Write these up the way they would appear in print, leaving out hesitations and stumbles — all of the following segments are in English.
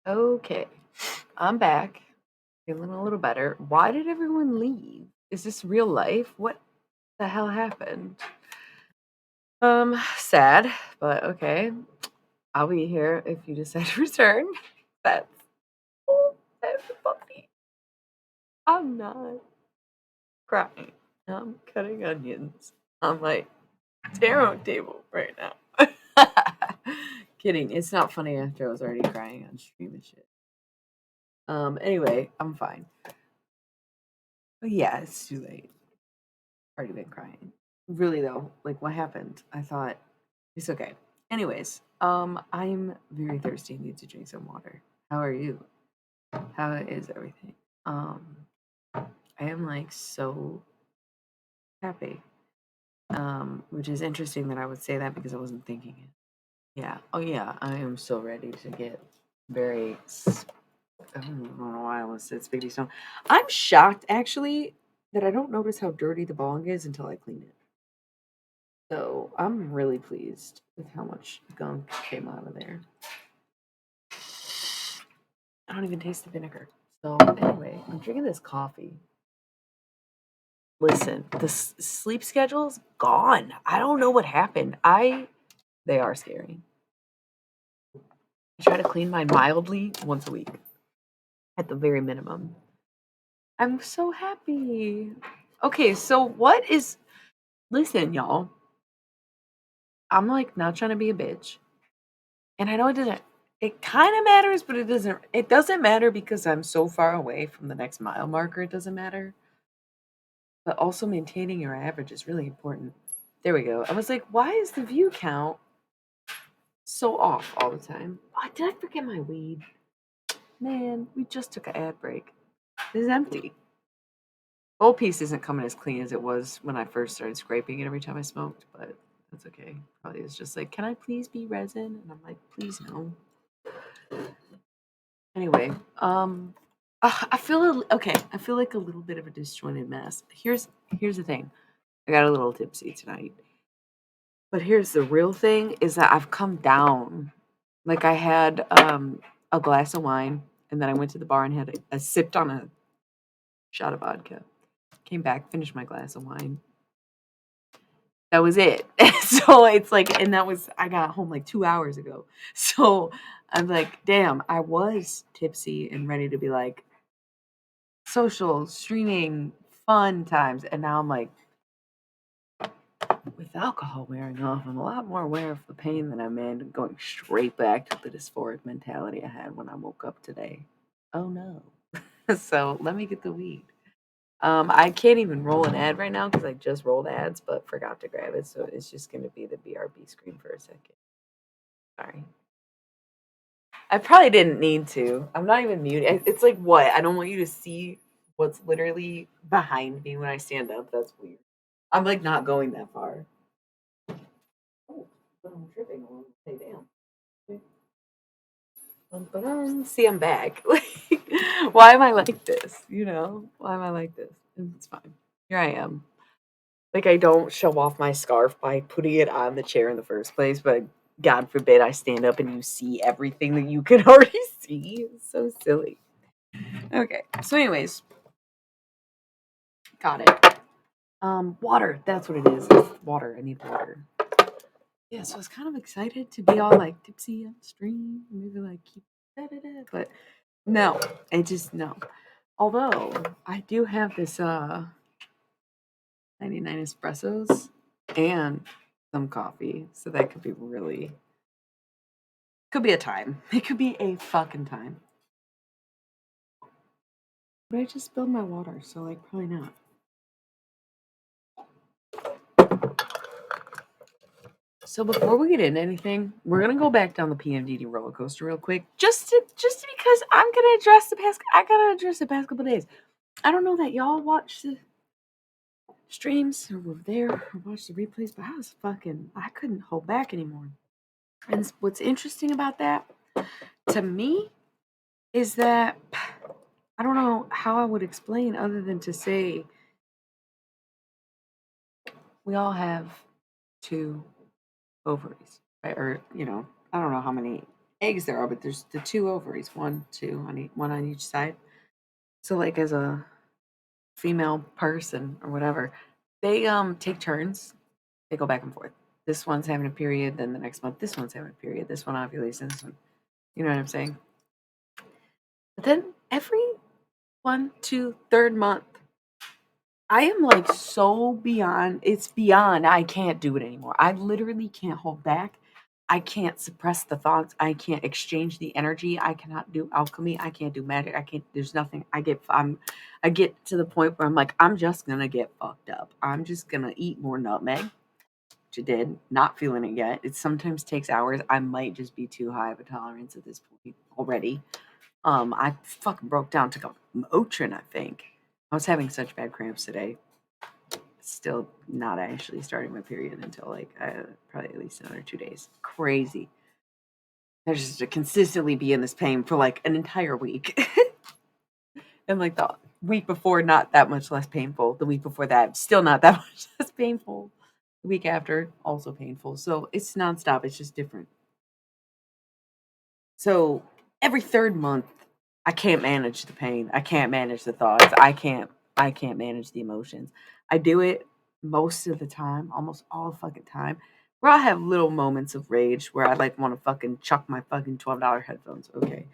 Okay, I'm back, feeling a little better. Why did everyone leave? Is this real life? What the hell happened? Sad, but okay. I'll be here if you decide to return. That's that's funny. I'm not crying. I'm cutting onions on my tarot table right now. Kidding. It's not funny after I was already crying on stream and shit. Anyway, I'm fine. But yeah, it's too late. Already been crying. Really though, like what happened? I thought it's okay. Anyways, I'm very thirsty and need to drink some water. How are you? How is everything? Um, I am like so happy. Which is interesting that I would say that because I wasn't thinking it. Yeah. Oh yeah, I am so ready to get very I don't know why I almost said Spaghetti Stone. I'm shocked actually that I don't notice how dirty the bong is until I clean it. So I'm really pleased with how much gunk came out of there. I don't even taste the vinegar. So anyway, I'm drinking this coffee. Listen, the sleep schedule's gone. I don't know what happened. They are scary. I try to clean mine mildly once a week at the very minimum. I'm so happy. Okay, so what is listen, y'all. I'm like not trying to be a bitch. And I know it kind of matters, but it doesn't matter because I'm so far away from the next mile marker, it doesn't matter. But also maintaining your average is really important. There we go. I was like, why is the view count so off all the time? Oh, did I forget my weed? Man, we just took an ad break. This is empty. Whole piece isn't coming as clean as it was when I first started scraping it every time I smoked, but that's okay. Probably it's just like, can I please be resin? And I'm like, please no. Anyway, I feel okay. I feel like a little bit of a disjointed mess. Here's the thing. I got a little tipsy tonight, but here's the real thing: is that I've come down. Like I had a glass of wine, and then I went to the bar and had a sipped on a shot of vodka. Came back, finished my glass of wine. That was it. So it's like, and that was I got home like 2 hours ago. So I'm like, damn, I was tipsy and ready to be like, social, streaming, fun times. And now I'm like, with alcohol wearing off, I'm a lot more aware of the pain that I'm in, going straight back to the dysphoric mentality I had when I woke up today. Oh no. So let me get the weed. I can't even roll an ad right now because I just rolled ads, but forgot to grab it. So it's just going to be the BRB screen for a second. Sorry. I probably didn't need to. I'm not even muted. It's like what? I don't want you to see what's literally behind me when I stand up. That's weird. I'm like not going that far. Oh, but I'm tripping along. Say damn. See, I'm back. Like, why am I like this? You know, why am I like this? It's fine. Here I am. Like, I don't show off my scarf by putting it on the chair in the first place, but God forbid I stand up and you see everything that you can already see. It's so silly. Okay. So, anyways, got it. Water. That's what it is. It's water. I need water. Yeah, so I was kind of excited to be all like tipsy on stream, maybe like keep but no, I just no. Although I do have this 99 espressos and some coffee, so that could be really could be a time. It could be a fucking time. But I just spilled my water, so like probably not. So before we get into anything, we're gonna go back down the PMDD roller coaster real quick, just because I gotta address the past couple days. I don't know that y'all watch the streams or were there or watched the replays, but I couldn't hold back anymore. And what's interesting about that to me is that I don't know how I would explain other than to say we all have two ovaries, right? Or, I don't know how many. eggs there are, but there's the two ovaries, one on each side. So like as a female person or whatever, they take turns. They go back and forth. This one's having a period, then the next month this one's having a period. This one ovulates, and this one. You know what I'm saying? But then every one, two, third month, I am like so beyond. It's beyond. I can't do it anymore. I literally can't hold back. I can't suppress the thoughts. I can't exchange the energy. I cannot do alchemy. I can't do magic. I can't. There's nothing. I get to the point where I'm like, I'm just gonna get fucked up. I'm just gonna eat more nutmeg. Which I did. Not feeling it yet. It sometimes takes hours. I might just be too high of a tolerance at this point already. I fucking broke down, took a Motrin, I think. I was having such bad cramps today. Still not actually starting my period until like probably at least another 2 days. Crazy. I just to consistently be in this pain for like an entire week. And like the week before, not that much less painful. The week before that, still not that much less painful. The week after, also painful. So it's nonstop. It's just different. So every third month, I can't manage the pain. I can't manage the thoughts. I can't manage the emotions. I do it most of the time, almost all the fucking time. Where I have little moments of rage where I like want to fucking chuck my fucking $12 headphones. Okay.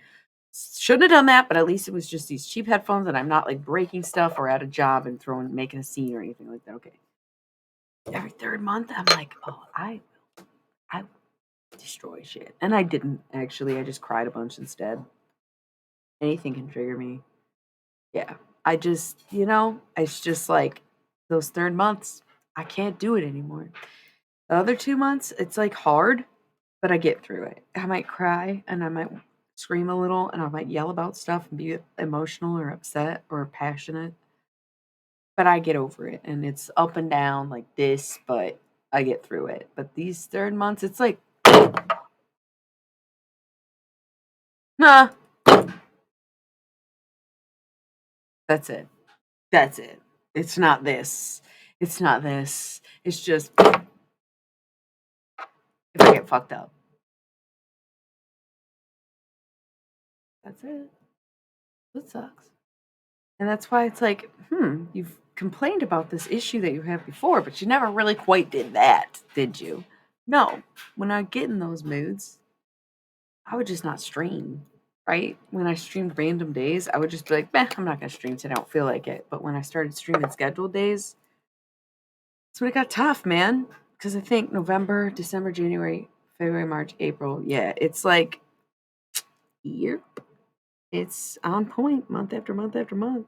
Shouldn't have done that, but at least it was just these cheap headphones and I'm not like breaking stuff or at a job and making a scene or anything like that. Okay. Every third month, I'm like, oh, I destroy shit. And I didn't actually. I just cried a bunch instead. Anything can trigger me. Yeah. I just, it's just like those third months, I can't do it anymore. The other 2 months, it's like hard, but I get through it. I might cry and I might scream a little and I might yell about stuff and be emotional or upset or passionate, but I get over it and it's up and down like this, but I get through it. But these third months, it's like, nah, that's it. That's it. It's not this. It's not this. It's just if I get fucked up. That's it. That sucks. And that's why it's like, you've complained about this issue that you had before, but you never really quite did that, did you? No. When I get in those moods, I would just not stream, right? When I streamed random days, I would just be like, I'm not going to stream today. I don't feel like it. But when I started streaming scheduled days, that's when it got tough, man. Because I think November, December, January, February, March, April, yeah, it's like year. It's on point month after month after month.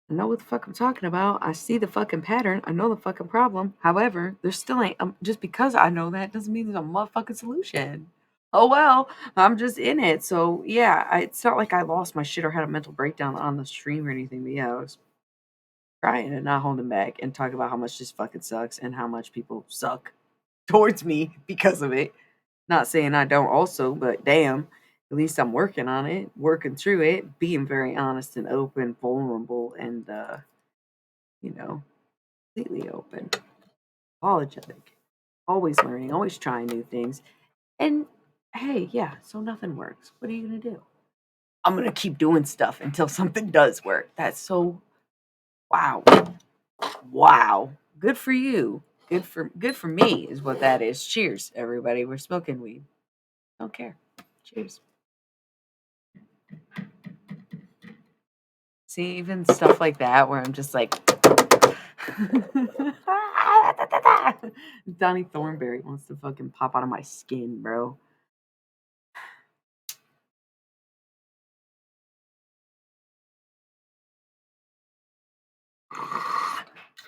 I know what the fuck I'm talking about. I see the fucking pattern. I know the fucking problem. However, there still ain't, just because I know that doesn't mean there's a motherfucking solution. Oh well, I'm just in it. So yeah, it's not like I lost my shit or had a mental breakdown on the stream or anything. But yeah, I was crying and not holding back and talking about how much this fucking sucks and how much people suck towards me because of it. Not saying I don't also, but damn, at least I'm working on it, working through it, being very honest and open, vulnerable, and you know, completely open, apologetic, always learning, always trying new things. And hey, yeah, so nothing works. What are you gonna do? I'm gonna keep doing stuff until something does work. That's so wow. Wow. Good for you. Good for me is what that is. Cheers, everybody. We're smoking weed. Don't care. Cheers. See, even stuff like that where I'm just like Donnie Thornberry wants to fucking pop out of my skin, bro.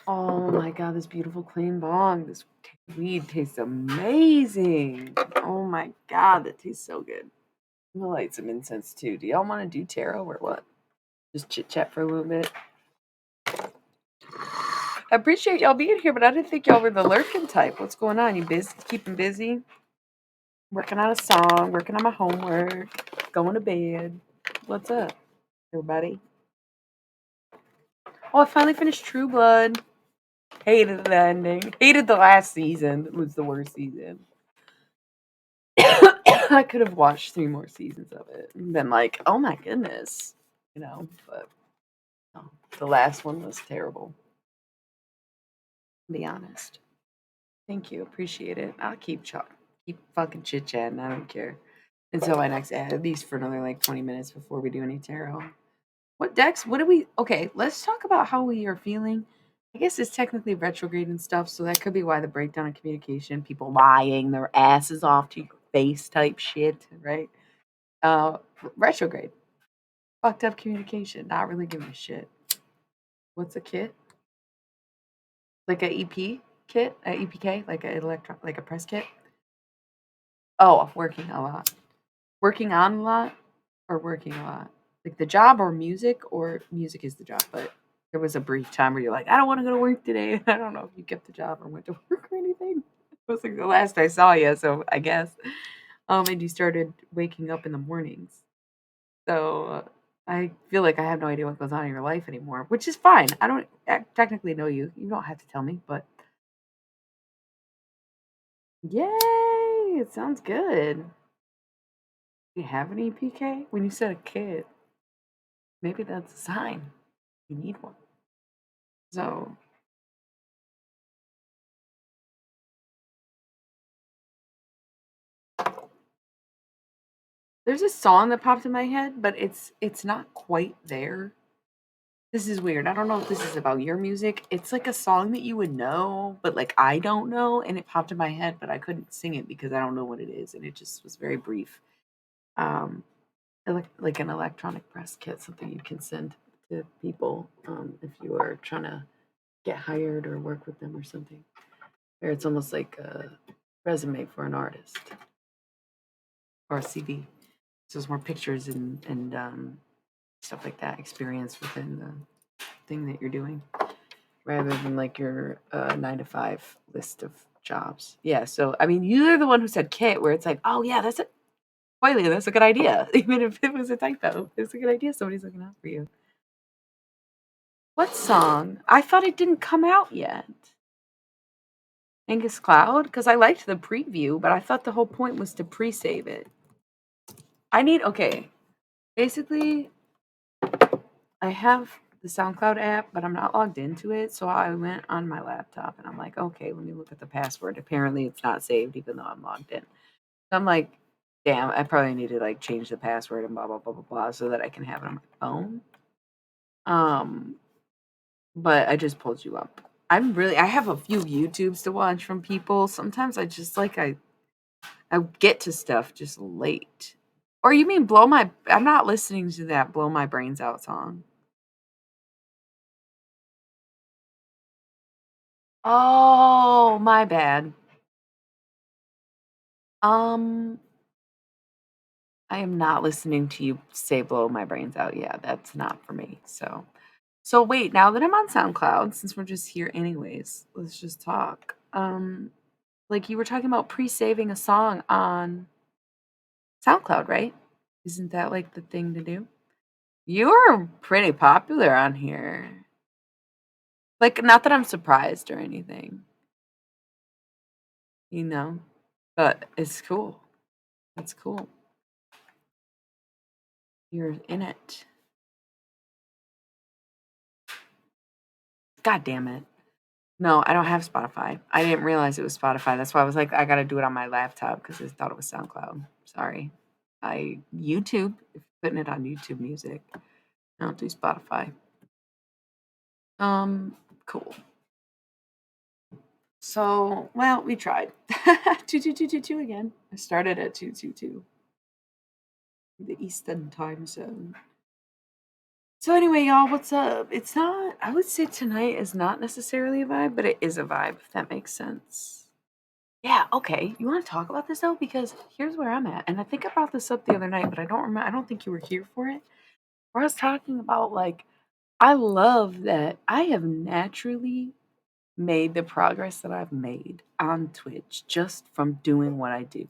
Oh my god, this beautiful clean bong. This weed tastes amazing. Oh my god, that tastes so good. I'm gonna light some incense too. Do y'all want to do tarot or what? Just chit chat for a little bit. I appreciate y'all being here, but I didn't think y'all were the lurking type. What's going on? You busy? Keeping busy? Working on a song, working on my homework, going to bed. What's up, everybody? Oh, I finally finished True Blood. Hated the ending. Hated the last season. It was the worst season. I could have watched 3 more seasons of it and been like, "Oh my goodness," but no, the last one was terrible, to be honest. Thank you, appreciate it. I'll keep fucking chit-chatting, I don't care. Until my next ad, at least for another, like, 20 minutes before we do any tarot. What do we okay, let's talk about how we are feeling. I guess it's technically retrograde and stuff, so that could be why the breakdown in communication, people lying their asses off to your face type shit, right? Retrograde. Fucked up communication, not really giving a shit. What's a kit? Like a EP kit? A EPK? Like a press kit? Oh, working a lot. Working on a lot or working a lot? Like the job or music is the job, but there was a brief time where you're like, I don't want to go to work today. I don't know if you kept the job or went to work or anything. It was like the last I saw you, so I guess. And you started waking up in the mornings. So I feel like I have no idea what goes on in your life anymore, which is fine. I don't technically know you. You don't have to tell me, but yay! It sounds good. Do you have any PK? When you said a kid, maybe that's a sign. You need one. So there's a song that popped in my head, but it's not quite there. This is weird. I don't know if this is about your music. It's like a song that you would know, but like I don't know, and it popped in my head, but I couldn't sing it because I don't know what it is, and it just was very brief. Um, like an electronic press kit, something you can send to people if you are trying to get hired or work with them or something. Or it's almost like a resume for an artist or a CV. So it's more pictures and stuff like that, experience within the thing that you're doing, rather than like your 9 to 5 list of jobs. Yeah. So I mean, you're the one who said kit, where it's like, oh yeah, that's a Wiley, that's a good idea. Even if it was a typo, it's a good idea. Somebody's looking out for you. What song? I thought it didn't come out yet. Angus Cloud? Because I liked the preview, but I thought the whole point was to pre-save it. Okay. Basically, I have the SoundCloud app, but I'm not logged into it. So I went on my laptop and I'm like, okay, let me look at the password. Apparently it's not saved even though I'm logged in. So I'm like, damn, I probably need to like change the password and blah blah blah blah blah so that I can have it on my phone. But I just pulled you up. I have a few YouTubes to watch from people. Sometimes I just like I get to stuff just late. Or you mean I'm not listening to that blow my brains out song. Oh, my bad. Um, I am not listening to you say blow my brains out. Yeah, that's not for me. So wait, now that I'm on SoundCloud, since we're just here anyways, let's just talk. Like you were talking about pre-saving a song on SoundCloud, right? Isn't that like the thing to do? You're pretty popular on here. Like, not that I'm surprised or anything, you know, but it's cool. It's cool. You're in it. God damn it. No, I don't have Spotify. I didn't realize it was Spotify. That's why I was like, I gotta do it on my laptop because I thought it was SoundCloud. Sorry. YouTube, if you're putting it on YouTube Music. I don't do Spotify. Cool. So, well, we tried. 2222 again. I started at 222. The Eastern time zone. So anyway, y'all, what's up? It's not I would say tonight is not necessarily a vibe, but it is a vibe, if that makes sense. Yeah, okay. You want to talk about this though? Because here's where I'm at. And I think I brought this up the other night, but I don't think you were here for it. Where I was talking about like I love that I have naturally made the progress that I've made on Twitch just from doing what I do.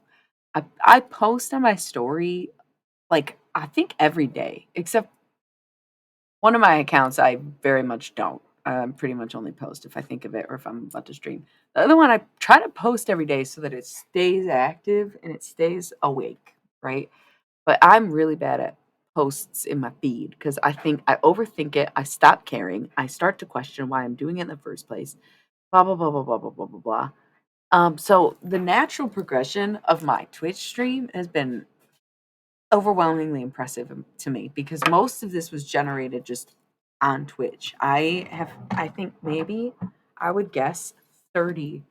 I post on my story like I think every day, except one of my accounts I very much don't. I pretty much only post if I think of it or if I'm about to stream. The other one, I try to post every day so that it stays active and it stays awake, right? But I'm really bad at posts in my feed because I think I overthink it. I stop caring. I start to question why I'm doing it in the first place. Blah blah blah blah blah blah blah blah blah. So the natural progression of my Twitch stream has been overwhelmingly impressive to me because most of this was generated just on Twitch. I think maybe I would guess 30.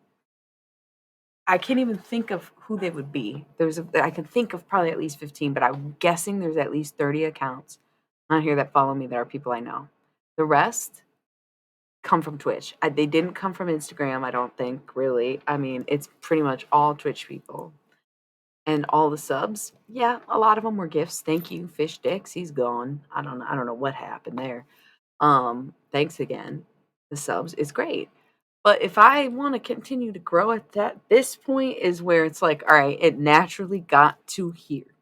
I can't even think of who they would be. I can think of probably at least 15, but I'm guessing there's at least 30 accounts on here that follow me that are people I know. The rest come from Twitch. They didn't come from Instagram, I don't think, really. I mean, it's pretty much all Twitch people. And all the subs, yeah, a lot of them were gifts. Thank you, Fish Dicks. He's gone. I don't know what happened there. Thanks again. The subs is great. But if I want to continue to grow at this point is where it's like, all right, it naturally got to here.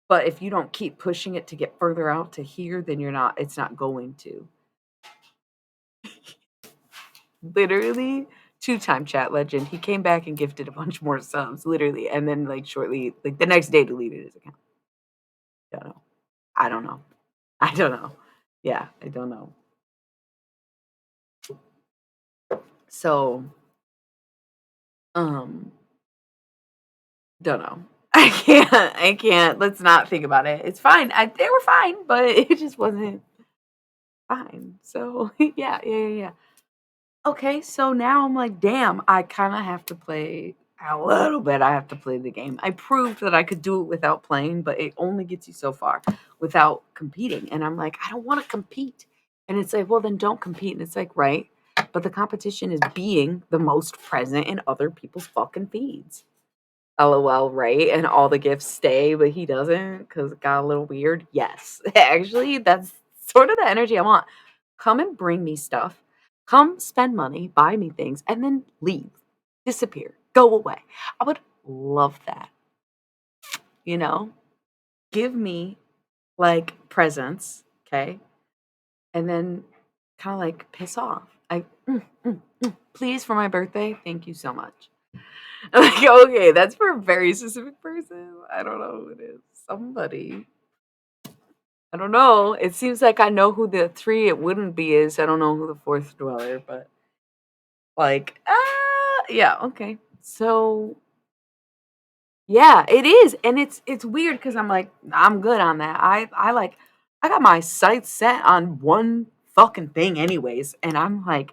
But if you don't keep pushing it to get further out to here, then it's not going to. Literally, two-time chat legend. He came back and gifted a bunch more subs, literally, and then like shortly, like the next day deleted his account. Don't know. I don't know. I don't know. Yeah, I don't know. So, um, don't know. I can't. Let's not think about it. It's fine. They were fine, but it just wasn't fine. So, yeah. Okay, so now I'm like, damn, I kind of have to play a little bit. I have to play the game. I proved that I could do it without playing, but it only gets you so far without competing. And I'm like, I don't want to compete. And it's like, well, then don't compete. And it's like, right. But the competition is being the most present in other people's fucking feeds. LOL, right? And all the gifts stay, but he doesn't because it got a little weird. Yes, actually, that's sort of the energy I want. Come and bring me stuff. Come spend money, buy me things, and then leave, disappear, go away. I would love that. You know, give me like presents, okay, and then kind of like piss off. Please for my birthday. Thank you so much. Like, okay, that's for a very specific person. I don't know who it is. Somebody. I don't know. It seems like I know who the three it wouldn't be is. I don't know who the fourth dweller, but like, yeah, okay. So yeah, it is, and it's weird because I'm like, I'm good on that. I got my sights set on one fucking thing anyways, and I'm like,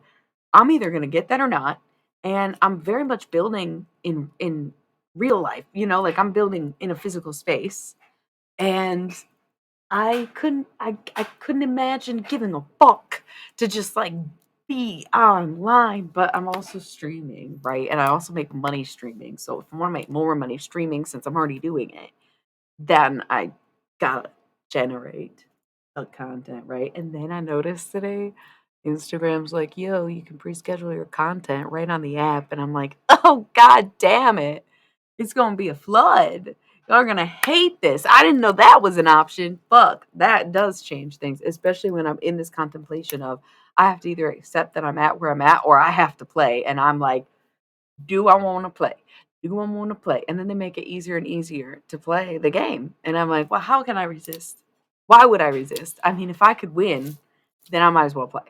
I'm either gonna get that or not. And I'm very much building in real life, like I'm building in a physical space. And I couldn't imagine giving a fuck to just like be online, but I'm also streaming, right? And I also make money streaming. So if I want to make more money streaming since I'm already doing it, then I gotta generate the content, right? And then I noticed today Instagram's like, yo, you can pre-schedule your content right on the app. And I'm like, oh god damn it. It's gonna be a flood. Y'all are gonna hate this. I didn't know that was an option. Fuck, that does change things, especially when I'm in this contemplation of I have to either accept that I'm at where I'm at or I have to play. And I'm like, do I want to play? Do I want to play? And then they make it easier and easier to play the game. And I'm like, well, how can I resist? Why would I resist? I mean, if I could win, then I might as well play,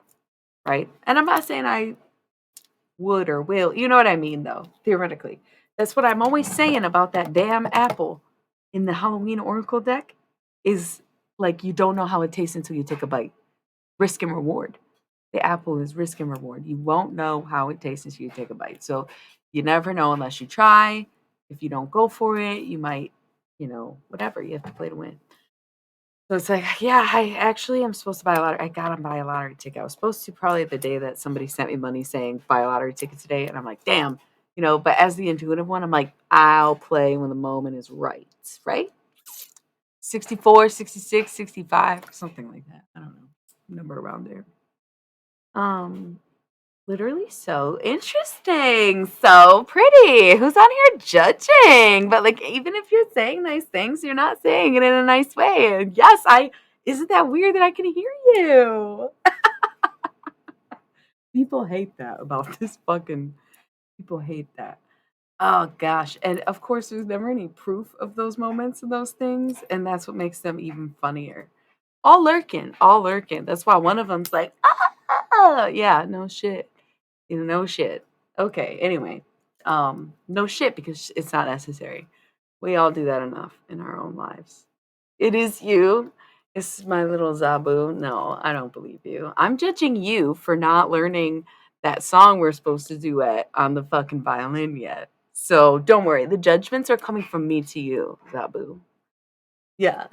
right? And I'm not saying I would or will. You know what I mean, though, theoretically. That's what I'm always saying about that damn apple in the Halloween Oracle deck is like you don't know how it tastes until you take a bite. Risk and reward. The apple is risk and reward. You won't know how it tastes until you take a bite. So you never know unless you try. If you don't go for it, you might, whatever. You have to play to win. So it's like, yeah, I actually am supposed to buy a lottery. I gotta buy a lottery ticket. I was supposed to probably the day that somebody sent me money saying buy a lottery ticket today. And I'm like, damn, but as the intuitive one, I'm like, I'll play when the moment is right, right? 64, 66, 65, something like that. I don't know. Number around there. Literally so interesting. So pretty. Who's on here judging? But like even if you're saying nice things, you're not saying it in a nice way. And yes, isn't that weird that I can hear you? People hate that about this fucking people hate that. Oh gosh. And of course there's never any proof of those moments and those things, and that's what makes them even funnier. All lurking, all lurking. That's why one of them's like, yeah, no shit. You know, no shit. Okay, anyway. No shit because it's not necessary. We all do that enough in our own lives. It is you. It's my little Zabu. No, I don't believe you. I'm judging you for not learning that song we're supposed to duet on the fucking violin yet. So don't worry. The judgments are coming from me to you, Zabu. Yeah.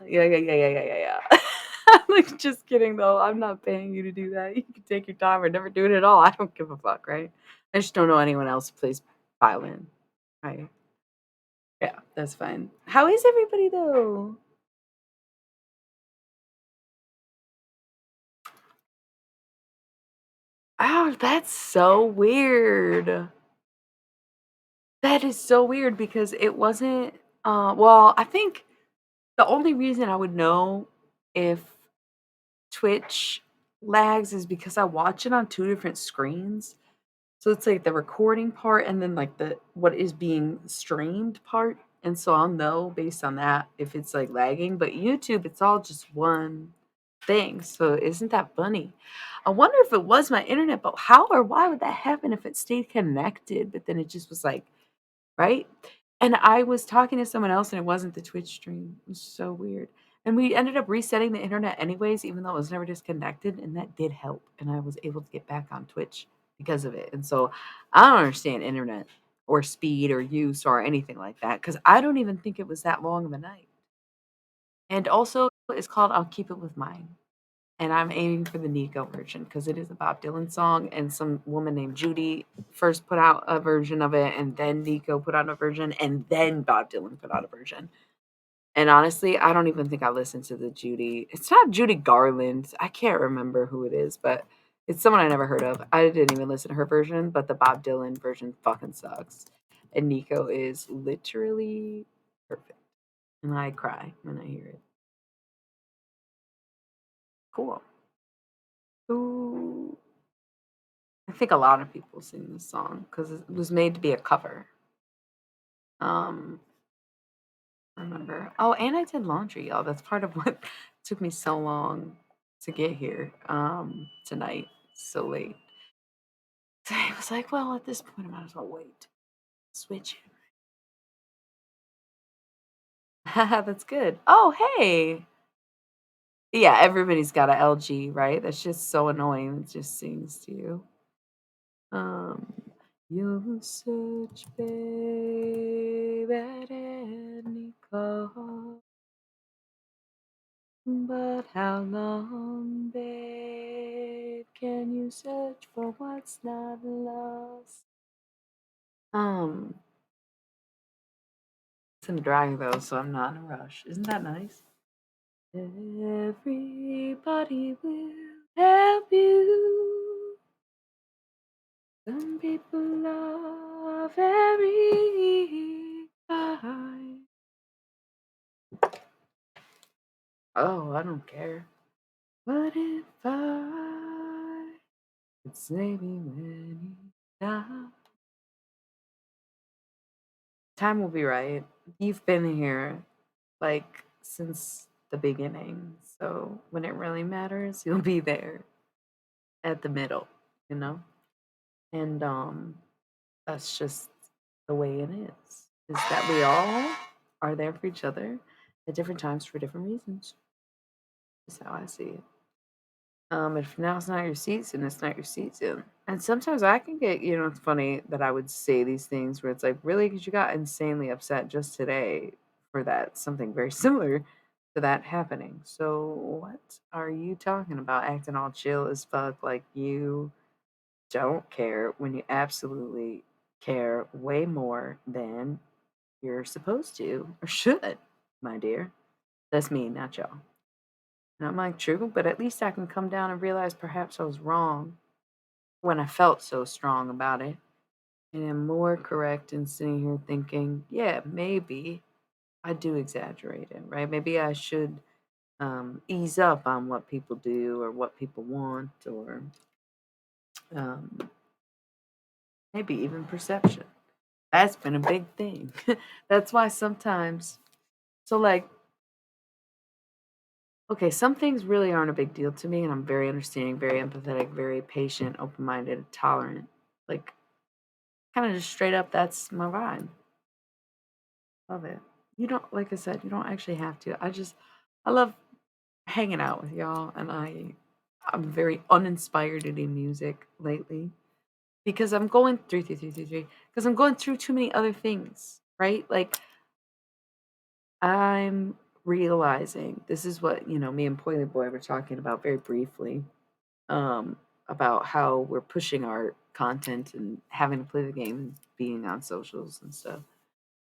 Like, just kidding though. I'm not paying you to do that. You can take your time or never do it at all. I don't give a fuck, right? I just don't know anyone else who plays violin. Right. Yeah, that's fine. How is everybody though? Oh, that's so weird. That is so weird because it wasn't well, I think the only reason I would know if Twitch lags is because I watch it on two different screens. So it's like the recording part and then like the what is being streamed part. And so I'll know based on that if it's like lagging. But YouTube, it's all just one thing. So isn't that funny? I wonder if it was my internet, but how or why would that happen if it stayed connected, but then it just was like, right? And I was talking to someone else and it wasn't the Twitch stream. It was so weird. And we ended up resetting the internet anyways, even though it was never disconnected, and that did help. And I was able to get back on Twitch because of it. And so I don't understand internet or speed or use or anything like that because I don't even think it was that long of a night. And also, it's called I'll Keep It With Mine. And I'm aiming for the Nico version because it is a Bob Dylan song, and some woman named Judy first put out a version of it, and then Nico put out a version, and then Bob Dylan put out a version. And honestly, I don't even think I listened to the Judy. It's not Judy Garland. I can't remember who it is, but it's someone I never heard of. I didn't even listen to her version, but the Bob Dylan version fucking sucks. And Nico is literally perfect. And I cry when I hear it. Cool. Ooh. I think a lot of people sing this song because it was made to be a cover. Um, I remember. Oh, and I did laundry, y'all. That's part of what took me so long to get here. Tonight, so late. So I was like, well, at this point, I might as well wait. Switch. That's good. Oh, hey. Yeah, everybody's got a LG, right? That's just so annoying. It just sings to you. Um, you're such babe at any cost. But how long, babe, can you search for what's not lost? Um, it's in drag though, so I'm not in a rush. Isn't that nice? Everybody will help you. Some people love every kind. Oh, I don't care. What if I could save you any time? Time will be right. You've been here like since the beginning. So when it really matters, you'll be there at the middle, you know? And that's just the way it is that we all are there for each other at different times for different reasons. That's how I see it. If now's not your season, it's not your season. And sometimes I can get, it's funny that I would say these things where it's like, really, because you got insanely upset just today for that, something very similar to that happening. So, what are you talking about? Acting all chill as fuck, like you don't care when you absolutely care way more than you're supposed to or should, my dear. That's me, not y'all. And I'm like, true, but at least I can come down and realize perhaps I was wrong when I felt so strong about it. And I'm more correct in sitting here thinking, yeah, maybe I do exaggerate it, right? Maybe I should ease up on what people do or what people want or Um, maybe even perception. That's been a big thing. That's why sometimes, so like, okay, some things really aren't a big deal to me, and I'm very understanding, very empathetic, very patient, open minded, tolerant. Like, kind of just straight up, that's my vibe. Love it. You don't, like I said, you don't actually have to. I love hanging out with y'all, and I'm very uninspired to do music lately because I'm going three, because I'm going through too many other things, right? Like, I'm realizing this is what, me and Poily Boy were talking about very briefly, um, about how we're pushing our content and having to play the game and being on socials and stuff.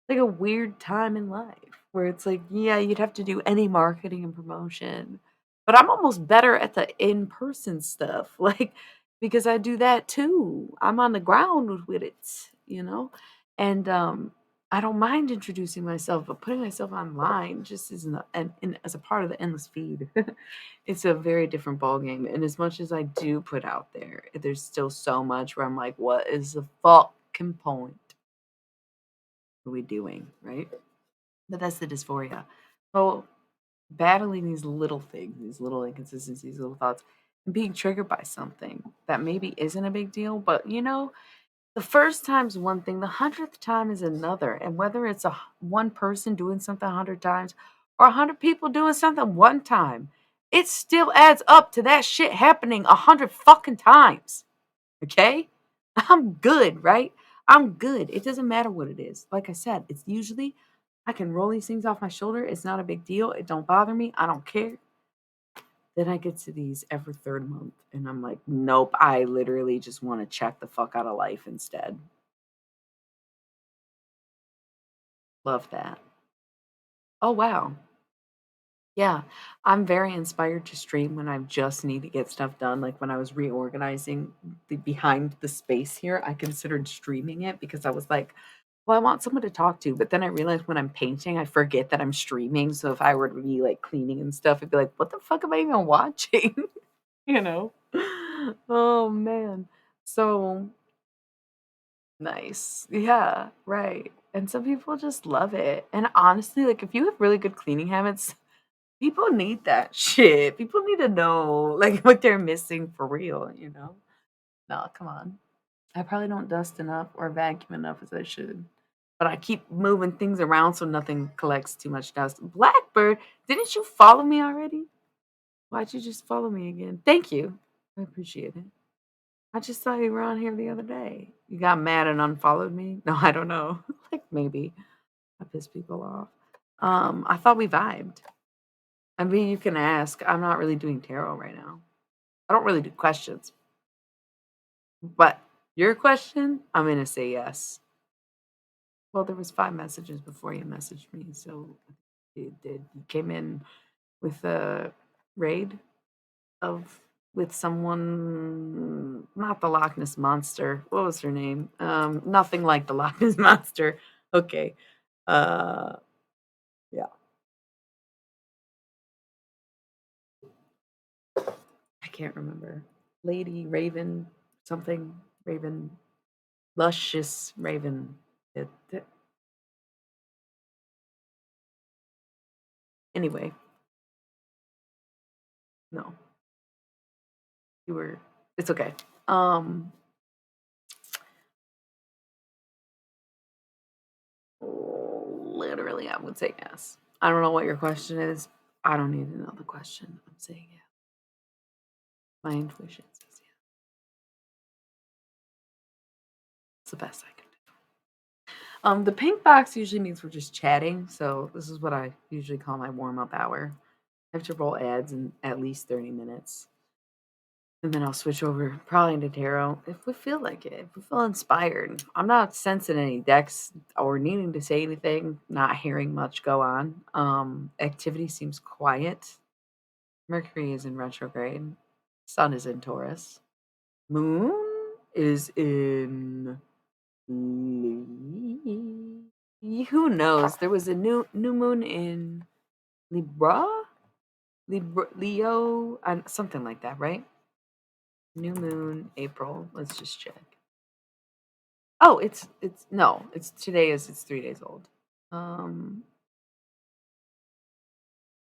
Like a weird time in life where it's like, yeah, you'd have to do any marketing and promotion, but I'm almost better at the in-person stuff, like, because I do that too. I'm on the ground with it. And I don't mind introducing myself, but putting myself online just isn't as a part of the endless feed. It's a very different ball game. And as much as I do put out there, there's still so much where I'm like, what is the fucking point are we doing, right? But that's the dysphoria. So battling these little things, these little inconsistencies, little thoughts, and being triggered by something that maybe isn't a big deal, but the first time's one thing, the 100th time is another. And whether it's one person doing something 100 times or 100 people doing something one time, it still adds up to that shit happening 100 fucking times. Okay? I'm good, right? I'm good. It doesn't matter what it is. Like I said, it's usually I can roll these things off my shoulder. It's not a big deal. It don't bother me. I don't care. Then I get to these every third month and I'm like, nope, I literally just want to check the fuck out of life instead. Love that. Oh wow. Yeah, I'm very inspired to stream when I just need to get stuff done. Like when I was reorganizing the behind the space here, I considered streaming it because I was like, well, I want someone to talk to. But then I realized when I'm painting, I forget that I'm streaming. So if I were to be like cleaning and stuff, I'd be like, what the fuck am I even watching? you know? Oh man. So nice. Yeah, right. And some people just love it. And honestly, like if you have really good cleaning habits, people need that shit. People need to know, like, what they're missing for real? No, come on. I probably don't dust enough or vacuum enough as I should. But I keep moving things around so nothing collects too much dust. Blackbird, didn't you follow me already? Why'd you just follow me again? Thank you. I appreciate it. I just saw you were on here the other day. You got mad and unfollowed me? No, I don't know. Like maybe I piss people off. I thought we vibed. I mean, you can ask. I'm not really doing tarot right now. I don't really do questions. But your question, I'm gonna say yes. Well, there was 5 messages before you messaged me, so you did. You came in with a raid of with someone, not the Loch Ness monster. What was her name? Nothing like the Loch Ness monster. Okay. Uh, yeah. I can't remember. Lady Raven something. Raven Luscious Raven. Anyway, no, you were. It's okay. Um, literally, I would say yes. I don't know what your question is. I don't need to know the question. I'm saying yeah. My intuition says yeah. It's the best I can do. The pink box usually means we're just chatting, so this is what I usually call my warm up hour. I have to roll ads in at least 30 minutes. And then I'll switch over probably into tarot if we feel like it, if we feel inspired. I'm not sensing any decks or needing to say anything, not hearing much go on. Activity seems quiet. Mercury is in retrograde. Sun is in Taurus. Moon is in who knows? There was a new moon in Libra, Leo, and something like that, right? New moon, April. Let's just check. Oh, it's no, it's today is it's 3 days old. I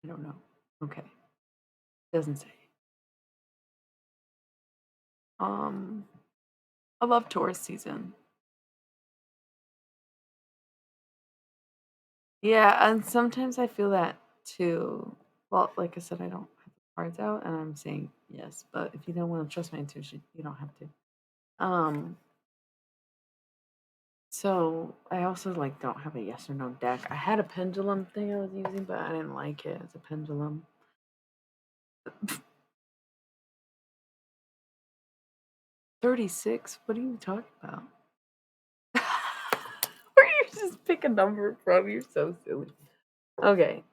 don't know. Okay. Doesn't say. Um I love tourist season. Yeah, and sometimes I feel that too. Well, like I said, I don't have the cards out and I'm saying yes, but if you don't want to trust my intuition, you don't have to. Um so I also like don't have a yes or no deck. I had a pendulum thing I was using, but I didn't like it as a pendulum. 36? What are you talking about? Where you just pick a number from? You're so silly. Okay.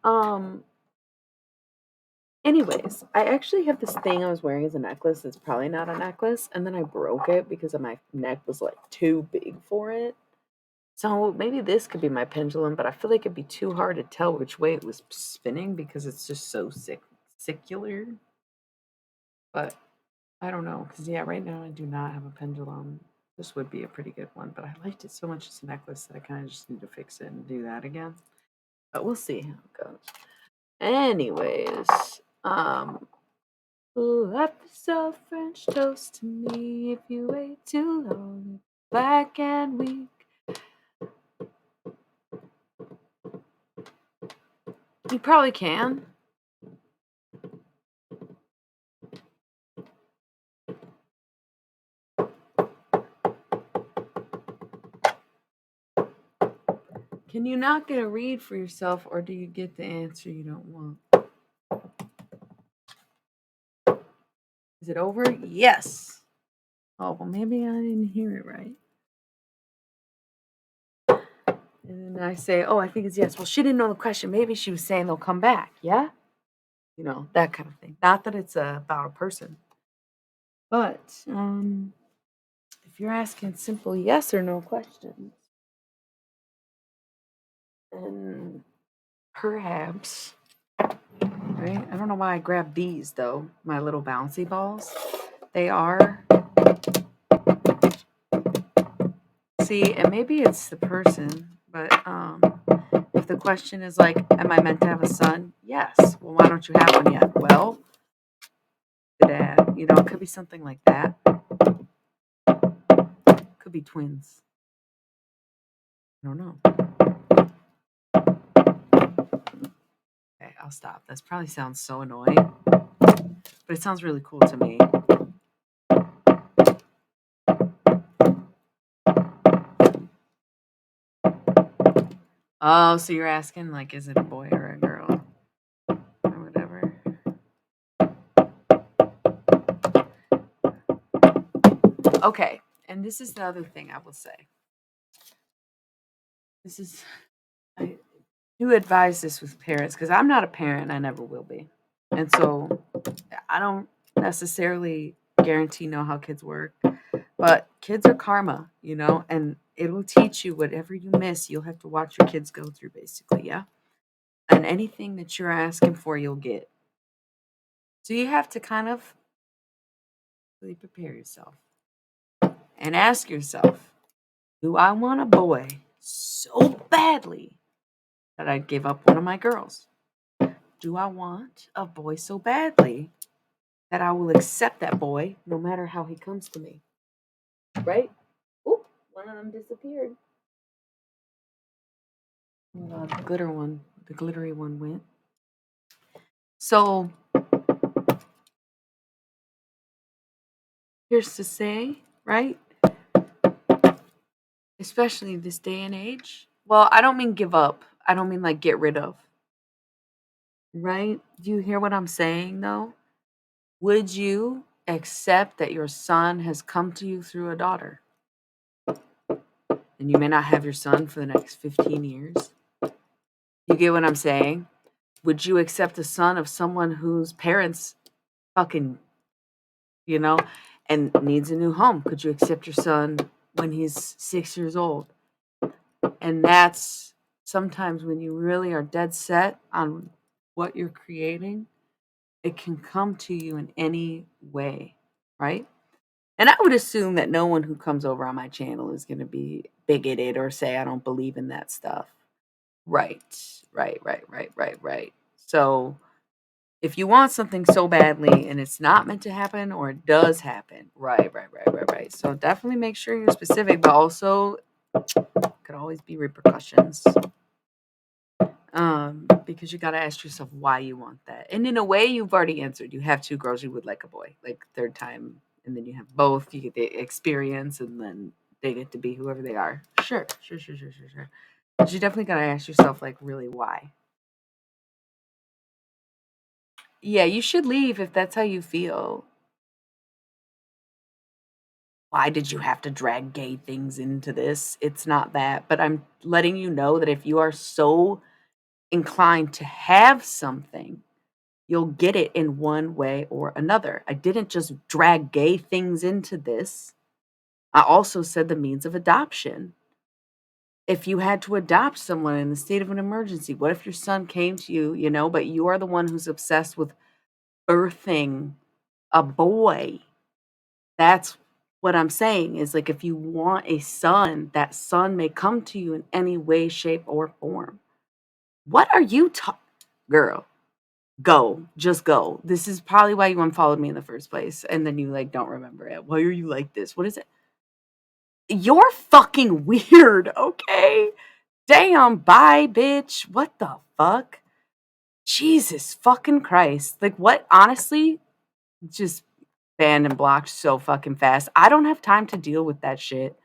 Anyways, I actually have this thing I was wearing as a necklace. It's probably not a necklace, and then I broke it because my neck was like too big for it. So maybe this could be my pendulum, but I feel like it'd be too hard to tell which way it was spinning because it's just so circular. But I don't know, because yeah, right now I do not have a pendulum. This would be a pretty good one, but I liked it so much as a necklace that I kind of just need to fix it and do that again. But we'll see how it goes. Anyways, life is so French toast to me. If you wait too long, black and weak. You probably can. Can you not get a read for yourself, or do you get the answer you don't want? Is it over? Yes. Oh, well, maybe I didn't hear it right. And then I say, oh, I think it's yes. Well, she didn't know the question. Maybe she was saying they'll come back. Yeah? That kind of thing. Not that it's about a person. But if you're asking simple yes or no questions, then perhaps, right? I don't know why I grabbed these, though. My little bouncy balls. They are. See, and maybe it's the person, but if the question is like, am I meant to have a son? Yes. Well, why don't you have one yet? Well, the dad, it could be something like that. Could be twins. I don't know. Okay, I'll stop. That probably sounds so annoying, but it sounds really cool to me. Oh, so you're asking, like, is it a boy or a girl? Or whatever. Okay, and this is the other thing I will say. I do advise this with parents because I'm not a parent. I never will be. And so I don't necessarily guarantee know how kids work, but kids are karma, and it'll teach you whatever you miss. You'll have to watch your kids go through, basically. Yeah. And anything that you're asking for, you'll get. So you have to kind of really prepare yourself and ask yourself, do I want a boy so badly that I'd give up one of my girls? Do I want a boy so badly that I will accept that boy no matter how he comes to me? Right? Oop, one of them disappeared. The glittery one went. So here's to say, right? Especially this day and age. Well, I don't mean give up. I don't mean like get rid of. Right? Do you hear what I'm saying though? Would you accept that your son has come to you through a daughter? And you may not have your son for the next 15 years. You get what I'm saying? Would you accept the son of someone whose parents fucking, you know, and needs a new home? Could you accept your son when he's 6 years old? And that's sometimes when you really are dead set on what you're creating, it can come to you in any way, right? And I would assume that no one who comes over on my channel is going to be bigoted or say I don't believe in that stuff. Right. Right. So if you want something so badly and it's not meant to happen or it does happen, right. So definitely make sure you're specific, but also could always be repercussions. Because you got to ask yourself why you want that. And in a way, you've already answered. You have two girls, you would like a boy, like third time, and then you have both. You get the experience, and then they get to be whoever they are. Sure. But you definitely got to ask yourself, like, really why. Yeah, you should leave if that's how you feel. Why did you have to drag gay things into this? It's not that. But I'm letting you know that if you are so inclined to have something, you'll get it in one way or another. I didn't just drag gay things into this. I also said the means of adoption. If you had to adopt someone in the state of an emergency, what if your son came to you, but you are the one who's obsessed with birthing a boy? That's what I'm saying is like if you want a son, that son may come to you in any way, shape, or form. What are you girl? Go, just go. This is probably why you unfollowed me in the first place, and then you like don't remember it. Why are you like this? What is it? You're fucking weird, okay? Damn, bye, bitch. What the fuck? Jesus fucking Christ. Like, what? Honestly, just banned and blocked so fucking fast. I don't have time to deal with that shit.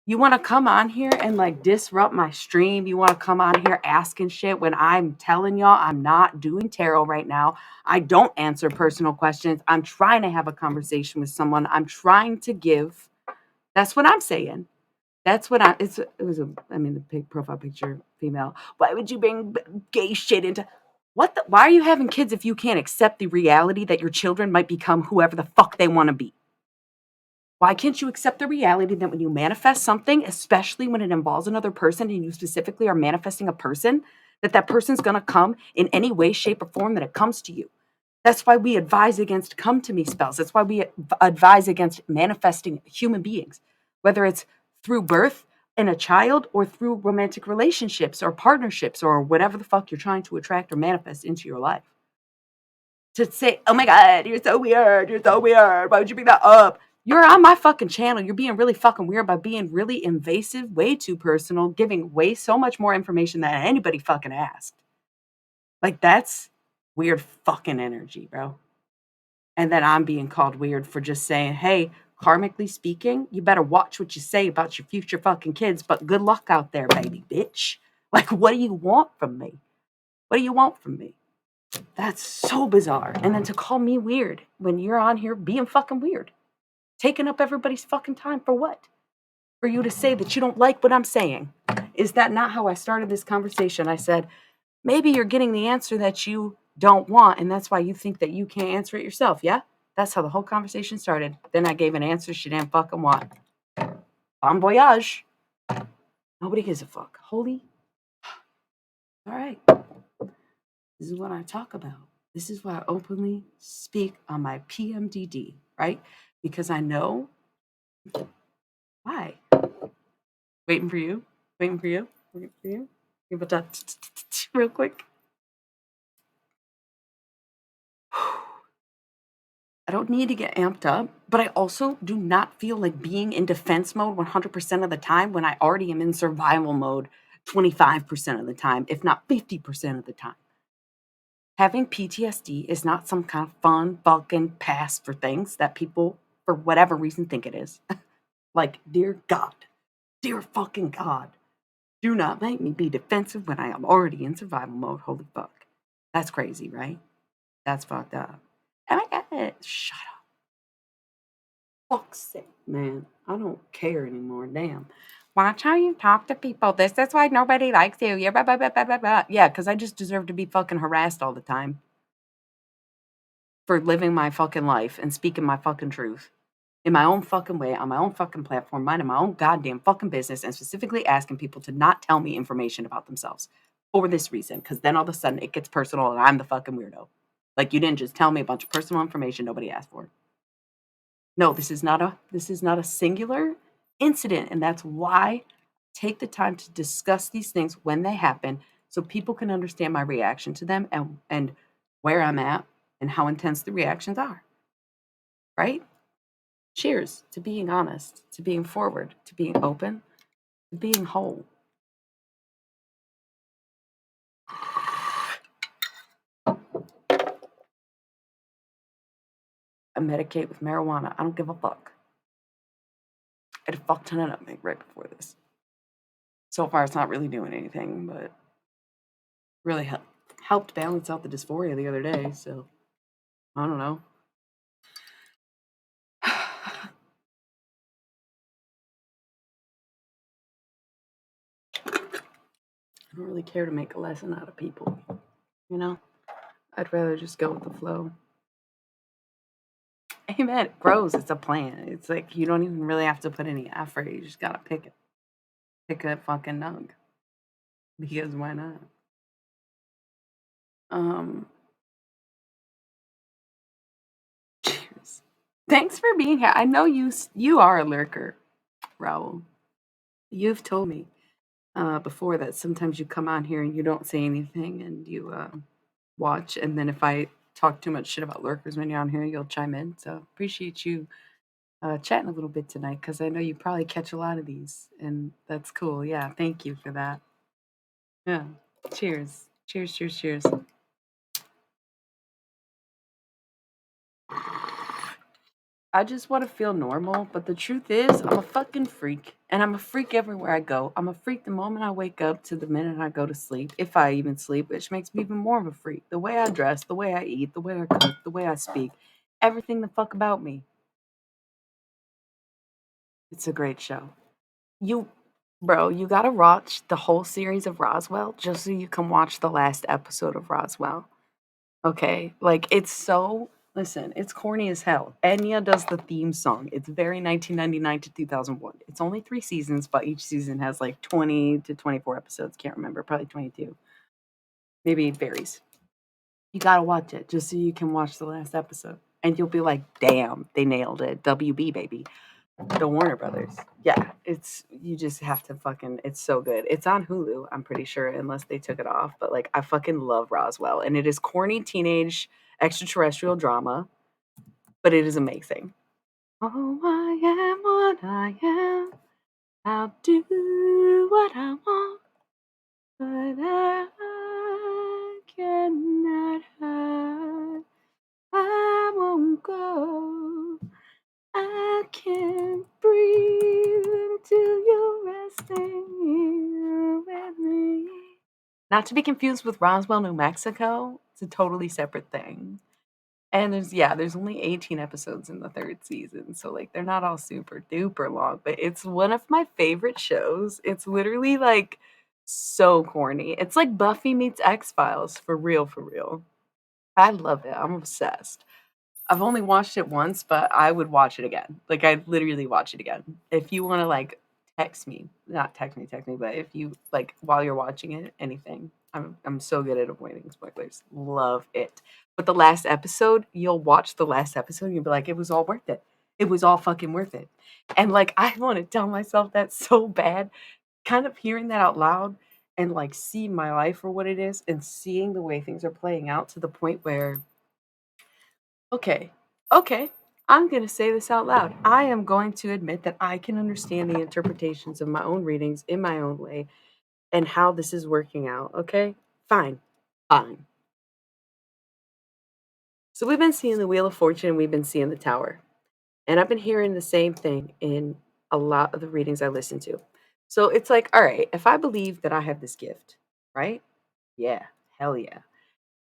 You want to come on here and like disrupt my stream? You want to come on here asking shit when I'm telling y'all I'm not doing tarot right now? I don't answer personal questions. I'm trying to have a conversation with someone. I'm trying to give. That's what I'm saying. That's what the profile picture female. Why would you bring gay shit into why are you having kids if you can't accept the reality that your children might become whoever the fuck they want to be? Why can't you accept the reality that when you manifest something, especially when it involves another person and you specifically are manifesting a person, that person's going to come in any way, shape, or form that it comes to you? That's why we advise against come to me spells. That's why we advise against manifesting human beings, whether it's through birth in a child or through romantic relationships or partnerships or whatever the fuck you're trying to attract or manifest into your life. To say, oh my God, you're so weird. You're so weird. Why would you bring that up? You're on my fucking channel. You're being really fucking weird by being really invasive, way too personal, giving way so much more information than anybody fucking asked. Like, that's weird fucking energy, bro. And then I'm being called weird for just saying, hey, karmically speaking, you better watch what you say about your future fucking kids, but good luck out there, baby bitch. Like, what do you want from me? What do you want from me? That's so bizarre. And then to call me weird when you're on here being fucking weird, taking up everybody's fucking time for what? For you to say that you don't like what I'm saying. Is that not how I started this conversation? I said, maybe you're getting the answer that you don't want, and that's why you think that you can't answer it yourself. Yeah? That's how the whole conversation started. Then I gave an answer she didn't fucking want. Bon voyage. Nobody gives a fuck. Holy. All right. This is what I talk about. This is why I openly speak on my PMDD, right? Because I know why. Waiting for you. Waiting for you. Waiting for you. You about to real quick. I don't need to get amped up, but I also do not feel like being in defense mode 100% of the time when I already am in survival mode 25% of the time, if not 50% of the time. Having PTSD is not some kind of fun fucking pass for things that people, for whatever reason, think it is. Like, dear God, dear fucking God, do not make me be defensive when I am already in survival mode. Holy fuck. That's crazy, right? That's fucked up. Oh my God, shut up. Fuck's sake, man. I don't care anymore. Damn. Watch how you talk to people. This is why nobody likes you. Yeah, blah, blah, blah, blah, blah, blah. Yeah, because I just deserve to be fucking harassed all the time for living my fucking life and speaking my fucking truth in my own fucking way, on my own fucking platform, minding my own goddamn fucking business, and specifically asking people to not tell me information about themselves for this reason, because then all of a sudden it gets personal and I'm the fucking weirdo. Like, you didn't just tell me a bunch of personal information nobody asked for. No, this is not a singular incident, and that's why I take the time to discuss these things when they happen so people can understand my reaction to them and where I'm at and how intense the reactions are, right? Cheers to being honest, to being forward, to being open, to being whole. I medicate with marijuana. I don't give a fuck. I had a fuck ton of nutmeg right before this. So far, it's not really doing anything, but really helped balance out the dysphoria the other day. So I don't know. I don't really care to make a lesson out of people, you know? I'd rather just go with the flow. Amen. It grows. It's a plant. It's like you don't even really have to put any effort. You just gotta pick it. Pick a fucking nug. Because why not? Um, cheers. Thanks for being here. I know you are a lurker, Raul. You've told me before that sometimes you come on here and you don't say anything and you watch, and then if I talk too much shit about lurkers when you're on here, you'll chime in. So appreciate you chatting a little bit tonight because I know you probably catch a lot of these, and that's cool. Yeah, thank you for that. Yeah, cheers, cheers, cheers, cheers. I just want to feel normal, but the truth is, I'm a fucking freak, and I'm a freak everywhere I go. I'm a freak the moment I wake up to the minute I go to sleep, if I even sleep, which makes me even more of a freak. The way I dress, the way I eat, the way I cook, the way I speak, everything the fuck about me. It's a great show. You, bro, you gotta watch the whole series of Roswell just so you can watch the last episode of Roswell. Okay, like it's so listen, it's corny as hell. Enya does the theme song. It's very 1999 to 2001. It's only 3 seasons, but each season has like 20 to 24 episodes. Can't remember, probably 22. Maybe it varies. You gotta watch it just so you can watch the last episode. And you'll be like, damn, they nailed it. WB, baby. The Warner Brothers. Yeah, it's you just have to fucking it's so good. It's on Hulu, I'm pretty sure, unless they took it off. But like I fucking love Roswell. And it is corny teenage extraterrestrial drama, but it is amazing. Oh, I am what I am. I'll do what I want, but I cannot hide. I won't go. I can't breathe until you're resting here with me. Not to be confused with Roswell, New Mexico. It's a totally separate thing. And there's only 18 episodes in the third season. So like they're not all super duper long, but it's one of my favorite shows. It's literally like so corny. It's like Buffy meets X-Files for real, for real. I love it. I'm obsessed. I've only watched it once, but I would watch it again. Like I'd literally watch it again. If you want to like not text me, but if you like while you're watching it, anything. I'm so good at avoiding spoilers. Love it. But the last episode, you'll watch the last episode and you'll be like, it was all worth it. It was all fucking worth it. And like I want to tell myself that so bad. Kind of hearing that out loud and like seeing my life for what it is and seeing the way things are playing out to the point where okay. Okay. I'm going to say this out loud. I am going to admit that I can understand the interpretations of my own readings in my own way and how this is working out. Okay. Fine. Fine. So we've been seeing the Wheel of Fortune, we've been seeing the Tower. And I've been hearing the same thing in a lot of the readings I listen to. So it's like, all right, if I believe that I have this gift, right? Yeah. Hell yeah.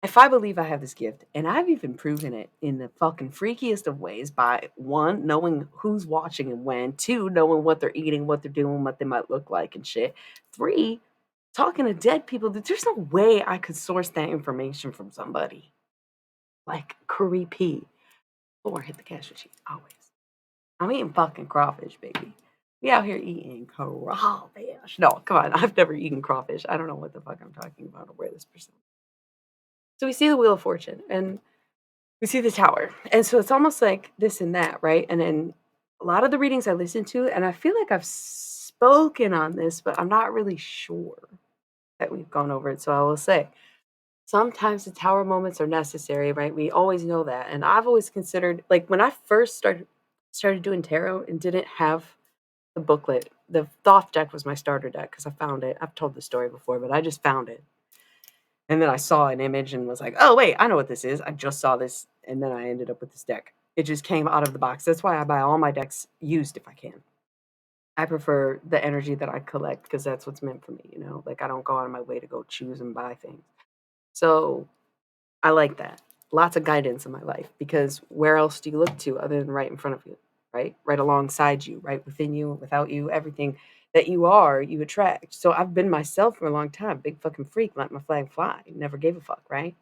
If I believe I have this gift, and I've even proven it in the fucking freakiest of ways by one, knowing who's watching and when, two, knowing what they're eating, what they're doing, what they might look like and shit, three, talking to dead people, that there's no way I could source that information from somebody. Like creepy. Four, hit the cash machine, always. I'm eating fucking crawfish, baby. We out here eating crawfish. No, come on, I've never eaten crawfish. I don't know what the fuck I'm talking about or where this person. So we see the Wheel of Fortune, and We see the tower. And so it's almost like this and that, right? And then a lot of the readings I listen to, and I feel like I've spoken on this, but I'm not really sure that we've gone over it. So I will say, sometimes the tower moments are necessary, right? We always know that. And I've always considered, like when I first started doing tarot and didn't have the booklet, the Thoth deck was my starter deck because I found it. I've told the story before, but I just found it. And then I saw an image and was like, "Oh, wait, I know what this is. I just saw this." And then I ended up with this deck. It just came out of the box. That's why I buy all my decks used if I can. I prefer the energy that I collect because that's what's meant for me, you know? Like I don't go out of my way to go choose and buy things. So I like that. Lots of guidance in my life because where else do you look to other than right in front of you, right? Right alongside you, right within you, without you, everything that you are, you attract. So I've been myself for a long time, big fucking freak, let my flag fly, never gave a fuck, right?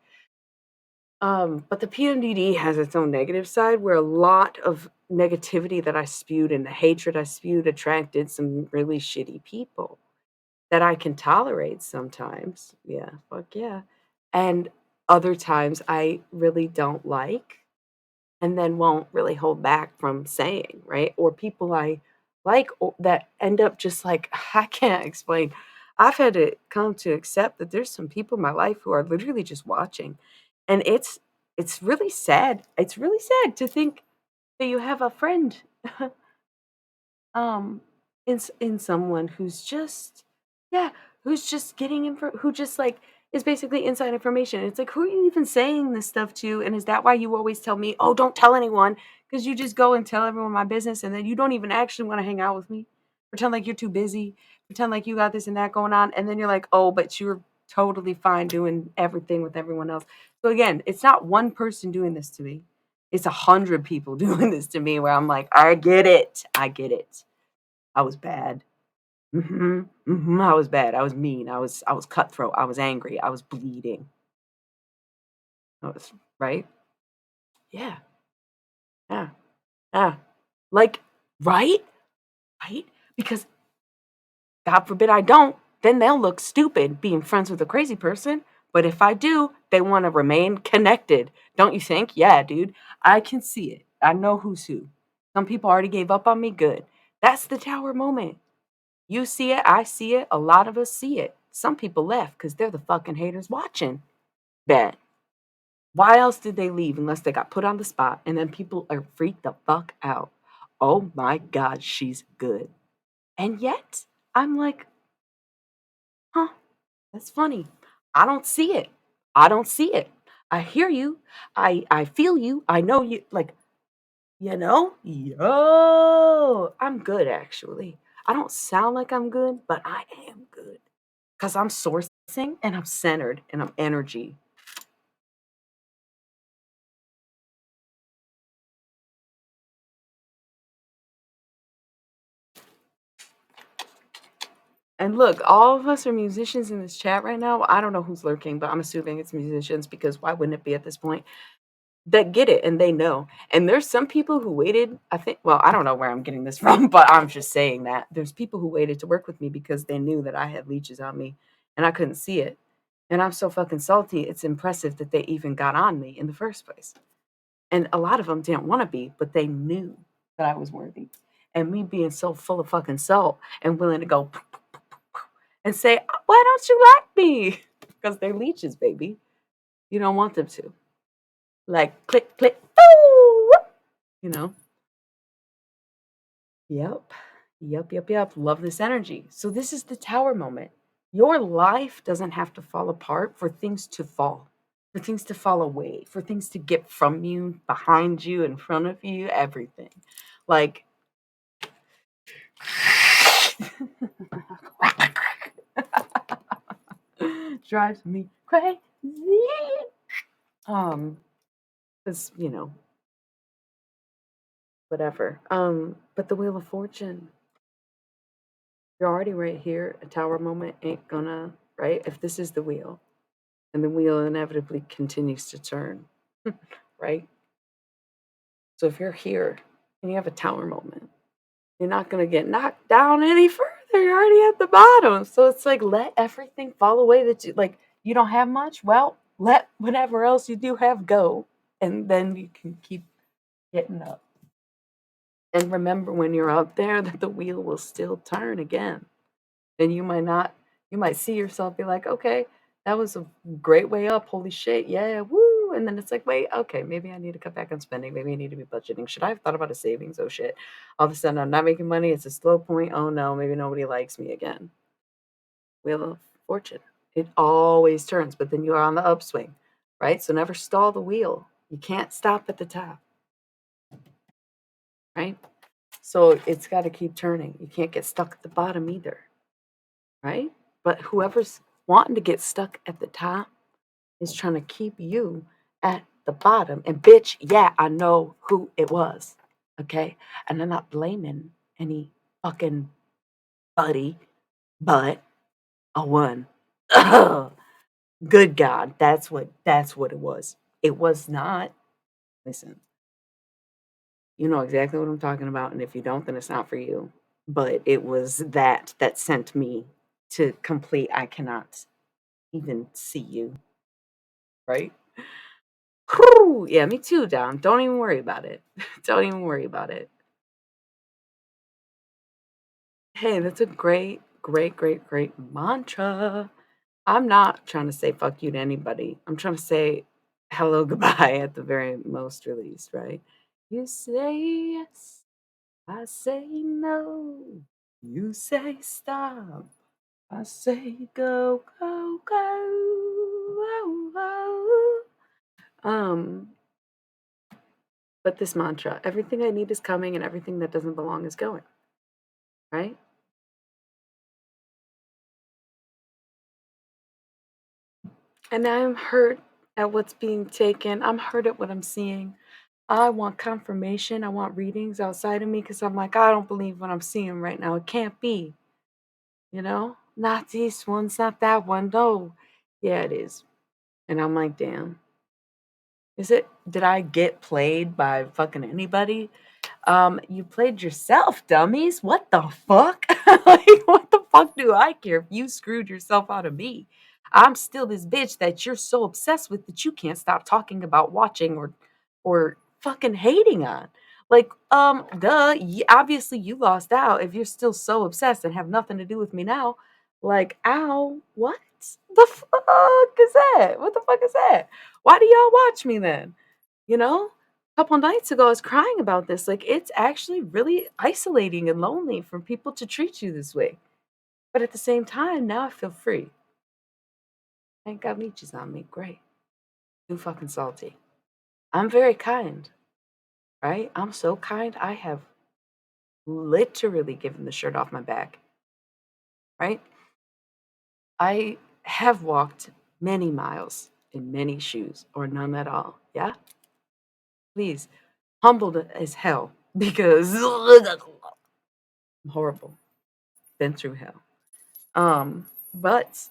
But the PMDD has its own negative side where a lot of negativity that I spewed and the hatred I spewed attracted some really shitty people that I can tolerate sometimes. Yeah, fuck yeah. And other times I really don't like and then won't really hold back from saying, right? Or people I like that end up just like, I can't explain. I've had to come to accept that there's some people in my life who are literally just watching. And it's really sad. It's really sad to think that you have a friend um in someone who's just yeah who's just getting info who just like is basically inside information. It's like, who are you even saying this stuff to? And is that why you always tell me, oh, don't tell anyone? Because you just go and tell everyone my business and then you don't even actually want to hang out with me, pretend like you're too busy, pretend like you got this and that going on, and then you're like, oh, but you're totally fine doing everything with everyone else. So again, it's not one person doing this to me, it's 100 people doing this to me where I'm like, I get it, I get it. I was bad. Mhm, mhm, I was bad. I was mean. I was cutthroat. I was angry. I was bleeding. I was right? Yeah, yeah, yeah. Like, right? Right? Because God forbid I don't, then they'll look stupid being friends with a crazy person. But if I do, they want to remain connected. Don't you think? Yeah, dude. I can see it. I know who's who. Some people already gave up on me. Good. That's the tower moment. You see it, I see it, a lot of us see it. Some people left because they're the fucking haters watching. Bet. Why else did they leave unless they got put on the spot and then people are freaked the fuck out? Oh my God, she's good. And yet, I'm like, huh, that's funny. I don't see it. I don't see it. I hear you. I feel you. I know you. Like, you know? Yo, I'm good actually. I don't sound like I'm good, but I am good. Because I'm sourcing and I'm centered and I'm energy. And look, all of us are musicians in this chat right now. I don't know who's lurking, but I'm assuming it's musicians because why wouldn't it be at this point? That get it and they know. And there's some people who waited, I think, well, I don't know where I'm getting this from, but I'm just saying that. There's people who waited to work with me because they knew that I had leeches on me and I couldn't see it. And I'm so fucking salty. It's impressive that they even got on me in the first place. And a lot of them didn't want to be, but they knew that I was worthy. And me being so full of fucking salt and willing to go and say, why don't you like me? Because they're leeches, baby. You don't want them to. Like, click, click, boo! You know? Yep. Yep, yep, yep. Love this energy. So, this is the tower moment. Your life doesn't have to fall apart for things to fall, for things to fall away, for things to get from you, behind you, in front of you, everything. Like, drives me crazy. Um, because whatever. But the Wheel of Fortune, you're already right here. A tower moment ain't gonna, right? If this is the wheel, and the wheel inevitably continues to turn, right? So if you're here and you have a tower moment, you're not gonna get knocked down any further. You're already at the bottom. So it's like let everything fall away that you like you don't have much. Well, let whatever else you do have go and then you can keep getting up. And remember when you're up there that the wheel will still turn again. And you might not, you might see yourself be like, okay, that was a great way up. Holy shit. Yeah. Woo. And then it's like, wait, okay, maybe I need to cut back on spending. Maybe I need to be budgeting. Should I have thought about a savings? Oh shit. All of a sudden I'm not making money. It's a slow point. Oh no, maybe nobody likes me again. Wheel of Fortune. It always turns, but then you are on the upswing, right? So never stall the wheel. You can't stop at the top, right? So it's got to keep turning. You can't get stuck at the bottom either, right? But whoever's wanting to get stuck at the top is trying to keep you at the bottom. And bitch, yeah, I know who it was. Okay? And I'm not blaming any fucking buddy, but a one. Good God, that's what it was. It was not. Listen, you know exactly what I'm talking about, and if you don't, then it's not for you. But it was that sent me to complete I cannot even see you, right? Whew, yeah, me too, Dom. Don't even worry about it. Don't even worry about it. Hey, that's a great, great, great, great mantra. I'm not trying to say fuck you to anybody. I'm trying to say hello, goodbye at the very most release, right? You say yes, I say no. You say stop, I say go, go, go. Go, go. But this mantra, everything I need is coming and everything that doesn't belong is going, right? And I'm hurt at what's being taken. I'm hurt at what I'm seeing. I want confirmation. I want readings outside of me because I'm like, I don't believe what I'm seeing right now. It can't be, you know? Not these ones, not that one. No. Yeah, it is. And I'm like, damn. Is it? Did I get played by fucking anybody? You played yourself, dummies. What the fuck? Like, what the fuck do I care if you screwed yourself out of me? I'm still this bitch that you're so obsessed with that you can't stop talking about watching or fucking hating on. Like, duh, obviously you lost out if you're still so obsessed and have nothing to do with me now. Like, ow, what the fuck is that? What the fuck is that? Why do y'all watch me then? You know? Couple nights ago, I was crying about this. Like, it's actually really isolating and lonely for people to treat you this way. But at the same time, now I feel free. Thank God Nietzsche's on me. Great. Too fucking salty. I'm very kind, right? I'm so kind. I have literally given the shirt off my back, right? I have walked many miles in many shoes or none at all. Yeah? Please. Humbled as hell because I'm horrible. Been through hell. But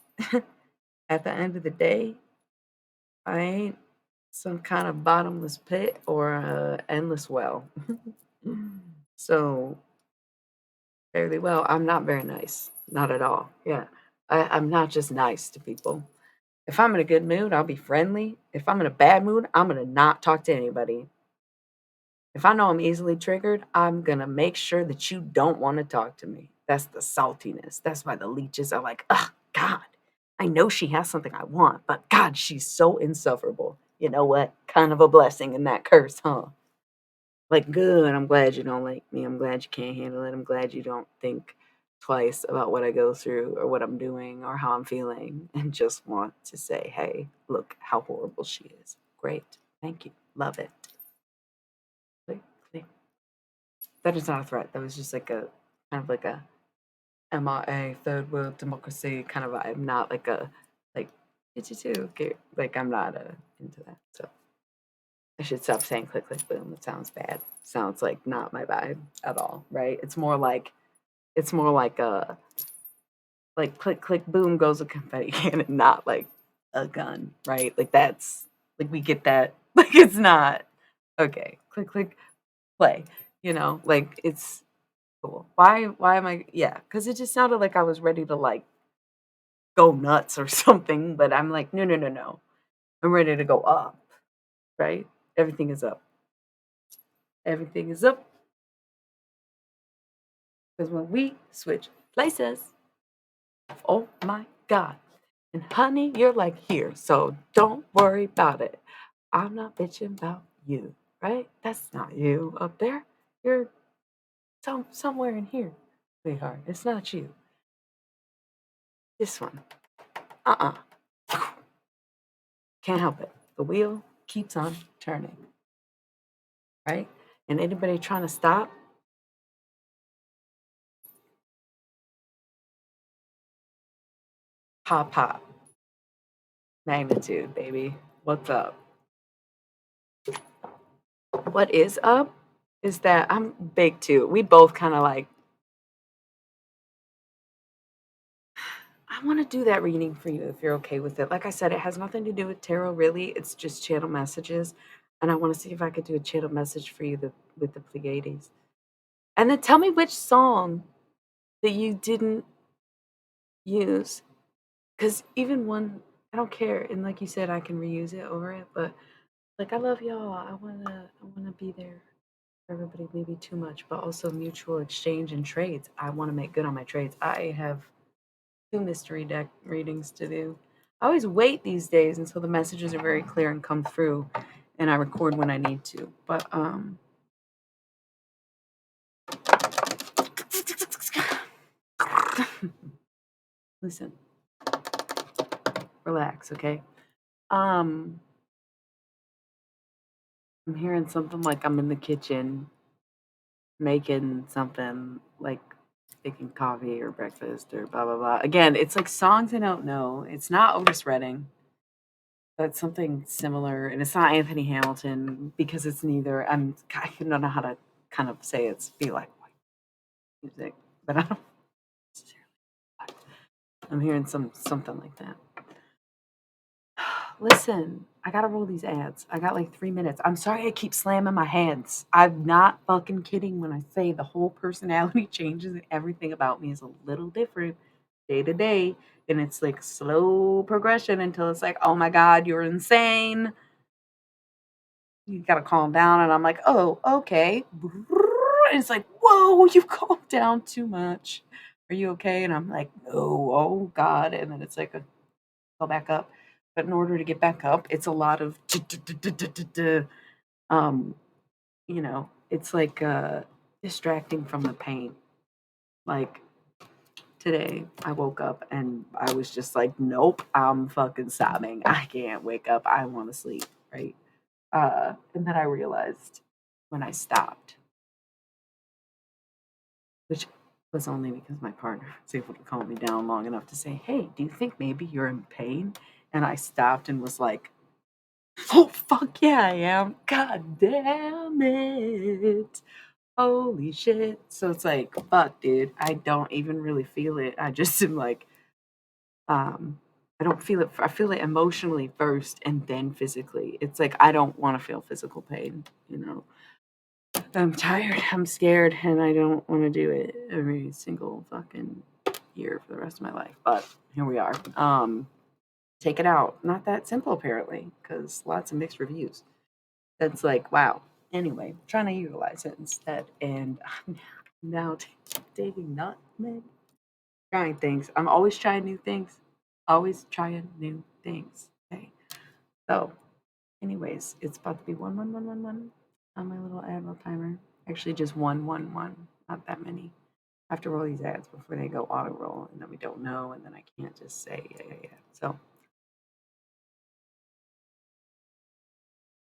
at the end of the day, I ain't some kind of bottomless pit or a endless well. So fairly well, I'm not very nice. Not at all. Yeah. I'm not just nice to people. If I'm in a good mood, I'll be friendly. If I'm in a bad mood, I'm gonna not talk to anybody. If I know I'm easily triggered, I'm gonna make sure that you don't want to talk to me. That's the saltiness. That's why the leeches are like, ugh, God, I know she has something I want, but God, she's so insufferable. You know what? Kind of a blessing in that curse, huh? Like, good. I'm glad you don't like me. I'm glad you can't handle it. I'm glad you don't think twice about what I go through or what I'm doing or how I'm feeling and just want to say, hey, look how horrible she is. Great. Thank you. Love it. Click, click. That is not a threat. That was just like a kind of like a MRA, third world democracy kind of vibe. Not like a like too okay. Like I'm not into that. So I should stop saying click click boom. It sounds bad. Sounds like not my vibe at all, right? It's more like a like click click boom goes a confetti cannon, not like a gun, right? Like that's like we get that. Like it's not okay. Click click play. Like it's cool. Why am I yeah, because it just sounded like I was ready to, like, go nuts or something, but I'm like, "No, no, no, no. I'm ready to go up," right? Everything is up. Everything is up. Because when we switch places, oh my God. And honey, you're like here. So don't worry about it. I'm not bitching about you, right? That's not you up there. You're somewhere in here, sweetheart. It's not you. This one. Uh-uh. Can't help it. The wheel keeps on turning, right? And anybody trying to stop, pop, pop. Magnitude, baby. What's up? What is up is that I'm big too. We both kind of like, I want to do that reading for you if you're okay with it. Like I said, it has nothing to do with tarot, really. It's just channel messages. And I want to see if I could do a channel message for you with the Pleiades. And then tell me which song that you didn't use. Because even one, I don't care. And like you said, I can reuse it over it. But like, I love y'all. I wanna be there for everybody. Maybe too much, but also mutual exchange and trades. I want to make good on my trades. I have 2 mystery deck readings to do. I always wait these days until the messages are very clear and come through, and I record when I need to. But listen, relax, okay? I'm hearing something like I'm in the kitchen making something like making coffee or breakfast or blah blah blah. Again, it's like songs I don't know. It's not Otis Redding, but something similar, and it's not Anthony Hamilton because it's neither. I don't know how to kind of say it's be like white music, but I don't. I'm hearing something like that. Listen, I gotta roll these ads. I got like 3 minutes. I'm sorry I keep slamming my hands. I'm not fucking kidding when I say the whole personality changes and everything about me is a little different day to day. And it's like slow progression until it's like, oh my God, you're insane. You gotta calm down. And I'm like, oh, okay. And it's like, whoa, you calmed down too much. Are you okay? And I'm like, no, oh God. And then it's like a go back up. But in order to get back up, it's a lot of um, it's like distracting from the pain. Like today, I woke up and I was just like, nope, I'm fucking sobbing. I can't wake up. I want to sleep, right? And then I realized when I stopped, which was only because my partner was able to calm me down long enough to say, hey, do you think maybe you're in pain? And I stopped and was like, oh, fuck yeah, I am. God damn it. Holy shit. So it's like, fuck, dude. I don't even really feel it. I just am like, um, I don't feel it. I feel it emotionally first and then physically. It's like, I don't want to feel physical pain, you know? I'm tired, I'm scared, and I don't want to do it every single fucking year for the rest of my life. But here we are. Take it out. Not that simple, apparently, because lots of mixed reviews. That's like, wow. Anyway, trying to utilize it instead. And I'm now dating nutmeg. Trying things. I'm always trying new things. Always trying new things. Okay. So, anyways, it's about to be 11111 on my little ad roll timer. Actually, just 111. Not that many. I have to roll these ads before they go auto roll, and then we don't know, and then I can't just say yeah. So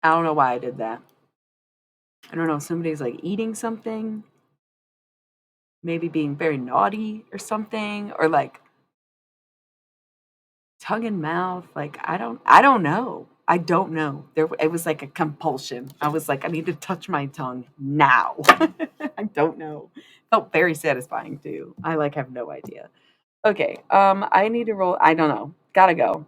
I don't know why I did that. I don't know. Somebody's like eating something, maybe being very naughty or something, or like tongue in mouth. Like I don't know. I don't know. It was like a compulsion. I was like, I need to touch my tongue now. I don't know. Felt very satisfying too. I like have no idea. Okay. I need to roll. I don't know. Gotta go.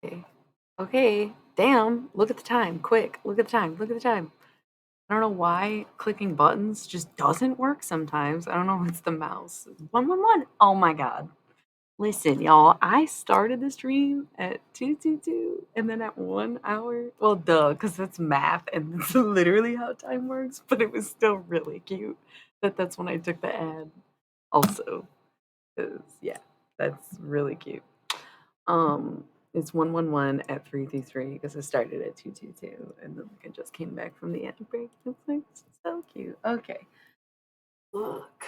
Okay. Okay. Damn. Look at the time. Quick. Look at the time. Look at the time. I don't know why clicking buttons just doesn't work sometimes. I don't know if it's the mouse. 111. Oh my god. Listen, y'all, I started the stream at 2:22 and then at 1 hour. Well, duh, because that's math and it's literally how time works, but it was still really cute that that's when I took the ad also. 'Cause, yeah, that's really cute. Um, it's 111 at 333 because I started at 222 and then like, I just came back from the ad break. It's like so cute. Okay. Look.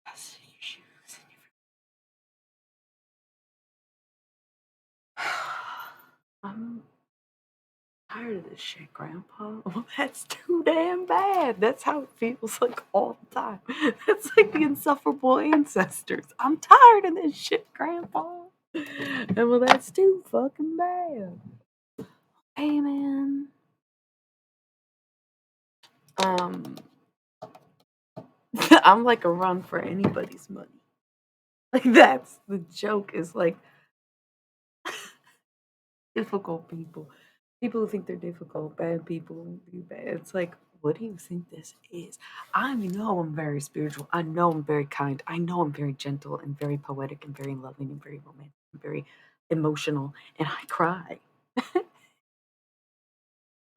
Fasten your shoes. I'm tired of this shit, Grandpa. Well, that's too damn bad. That's how it feels like all the time. That's like the insufferable ancestors. I'm tired of this shit, Grandpa. And well, that's too fucking bad. Hey, man. Um, I'm like a run for anybody's money. Like that's the joke. Is like difficult people. People who think they're difficult, bad people who do bad. It's like, what do you think this is? I know I'm very spiritual. I know I'm very kind. I know I'm very gentle and very poetic and very loving and very romantic and very emotional. And I cry.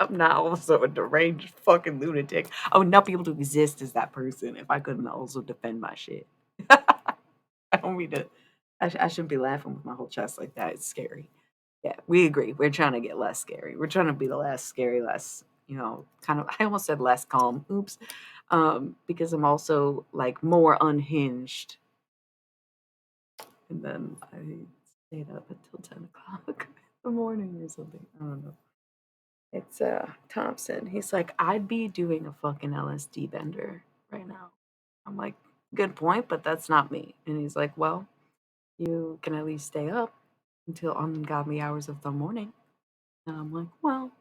I'm not also a deranged fucking lunatic. I would not be able to exist as that person if I couldn't also defend my shit. I don't mean to. I shouldn't be laughing with my whole chest like that. It's scary. Yeah, we agree. We're trying to get less scary. We're trying to be the less scary, less, kind of, I almost said less calm. Oops. Because I'm also like more unhinged. And then I stayed up until 10 o'clock in the morning or something. I don't know. It's Thompson. He's like, I'd be doing a fucking LSD bender right now. I'm like, good point, but that's not me. And he's like, well, you can at least stay up until ungodly hours of the morning. And I'm like, well,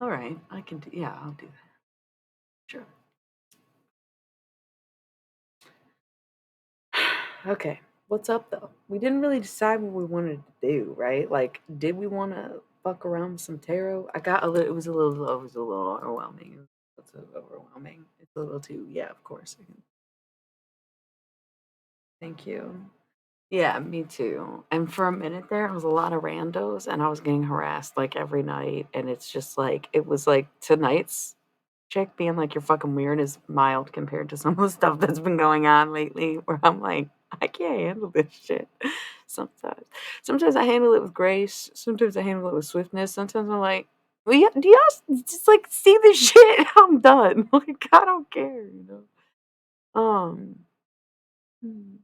all right, I can do, yeah, I'll do that. Sure. Okay, what's up though? We didn't really decide what we wanted to do, right? Like, did we want to fuck around with some tarot? I got a little, it was a little overwhelming. It's overwhelming. It's a little too, yeah, of course. Thank you. Yeah, me too. And for a minute there, it was a lot of randos, and I was getting harassed like every night. And it's just like, it was like tonight's chick being like, you're fucking weird is mild compared to some of the stuff that's been going on lately, where I'm like, I can't handle this shit. Sometimes. Sometimes I handle it with grace. Sometimes I handle it with swiftness. Sometimes I'm like, well, yeah, do y'all just like see the shit? I'm done. Like, I don't care, you know? Hmm.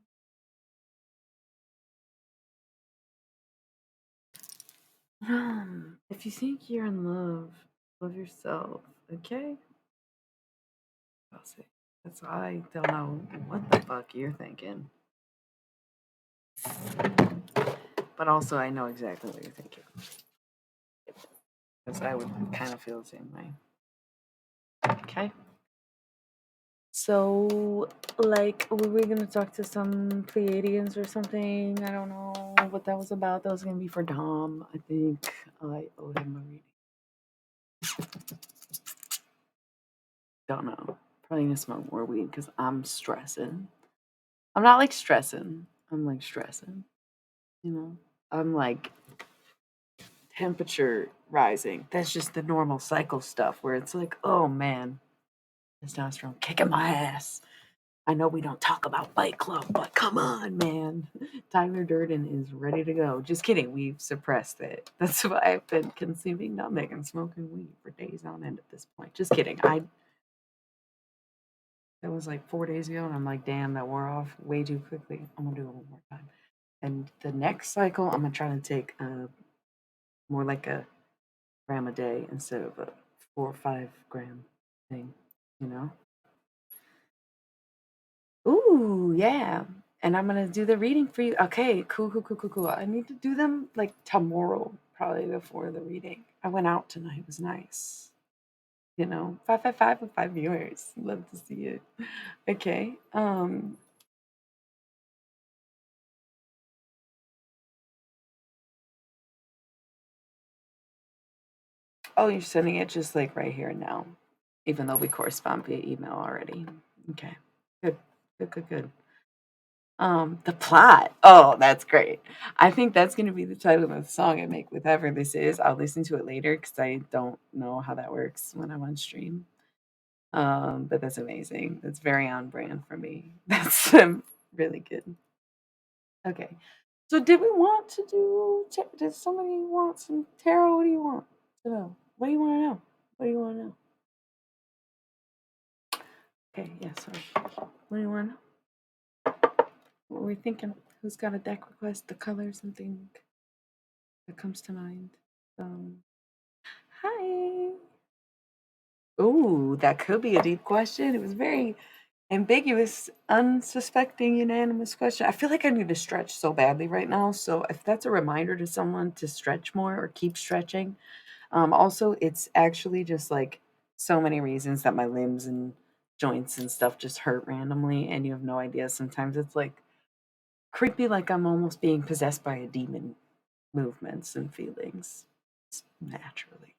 If you think you're in love, love yourself, okay? I'll say. That's I don't know what the fuck you're thinking. But also I know exactly what you're thinking. Because I would kind of feel the same way. Okay. So like we were gonna talk to some Pleiadians or something. I don't know what that was about. That was gonna be for Dom. I think I owed him a reading. Don't know. Probably gonna smoke more weed because I'm stressing. I'm not like stressing. I'm like stressing. You know? I'm like temperature rising. That's just the normal cycle stuff where it's like, oh man, testosterone kicking my ass. I know we don't talk about Fight Club, but come on, man. Tyler Durden is ready to go. Just kidding. We've suppressed it. That's why I've been consuming numbing and smoking weed for days on end at this point. Just kidding. That was like 4 days ago, and I'm like, damn, that wore off way too quickly. I'm gonna do it one more time. And the next cycle, I'm gonna try to take more like a gram a day instead of a 4 or 5 gram thing, you know? Ooh, yeah. And I'm gonna do the reading for you. Okay, cool, cool, cool, cool, cool. I need to do them like tomorrow, probably before the reading. I went out tonight. It was nice. You know, 555 with 5 viewers. Love to see it. Okay. Oh, you're sending it just like right here now, even though we correspond via email already. Okay, good, good, good, good. The plot. Oh, that's great. I think that's gonna be the title of the song I make, whatever this is. I'll listen to it later because I don't know how that works when I'm on stream. But that's amazing. That's very on brand for me. That's really good. Okay. So did we want to do did somebody want some tarot? What do you want to know? What do you want to know? What do you want to know? Okay, yeah, sorry. What do you want to know? What were we thinking? Who's got a deck request? The color, something that comes to mind. Um, Hi. Ooh, that could be a deep question. It was very ambiguous, unsuspecting, unanimous question. I feel like I need to stretch so badly right now. So if that's a reminder to someone to stretch more or keep stretching. Also, it's actually just like so many reasons that my limbs and joints and stuff just hurt randomly, and you have no idea. Sometimes it's like creepy, like I'm almost being possessed by a demon movements and feelings naturally.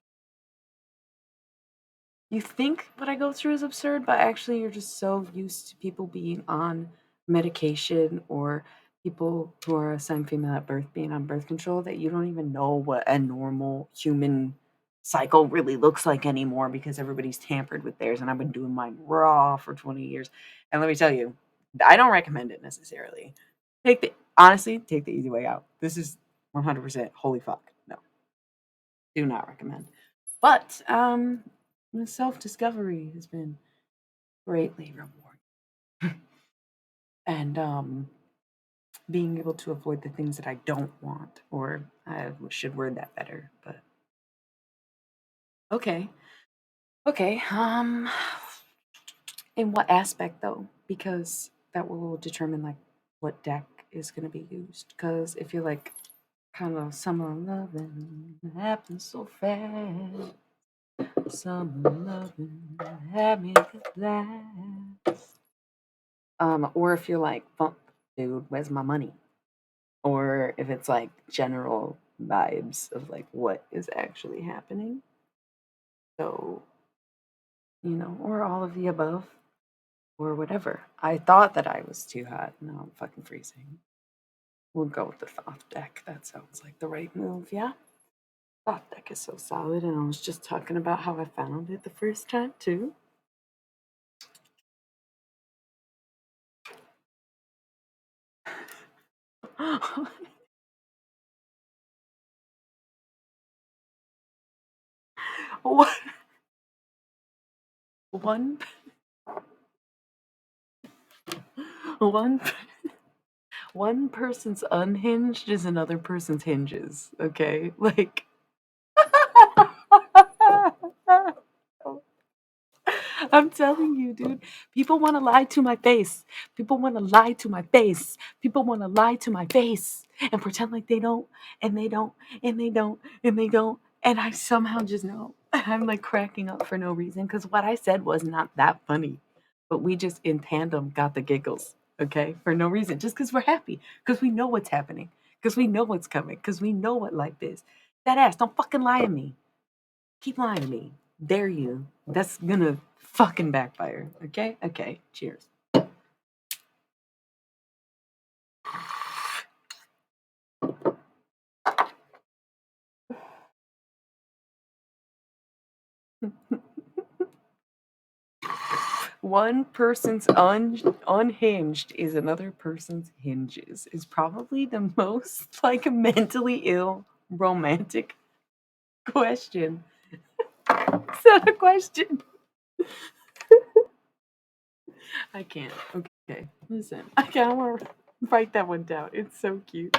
You think what I go through is absurd, but actually, you're just so used to people being on medication or people who are assigned female at birth being on birth control that you don't even know what a normal human cycle really looks like anymore because everybody's tampered with theirs. And I've been doing mine raw for 20 years. And let me tell you, I don't recommend it necessarily. Honestly, take the easy way out. This is 100% holy fuck. No, do not recommend. But the self-discovery has been greatly rewarding. And being able to avoid the things that I don't want, or I should word that better, but okay. Okay. In what aspect though? Because that will determine like what deck is gonna be used. Because if you're like kind of summer loving happens so fast. Summer loving had me at last. Or if you're like, fuck, dude, where's my money? Or if it's like general vibes of like what is actually happening. So, or all of the above, or whatever. I thought that I was too hot. Now I'm fucking freezing. We'll go with the Thoth deck. That sounds like the right move, yeah? Thoth deck is so solid, and I was just talking about how I found it the first time, too. What? One, one, one person's unhinged is another person's hinges, okay? Like, I'm telling you, dude. People want to lie to my face. People want to lie to my face. People want to lie to my face and pretend like they don't, and they don't, and they don't, and they don't. And I somehow just know. I'm like cracking up for no reason because what I said was not that funny. But we just in tandem got the giggles, okay? For no reason. Just because we're happy. Because we know what's happening. Because we know what's coming. Because we know what life is. That ass, don't fucking lie to me. Keep lying to me. Dare you. That's gonna fucking backfire. Okay? Okay. Cheers. One person's unhinged is another person's hinges is probably the most like mentally ill romantic question. Is that a question? I can't. Okay. Listen. I can't want to write that one down. It's so cute.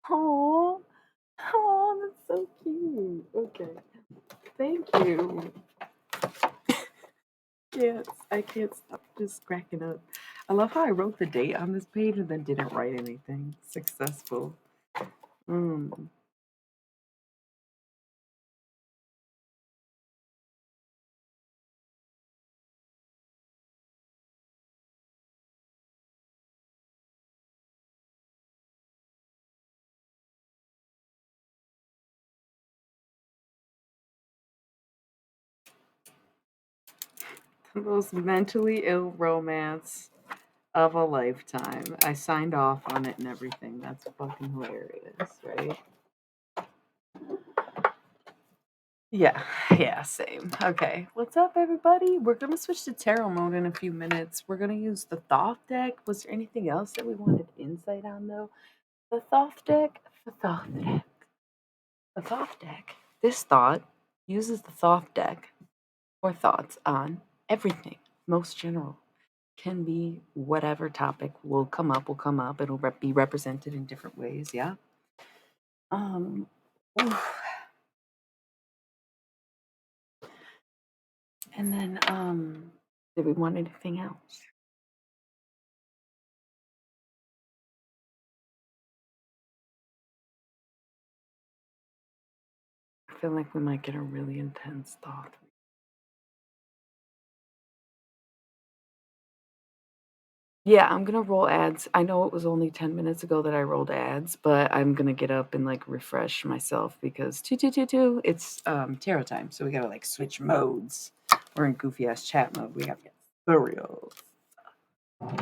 Oh, oh, that's so cute. Okay. Thank you. I can't stop just cracking up. I love how I wrote the date on this page and then didn't write anything. Successful. Mm. The most mentally ill romance of a lifetime. I signed off on it and everything. That's fucking hilarious, right? Yeah, yeah, same. Okay, what's up, everybody? We're gonna switch to tarot mode in a few minutes. We're gonna use the Thoth deck. Was there anything else that we wanted insight on, though? The Thoth deck? The Thoth deck. The Thoth deck. This thought uses the Thoth deck for thoughts on everything, most general. Can be whatever topic will come up, will come up. It'll be represented in different ways, yeah? Oof. And then, did we want anything else? I feel like we might get a really intense thought. Yeah, I'm gonna roll ads. I know it was only 10 minutes ago that I rolled ads, but I'm gonna get up and like refresh myself because it's tarot time, so we gotta like switch modes. We're in goofy ass chat mode. We have to get serious.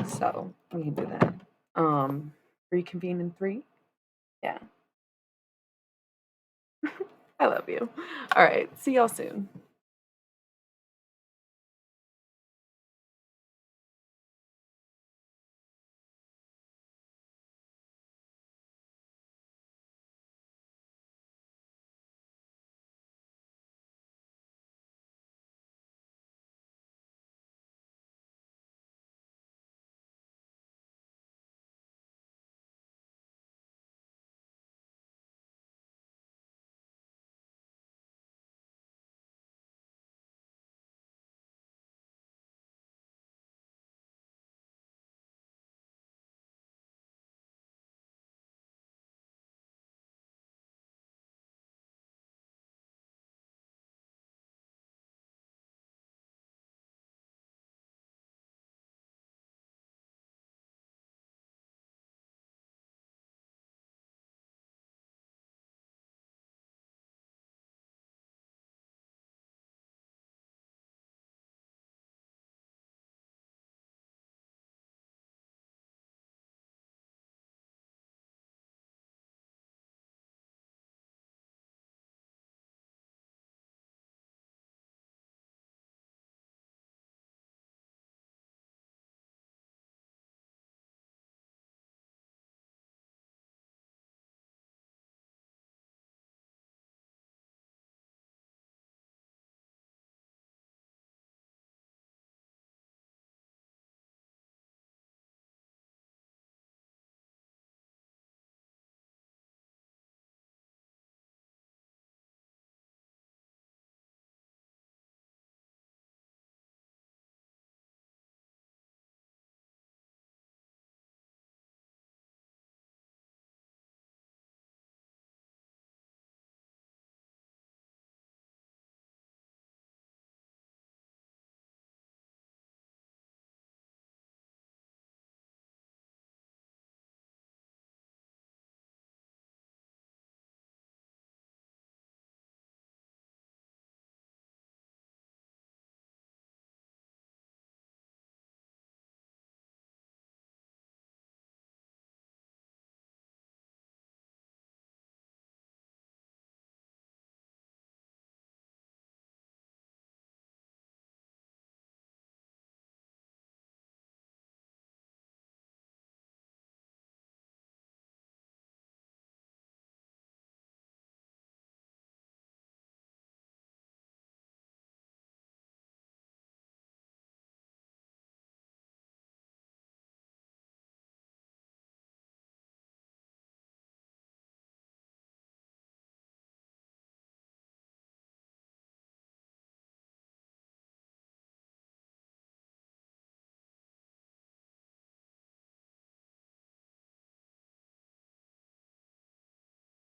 So we can do that. Reconvene in 3. Yeah. I love you. All right. See y'all soon.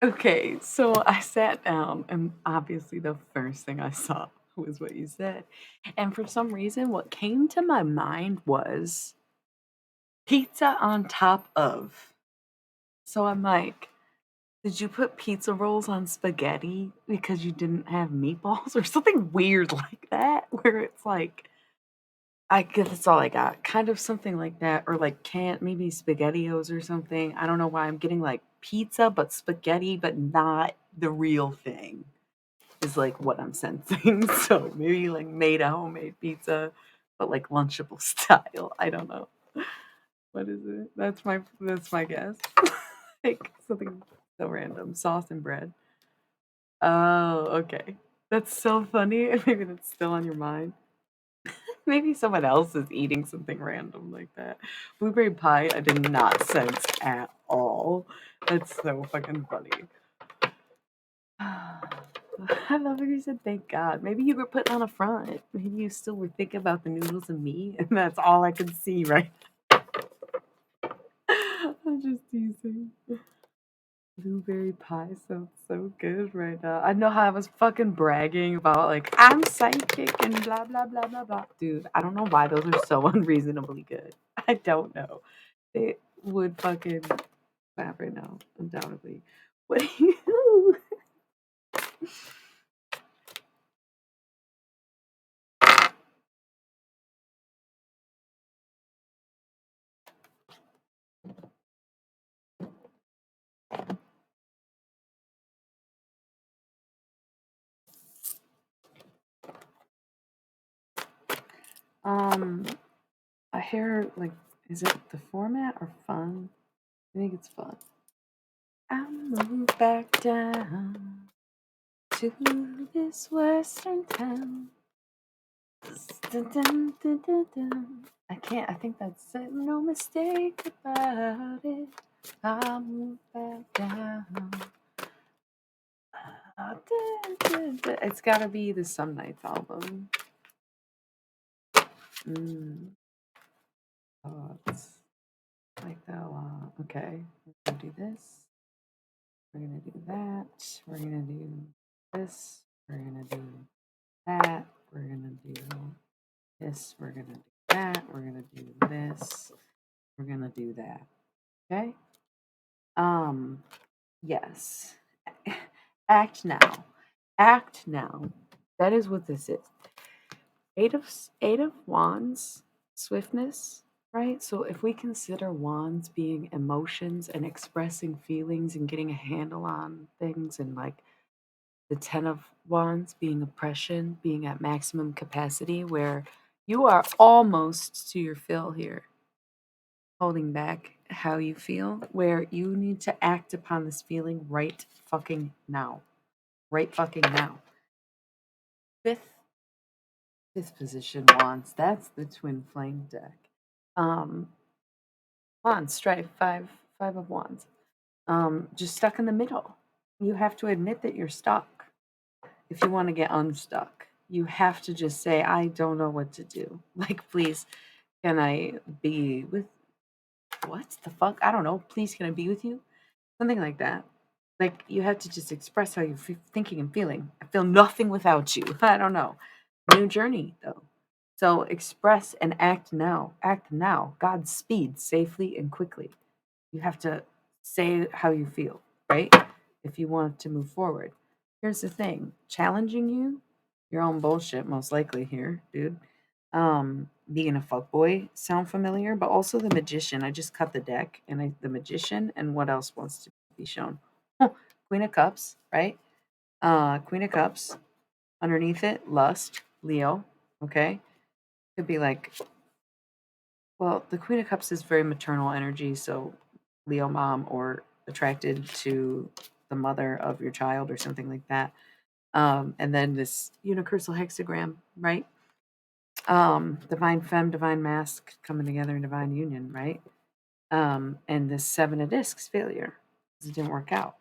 Okay, so I sat down, and obviously the first thing I saw was what you said. And for some reason, what came to my mind was pizza on top of. So I'm like, did you put pizza rolls on spaghetti because you didn't have meatballs or something weird like that? Where it's like I guess that's all I got. Kind of something like that, or like can't maybe SpaghettiOs or something. I don't know why I'm getting like pizza, but spaghetti, but not the real thing. Is like what I'm sensing. So maybe like made a homemade pizza, but like Lunchable style. I don't know. What is it? That's my guess. Like something so random. Sauce and bread. Oh, okay. That's so funny. Maybe that's still on your mind. Maybe someone else is eating something random like that. Blueberry pie, I did not sense at all. That's so fucking funny. I love how you said thank God. Maybe you were putting on a front. Maybe you still were thinking about the noodles and me, and that's all I could see, right? I'm just teasing. Blueberry pie sounds so good right now. I know how I was fucking bragging about like I'm psychic and blah blah blah blah blah. Dude, I don't know why those are so unreasonably good. I don't know. They would fucking slap right now, undoubtedly. What do you um I hear like is it the format or fun? I think it's fun. I move back down to this western town. Dun, dun, dun, dun, dun. I can't. I think that's it. No mistake about it. I'll move back down. Dun, dun, dun. It's got to be the Some Nights album. Oh, it's like that a lot. Okay, we're gonna do this. We're gonna do that. We're gonna do this. We're gonna do that. We're gonna do this. We're gonna do that. We're gonna do this. We're gonna do that. Okay. Um, yes. Act now. Act now. That is what this is. Eight of Wands, swiftness, right? So if we consider wands being emotions and expressing feelings and getting a handle on things, and like the 10 of Wands being oppression, being at maximum capacity, where you are almost to your fill here, holding back how you feel, where you need to act upon this feeling right fucking now. Right fucking now. Fifth, fifth position wands. That's the twin flame deck. Um, Wands, strife, five of wands. Just stuck in the middle. You have to admit that you're stuck. If you want to get unstuck, you have to just say, I don't know what to do. Like, please, can I be with what the fuck? I don't know. Please, can I be with you? Something like that. Like you have to just express how you're thinking and feeling. I feel nothing without you. I don't know. New journey though. So express and act now. Act now. Godspeed safely and quickly. You have to say how you feel, right? If you want to move forward. Here's the thing. Challenging you, your own bullshit most likely here, dude. Being a fuckboy sound familiar, but also the magician. I just cut the deck and the magician and what else wants to be shown? Queen of Cups, right? Queen of Cups. Underneath it, lust, Leo. Okay. Could be like, well, the Queen of Cups is very maternal energy, so Leo mom or attracted to the mother of your child or something like that. And then this universal hexagram, right? Divine femme, divine mask coming together in divine union, right? And this 7 of discs, failure, because it didn't work out.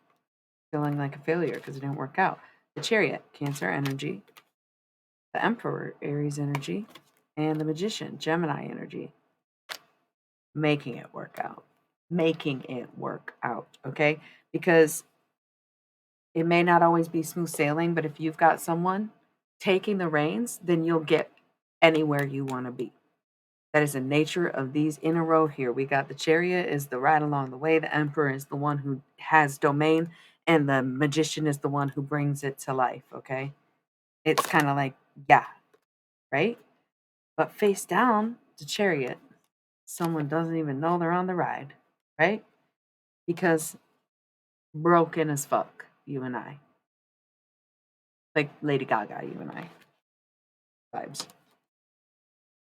Feeling like a failure because it didn't work out. The Chariot, Cancer energy. The Emperor, Aries energy. And the Magician, Gemini energy. Making it work out. Making it work out, okay? Because it may not always be smooth sailing, but if you've got someone taking the reins, then you'll get anywhere you want to be. That is the nature of these in a row here. We got the Chariot is the ride along the way. The Emperor is the one who has domain, and the Magician is the one who brings it to life. Okay, it's kind of like yeah, right. But face down, the Chariot. Someone doesn't even know they're on the ride, right? Because broken as fuck, you and I. Like Lady Gaga, you and I. Vibes.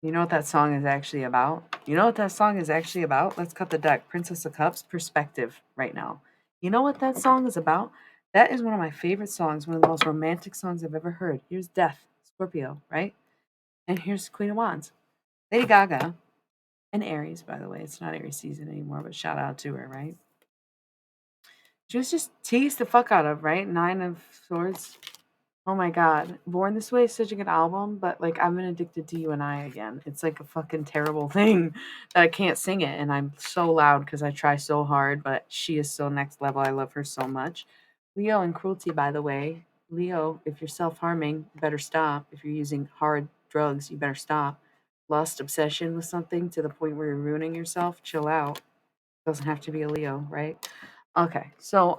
You know what that song is actually about? You know what that song is actually about? Let's cut the deck. Princess of Cups perspective right now. You know what that song is about? That is one of my favorite songs, one of the most romantic songs I've ever heard. Here's Death, Scorpio, right? And here's Queen of Wands. Lady Gaga and Aries, by the way. It's not Aries season anymore, but shout out to her, right? She was just teased the fuck out of, right? Nine of Swords. Oh my god. Born This Way is such a good album, but like I've been addicted to You and I again. It's like a fucking terrible thing that I can't sing it and I'm so loud because I try so hard, but she is so next level. I love her so much. Leo and Cruelty, by the way. Leo, if you're self-harming, you better stop. If you're using hard drugs, you better stop. Lust, obsession with something to the point where you're ruining yourself, chill out. Doesn't have to be a Leo, right? Okay. So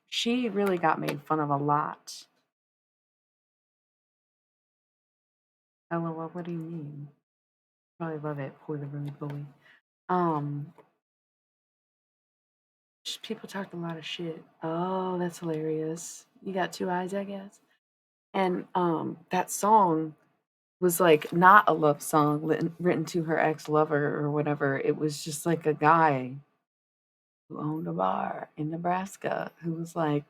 she really got made fun of a lot. LOL, what do you mean? Probably love it. Poor the rude bully. Um, people talked a lot of shit. Oh, that's hilarious. You got two eyes, I guess. And that song was like not a love song written to her ex lover or whatever. It was just like a guy who owned a bar in Nebraska who was like,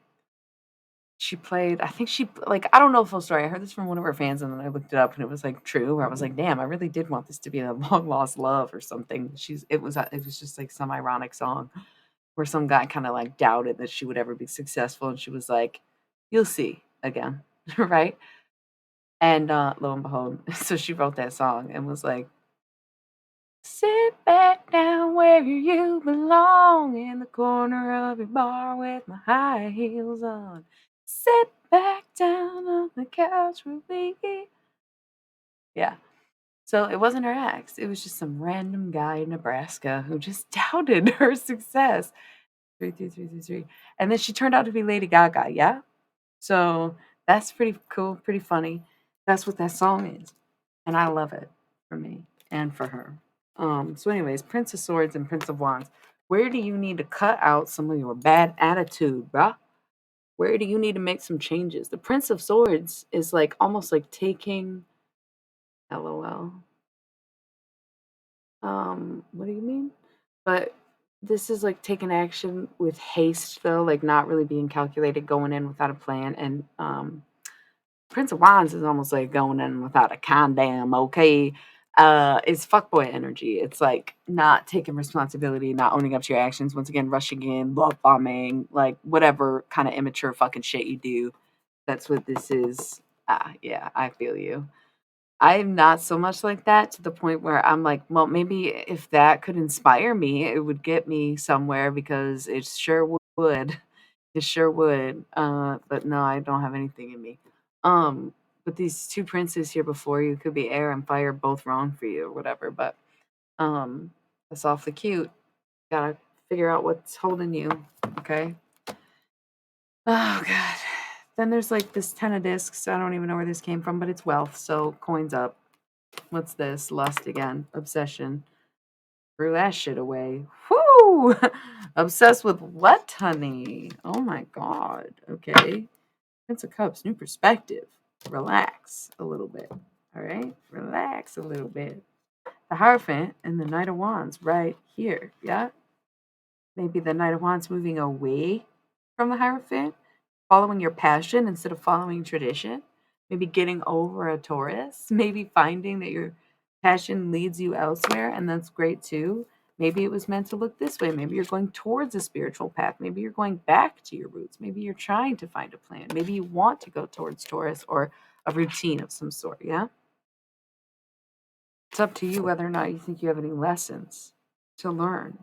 she played, I think she, like, I don't know the full story. I heard this from one of her fans and then I looked it up and it was like true. Where I was like, damn, I really did want this to be a long lost love or something. It was just like some ironic song where some guy kind of like doubted that she would ever be successful. And she was like, you'll see again. Right. And lo and behold, so she wrote that song and was like, sit back down where you belong in the corner of your bar with my high heels on. Sit back down on the couch with me. Yeah. So it wasn't her ex. It was just some random guy in Nebraska who just doubted her success. 33333. And then she turned out to be Lady Gaga. Yeah. So that's pretty cool, pretty funny. That's what that song is. And I love it for me and for her. So anyways, Prince of Swords and Prince of Wands. Where do you need to cut out some of your bad attitude, bruh? Where do you need to make some changes? The Prince of Swords is like almost like taking LOL. What do you mean? But this is like taking action with haste though, like not really being calculated, going in without a plan. And Prince of Wands is almost like going in without a condom, okay? It's fuckboy energy. It's like not taking responsibility, not owning up to your actions. Once again, rushing in, love bombing, like whatever kind of immature fucking shit you do. That's what this is. Yeah, I feel you. I'm not so much like that to the point where I'm like, well, maybe if that could inspire me, it would get me somewhere because it sure would. It sure would. But no, I don't have anything in me. Um, but these two princes here before you could be air and fire, both wrong for you or whatever. But that's awfully cute. Gotta figure out what's holding you. Okay. Oh god. Then there's like this 10 of discs. I don't even know where this came from, but it's wealth. So coins up. What's this? Lust again. Obsession. Threw that shit away. Whoo! Obsessed with what, honey? Oh my god. Okay. Prince of Cups, new perspective. Relax a little bit. All right? Relax a little bit. The Hierophant and the Knight of Wands right here. Yeah? Maybe the Knight of Wands moving away from the Hierophant, following your passion instead of following tradition. Maybe getting over a Taurus. Maybe finding that your passion leads you elsewhere, and that's great too. Maybe it was meant to look this way. Maybe you're going towards a spiritual path. Maybe you're going back to your roots. Maybe you're trying to find a plan. Maybe you want to go towards Taurus or a routine of some sort. Yeah. It's up to you whether or not you think you have any lessons to learn.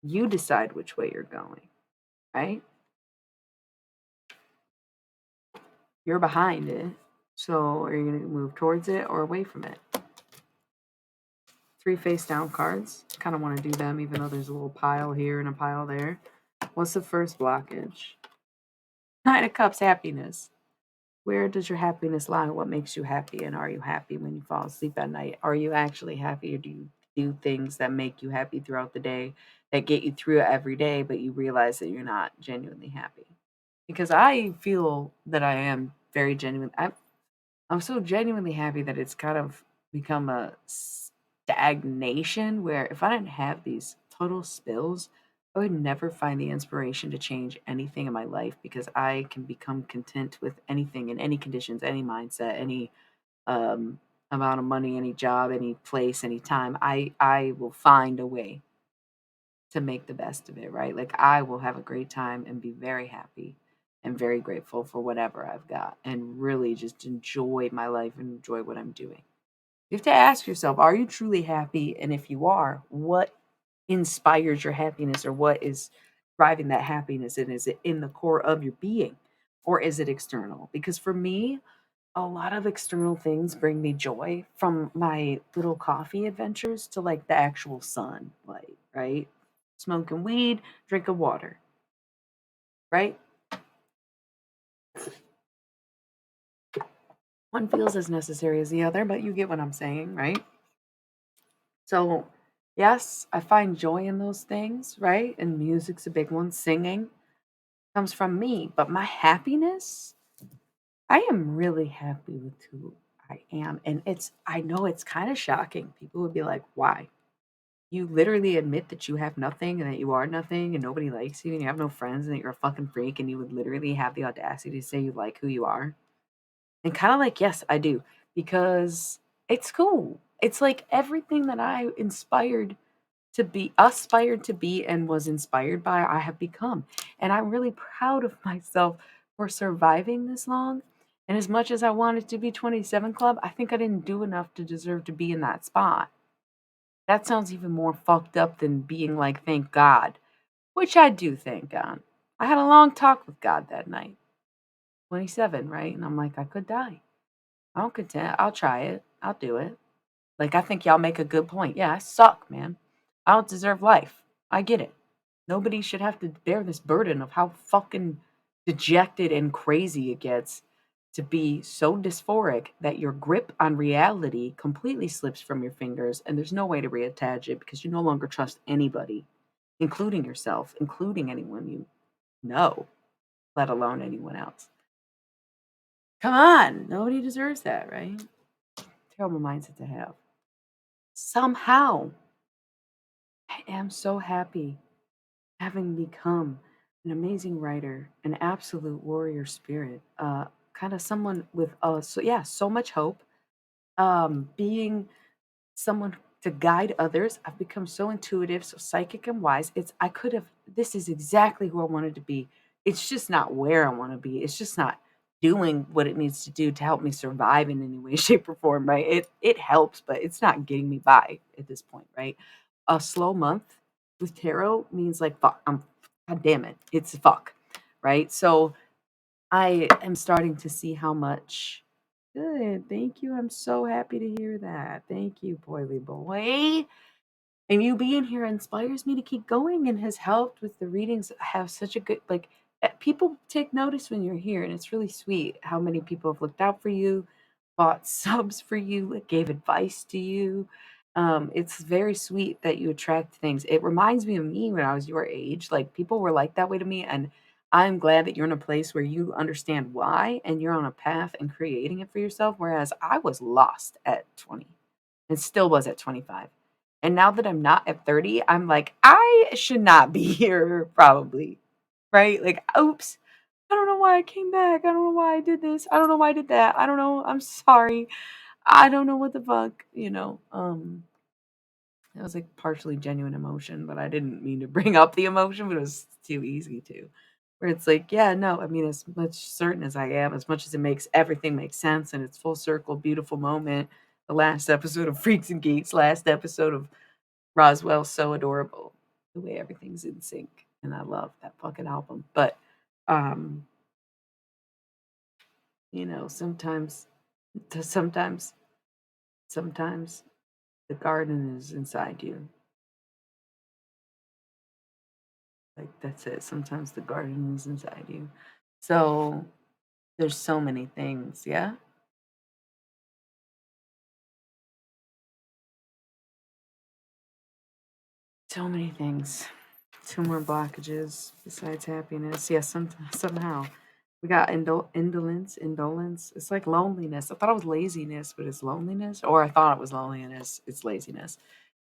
You decide which way you're going, right? You're behind it. So are you going to move towards it or away from it? 3 face down cards. Kind of want to do them even though there's a little pile here and a pile there. What's the first blockage? Nine of Cups, happiness. Where does your happiness lie? What makes you happy? And are you happy when you fall asleep at night? Are you actually happy, or do you do things that make you happy throughout the day that get you through every day, but you realize that you're not genuinely happy? Because I feel that I am very genuine. I'm so genuinely happy that it's kind of become a stagnation where if I didn't have these total spills, I would never find the inspiration to change anything in my life because I can become content with anything in any conditions, any mindset, any um, amount of money, any job, any place, any time. I will find a way to make the best of it, right? Like I will have a great time and be very happy and very grateful for whatever I've got and really just enjoy my life and enjoy what I'm doing. You have to ask yourself, are you truly happy? And if you are, what inspires your happiness or what is driving that happiness? And is it in the core of your being or is it external? Because for me, a lot of external things bring me joy from my little coffee adventures to like the actual sunlight, right? Smoking weed, drinking water, right? One feels as necessary as the other, but you get what I'm saying, right? So, yes, I find joy in those things, right? And music's a big one. Singing comes from me, but my happiness, I am really happy with who I am. And I know it's kind of shocking. People would be like, why? You literally admit that you have nothing and that you are nothing and nobody likes you and you have no friends and that you're a fucking freak and you would literally have the audacity to say you like who you are. And kind of like, yes, I do, because it's cool. It's like everything that I aspired to be, and was inspired by, I have become. And I'm really proud of myself for surviving this long. And as much as I wanted to be 27 Club, I think I didn't do enough to deserve to be in that spot. That sounds even more fucked up than being like, thank God, which I do thank God. I had a long talk with God that night. 27, right? And I'm like, I could die. I'm content. I'll try it. I'll do it. Like, I think y'all make a good point. Yeah, I suck, man. I don't deserve life. I get it. Nobody should have to bear this burden of how fucking dejected and crazy it gets to be so dysphoric that your grip on reality completely slips from your fingers and there's no way to reattach it because you no longer trust anybody, including yourself, including anyone you know, let alone anyone else. Come on, nobody deserves that, right? Terrible mindset to have. Somehow, I am so happy having become an amazing writer, an absolute warrior spirit, kind of someone with so much hope, being someone to guide others. I've become so intuitive, so psychic and wise. I could have, this is exactly who I wanted to be. It's just not where I want to be. It's just not doing what it needs to do to help me survive in any way, shape, or form, right? It helps, but it's not getting me by at this point, right? A slow month with tarot means like fuck. God damn it, it's fuck, right? So I am starting to see how much. Good. Thank you. I'm so happy to hear that. Thank you, Boily Boy. And you being here inspires me to keep going and has helped with the readings. I have such a good, like, people take notice when you're here, and it's really sweet how many people have looked out for you, bought subs for you, like, gave advice to you. It's very sweet that you attract things. It reminds me of me when I was your age. Like, people were like that way to me, and I'm glad that you're in a place where you understand why and you're on a path and creating it for yourself. Whereas I was lost at 20 and still was at 25. And now that I'm not at 30, I'm like, I should not be here, probably. Right? Like, oops, I don't know why I came back. I don't know why I did this. I don't know why I did that. I don't know. I'm sorry. I don't know what the fuck, it was like partially genuine emotion, but I didn't mean to bring up the emotion, but it was too easy to. Where it's like, yeah, no, I mean, as much certain as I am, as much as it makes everything make sense and it's full circle, beautiful moment. The last episode of Freaks and Geeks, last episode of Roswell, so adorable. The way everything's in sync. And I love that fucking album. But um, sometimes sometimes sometimes the garden is inside you. Like, that's it. Sometimes the garden is inside you. So There's so many things, yeah? So many things. Two more blockages besides happiness. Yes, somehow. We got indolence. It's like loneliness. I thought it was laziness, but it's loneliness. Or I thought it was loneliness. It's laziness.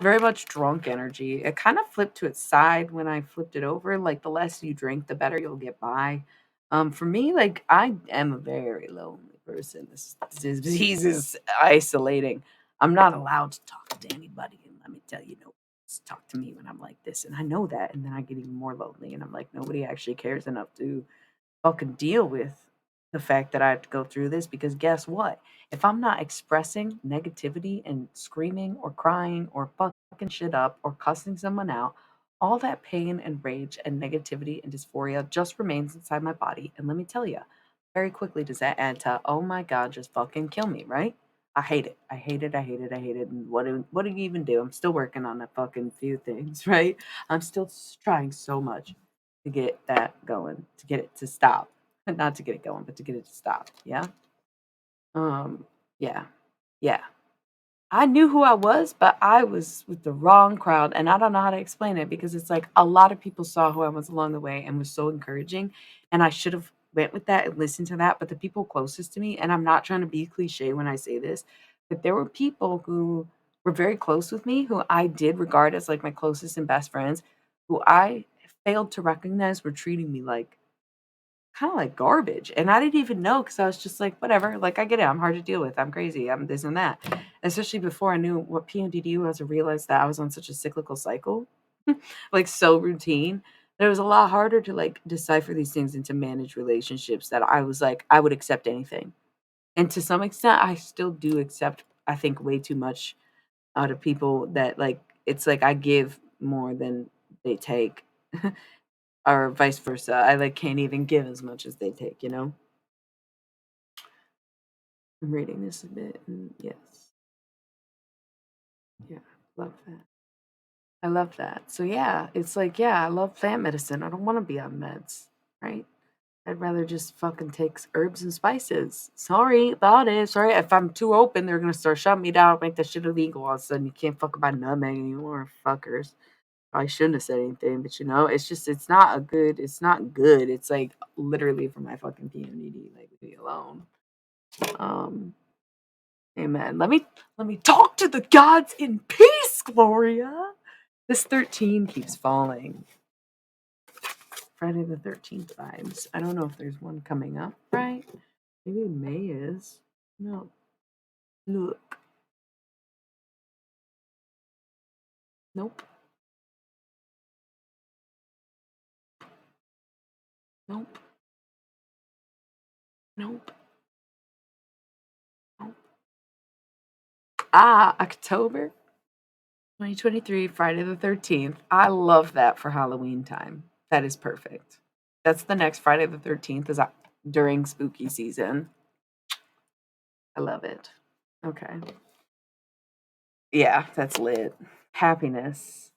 Very much drunk energy. It kind of flipped to its side when I flipped it over. Like the less you drink, the better you'll get by. For me, like I am a very lonely person. This disease is isolating. I'm not allowed to talk to anybody, and let me tell you, no, talk to me when I'm like this, and I know that, and then I get even more lonely, and I'm like, nobody actually cares enough to fucking deal with the fact that I have to go through this because guess what? If I'm not expressing negativity and screaming or crying or fucking shit up or cussing someone out, all that pain and rage and negativity and dysphoria just remains inside my body. And let me tell you, very quickly does that add to, oh my God, just fucking kill me, right? I hate it. I hate it. I hate it. I hate it. And what do you even do? I'm still working on a fucking few things, right? I'm still trying so much to get that going, to get it to stop. Not to get it going, but to get it to stop. Yeah. Um, yeah. Yeah. I knew who I was, but I was with the wrong crowd. And I don't know how to explain it because it's like a lot of people saw who I was along the way and was so encouraging. And I should have went with that and listened to that. But the people closest to me, and I'm not trying to be cliche when I say this, but there were people who were very close with me, who I did regard as like my closest and best friends, who I failed to recognize were treating me like kinda like garbage, and I didn't even know because I was just like, "Whatever, like, I get it, I'm hard to deal with, I'm crazy, I'm this and that." Especially before I knew what PMDD was, I realized that I was on such a cyclical cycle, like, so routine, that it was a lot harder to, like, decipher these things and to manage relationships that I was like, I would accept anything, and to some extent, I still do accept, I think, way too much out of people that, like it's like I give more than they take. Or vice versa. I, like, can't even give as much as they take, you know? I'm reading this a bit, and yes. Yeah, love that. I love that. So, yeah, it's like, yeah, I love plant medicine. I don't wanna be on meds, right? I'd rather just fucking take herbs and spices. Sorry about it. Sorry, if I'm too open, they're gonna start shutting me down, make that shit illegal. All of a sudden, you can't fuck about nutmeg anymore, fuckers. I shouldn't have said anything, but, you know, it's just it's not good. It's, like, literally for my fucking PMDD, like, leave me alone. Um, amen. Let me talk to the gods in peace, Gloria. This 13 keeps falling. Friday the 13th vibes. I don't know if there's one coming up, right? Maybe May is. No. Look. Nope. Nope. Nope. Nope. Ah, October 2023, Friday the 13th. I love that for Halloween time. That is perfect. That's the next Friday the 13th is during spooky season. I love it. Okay. Yeah, that's lit. Happiness.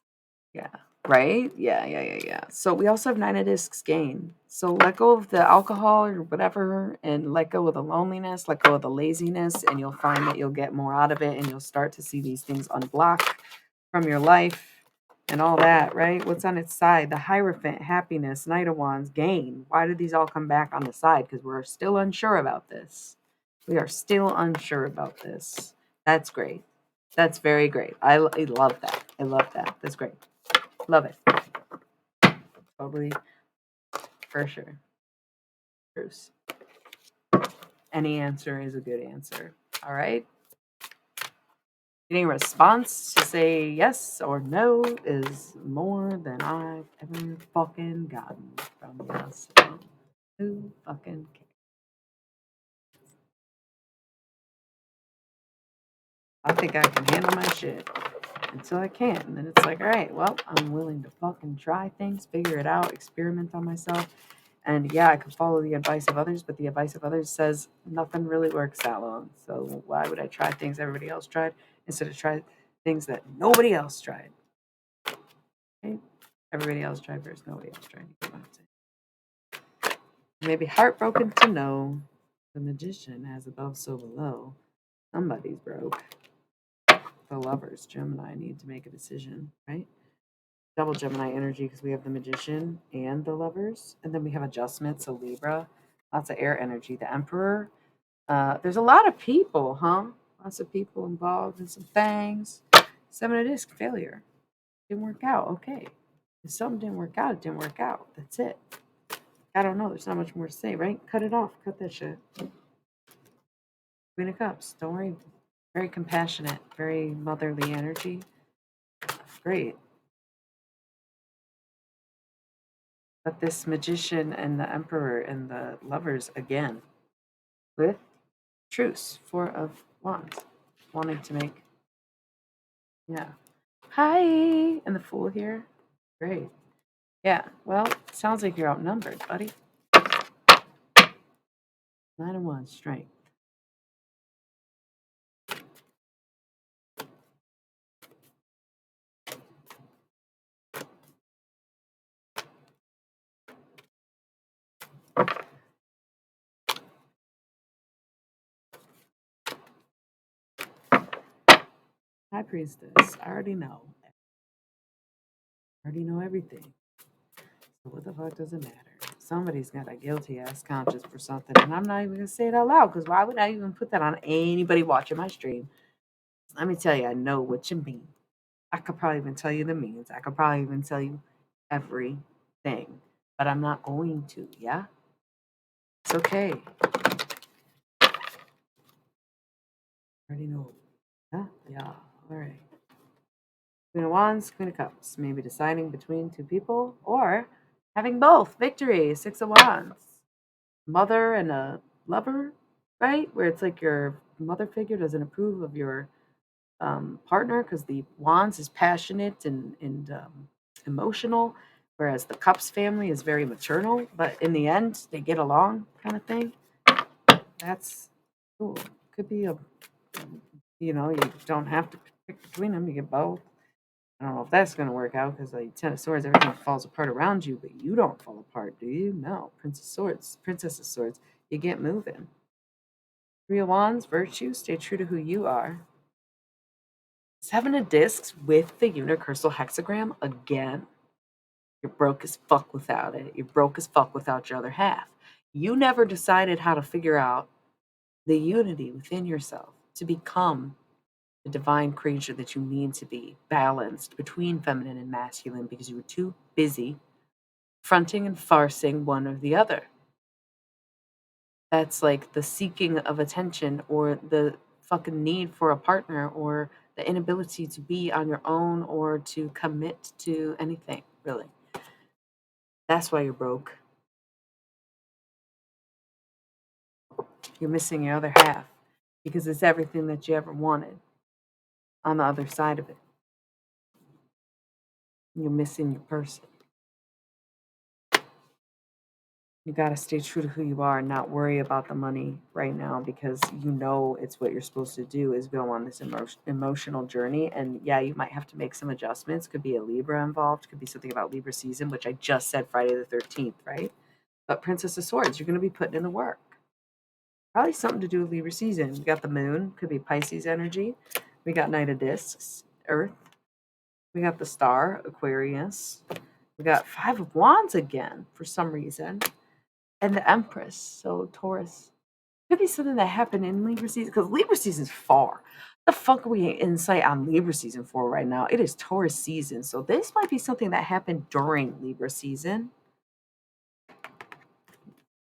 Yeah. Right? Yeah. So we also have 9 of discs gain. So let go of the alcohol or whatever and let go of the loneliness, let go of the laziness, and you'll find that you'll get more out of it and you'll start to see these things unblock from your life and all that, right? What's on its side? The Hierophant, happiness, Knight of Wands, gain. Why did these all come back on the side? Because we're still unsure about this. We are still unsure about this. That's great. That's very great. I love that. I love that. That's great. Love it. Totally. For sure. Bruce. Any answer is a good answer. All right. Getting a response to say yes or no is more than I've ever fucking gotten from yes. Who fucking cares? I think I can handle my shit until I can't. And then it's like, all right, well, I'm willing to fucking try things, figure it out, experiment on myself. And yeah, I can follow the advice of others, but the advice of others says nothing really works that long. So why would I try things everybody else tried instead of try things that nobody else tried? Right? Everybody else tried first, nobody else tried. You know what I'm saying? Maybe heartbroken to know The Magician, as above, so below. Somebody's broke. The Lovers, Gemini, need to make a decision, right? Double Gemini energy because we have the Magician and the Lovers. And then we have adjustment, so Libra. Lots of air energy. The Emperor. There's a lot of people, huh? Lots of people involved in some things. Seven of Discs, failure. Didn't work out. Okay. If something didn't work out, it didn't work out. That's it. I don't know. There's not much more to say, right? Cut it off. Cut that shit. Queen of Cups. Don't worry. Very compassionate. Very motherly energy. Great. But this Magician and the Emperor and the Lovers again. With truce. Four of Wands. Wanting to make. Yeah. Hi. And the Fool here. Great. Yeah. Well, sounds like you're outnumbered, buddy. 9 of Wands. Strength. High Priestess. I already know. I already know everything. So what the fuck does it matter? Somebody's got a guilty ass conscience for something, and I'm not even gonna say it out loud because why would I even put that on anybody watching my stream? Let me tell you, I know what you mean. I could probably even tell you the means. I could probably even tell you everything, but I'm not going to. Yeah, it's okay. I already know. Yeah. All right. Queen of Wands, Queen of Cups. Maybe deciding between two people or having both. Victory. Six of Wands. Mother and a lover, right? Where it's like your mother figure doesn't approve of your partner because the Wands is passionate and emotional, whereas the Cups family is very maternal. But in the end, they get along, kind of thing. That's cool. Could be you don't have to pick between them. You get both. I don't know if that's going to work out because like Ten of Swords, everything falls apart around you, but you don't fall apart, do you? No. Princess of Swords, you get moving. Three of Wands, virtue, stay true to who you are. Seven of Discs with the unicursal hexagram again. You're broke as fuck without it. You're broke as fuck without your other half. You never decided how to figure out the unity within yourself to become the divine creature that you need to be, balanced between feminine and masculine because you were too busy fronting and farcing one or the other. That's like the seeking of attention or the fucking need for a partner or the inability to be on your own or to commit to anything, really. That's why you're broke. You're missing your other half because it's everything that you ever wanted on the other side of it. You're missing your person. You got to stay true to who you are and not worry about the money right now because you know it's what you're supposed to do is go on this emotional journey. And yeah, you might have to make some adjustments. Could be a Libra involved. Could be something about Libra season, which I just said Friday the 13th, right? But Princess of Swords, you're going to be putting in the work. Probably something to do with Libra season. We got the moon. Could be Pisces energy. We got Knight of Discs, Earth. We got the Star, Aquarius. We got Five of Wands again for some reason. And the Empress, so Taurus. Could be something that happened in Libra season because Libra season's far. The fuck are we insight on Libra season for right now? It is Taurus season, so this might be something that happened during Libra season.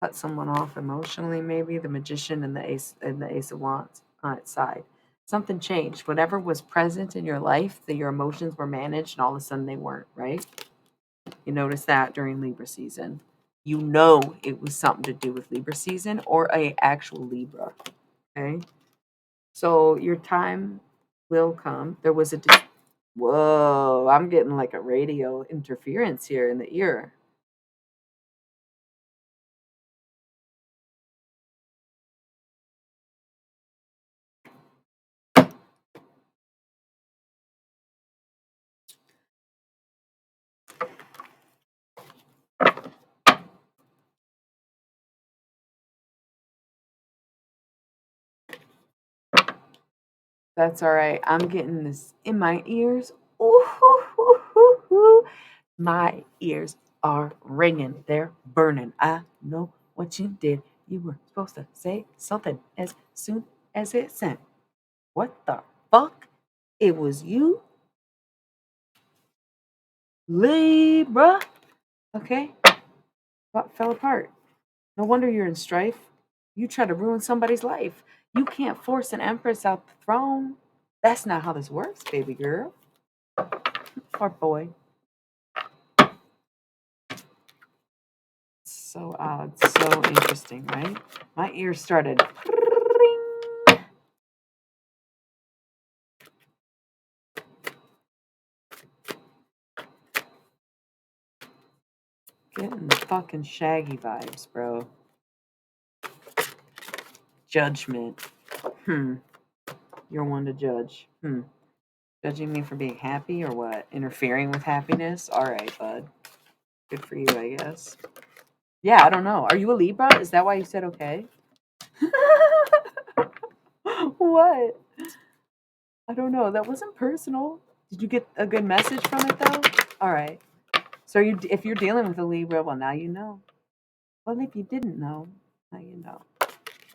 Cut someone off emotionally, maybe the Magician and the Ace of Wands on its side. Something changed. Whatever was present in your life, that your emotions were managed, and all of a sudden they weren't. Right? You notice that during Libra season. You know it was something to do with Libra season or a actual Libra. Okay. So your time will come. There was a whoa, I'm getting like a radio interference here in the ear. That's all right. I'm getting this in my ears. Ooh, hoo, hoo, hoo, hoo. My ears are ringing. They're burning. I know what you did. You were supposed to say something as soon as it sent. What the fuck? It was you, Libra. Okay. What fell apart? No wonder you're in strife. You try to ruin somebody's life. You can't force an empress out the throne. That's not how this works, baby girl. Or boy. So odd. So interesting, right? My ears started. Getting fucking shaggy vibes, bro. Judgment. You're one to judge. Judging me for being happy or what? Interfering with happiness? All right, bud. Good for you, I guess. Yeah, I don't know. Are you a Libra? Is that why you said okay? What? I don't know. That wasn't personal. Did you get a good message from it though? All right. So if you're dealing with a Libra, well, now you know. Well, if you didn't know, now you know.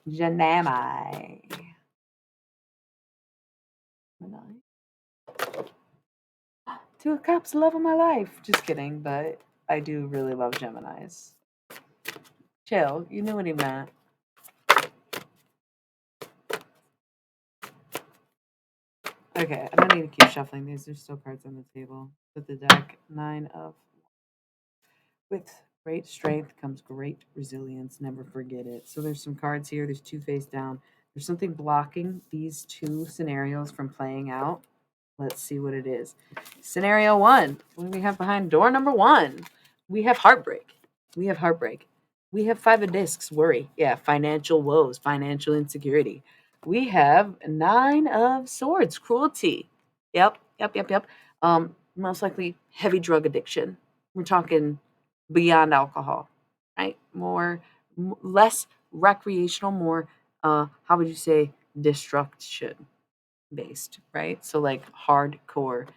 Gemini. Two of Cups, love of my life. Just kidding, but I do really love Geminis. Chill. You knew what he meant. Okay, I'm gonna need to keep shuffling these. There's still cards on the table. With the deck, 9 of. With great strength comes great resilience. Never forget it. So there's some cards here. There's 2 face down. There's something blocking these 2 scenarios from playing out. Let's see what it is. Scenario 1. What do we have behind door number 1? We have heartbreak. We have heartbreak. We have 5 of discs, worry. Yeah, financial woes, financial insecurity. We have 9 of swords, cruelty. Yep. Most likely heavy drug addiction. We're talking beyond alcohol, right? Less recreational, more, how would you say, destruction based, right? So like hardcore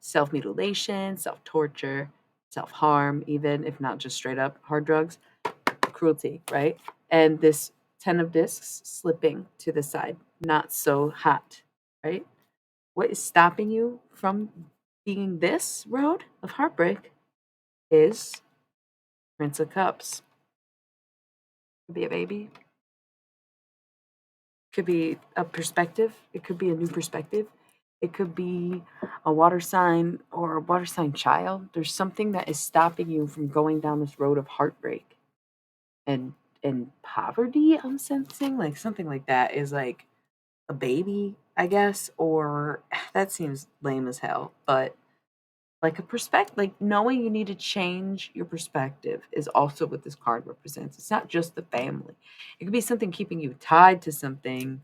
self-mutilation, self-torture, self-harm, even if not just straight up hard drugs, cruelty, right? And this 10 of discs slipping to the side, not so hot, right? What is stopping you from being this road of heartbreak is Prince of Cups. Could be a baby. Could be a perspective. It could be a new perspective. It could be a water sign or a water sign child. There's something that is stopping you from going down this road of heartbreak and poverty. I'm sensing like something like that is like a baby, I guess, or that seems lame as hell, but like a perspective, like knowing you need to change your perspective is also what this card represents. It's not just the family. It could be something keeping you tied to something,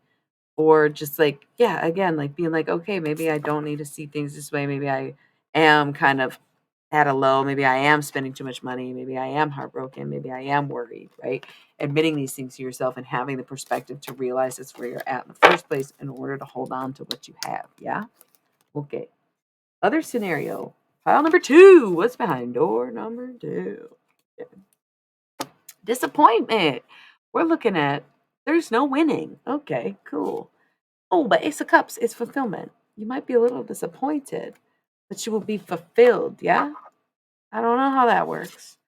or just like, yeah, again, like being like, okay, maybe I don't need to see things this way. Maybe I am kind of at a low. Maybe I am spending too much money. Maybe I am heartbroken. Maybe I am worried, right? Admitting these things to yourself and having the perspective to realize it's where you're at in the first place in order to hold on to what you have. Yeah. Okay. Other scenario. Pile number 2. What's behind door number 2? Disappointment. We're looking at there's no winning. Okay, cool. Oh, but Ace of Cups is fulfillment. You might be a little disappointed, but you will be fulfilled. Yeah? I don't know how that works.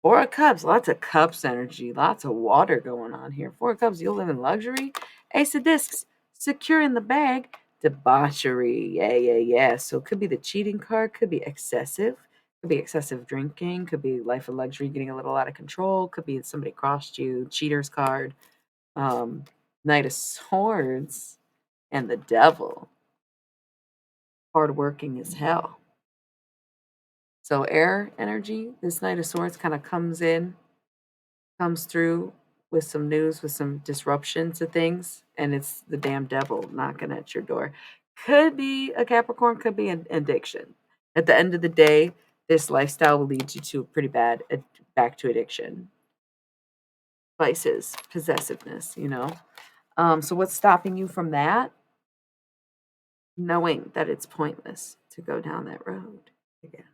4 of Cups, lots of Cups energy, lots of water going on here. 4 of Cups, you'll live in luxury. Ace of Discs, secure in the bag. Debauchery. Yeah. So it could be the cheating card, could be excessive. Could be excessive drinking, could be life of luxury getting a little out of control, could be somebody crossed you, cheater's card. Um, Knight of Swords and the Devil. Hardworking as hell. So air energy, this Knight of Swords kind of comes through with some news, with some disruption to things, and it's the damn devil knocking at your door. Could be a Capricorn, could be an addiction. At the end of the day, this lifestyle will lead you to pretty bad back to addiction. Vices, possessiveness, So what's stopping you from that? knowing that it's pointless to go down that road again.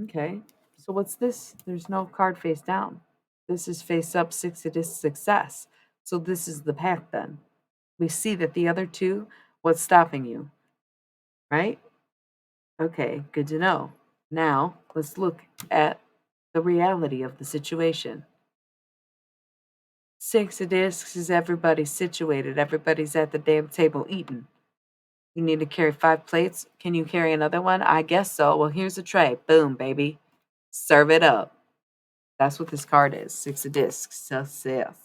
Okay, so what's this? There's no card face down. This is face up, 6 of discs, success. So this is the path then. We see that the other two, what's stopping you, right? Okay, good to know. Now, let's look at the reality of the situation. 6 of discs is everybody situated. Everybody's at the damn table eating. You need to carry 5 plates. Can you carry another one? I guess so. Well, here's a tray. Boom, baby. Serve it up. That's what this card is. 6 of discs. Success.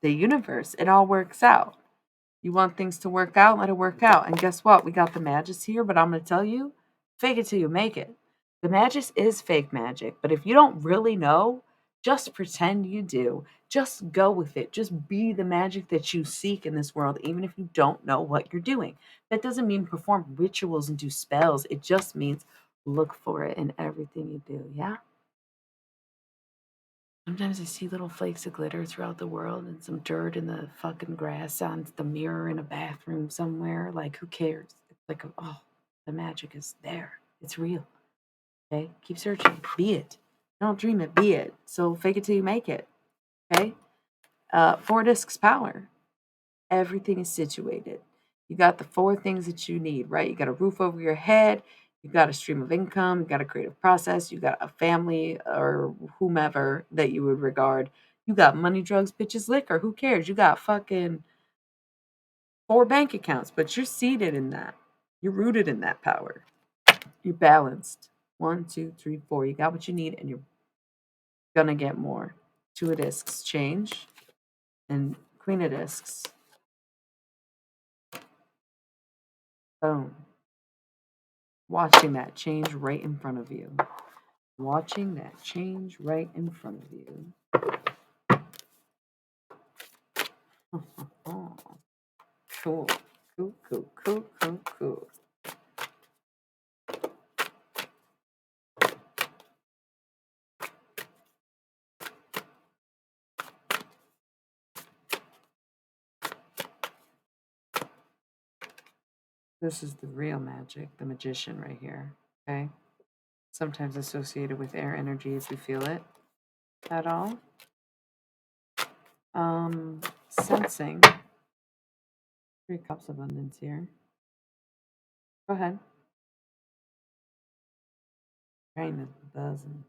The universe. It all works out. You want things to work out, let it work out. And guess what? We got the Magus here, but I'm going to tell you, fake it till you make it. The Magus is fake magic, but if you don't really know, just pretend you do. Just go with it. Just be the magic that you seek in this world, even if you don't know what you're doing. That doesn't mean perform rituals and do spells. It just means look for it in everything you do. Yeah? Sometimes I see little flakes of glitter throughout the world and some dirt in the fucking grass on the mirror in a bathroom somewhere. Like, who cares? It's like, oh, the magic is there. It's real. Okay? Keep searching. Be it. Don't dream it. Be it. So fake it till you make it. Okay? 4 discs power. Everything is situated. You got the 4 things that you need, right? You got a roof over your head. You got a stream of income, you got a creative process, you got a family or whomever that you would regard. You got money, drugs, bitches, liquor. Who cares? You got fucking 4 bank accounts, but you're seated in that. You're rooted in that power. You're balanced. 1, 2, 3, 4. You got what you need, and you're gonna get more. 2 of discs, change, and Queen of discs. Boom. Watching that change right in front of you. Watching that change right in front of you. Cool. Cool, cool, cool, cool, cool. This is the real magic, the magician right here. Okay? Sometimes associated with air energy as we feel it at all. Sensing. 3 cups abundance here. Go ahead. Brain is buzzing.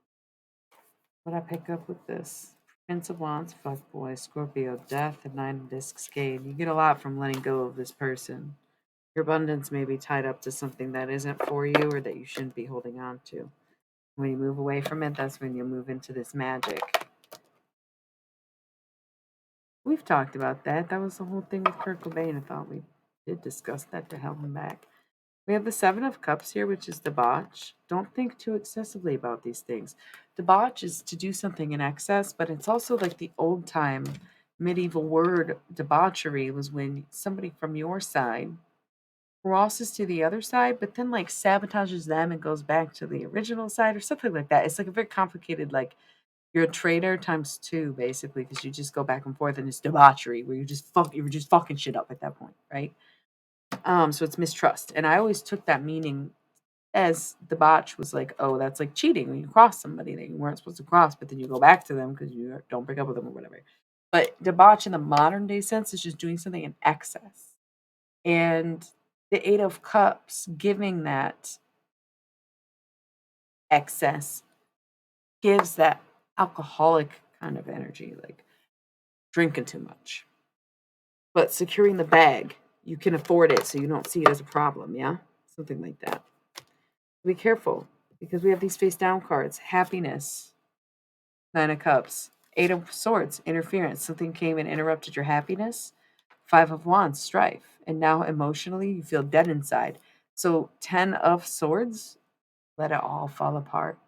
What I pick up with this? Prince of Wands, fuckboy, Scorpio, death, and 9 of discs, gain. You get a lot from letting go of this person. Your abundance may be tied up to something that isn't for you or that you shouldn't be holding on to. When you move away from it, that's when you move into this magic. We've talked about that. That was the whole thing with Kurt Cobain. I thought we did discuss that to hell and back. We have the 7 of Cups here, which is debauch. Don't think too excessively about these things. Debauch is to do something in excess, but it's also like the old time medieval word debauchery was when somebody from your side crosses to the other side, but then like sabotages them and goes back to the original side or something like that. It's like a very complicated, like you're a traitor times 2, basically, because you just go back and forth and it's debauchery where you're just fucking shit up at that point, right? So it's mistrust. And I always took that meaning as debauch was like, oh, that's like cheating when you cross somebody that you weren't supposed to cross, but then you go back to them because you don't break up with them or whatever. But debauch in the modern day sense is just doing something in excess. And the 8 of Cups giving that excess gives that alcoholic kind of energy, like drinking too much. But securing the bag, you can afford it so you don't see it as a problem, yeah? Something like that. Be careful because we have these face down cards. Happiness, 9 of Cups. 8 of Swords, interference. Something came and interrupted your happiness. 5 of Wands, strife. And now emotionally you feel dead inside. So 10 of Swords, let it all fall apart.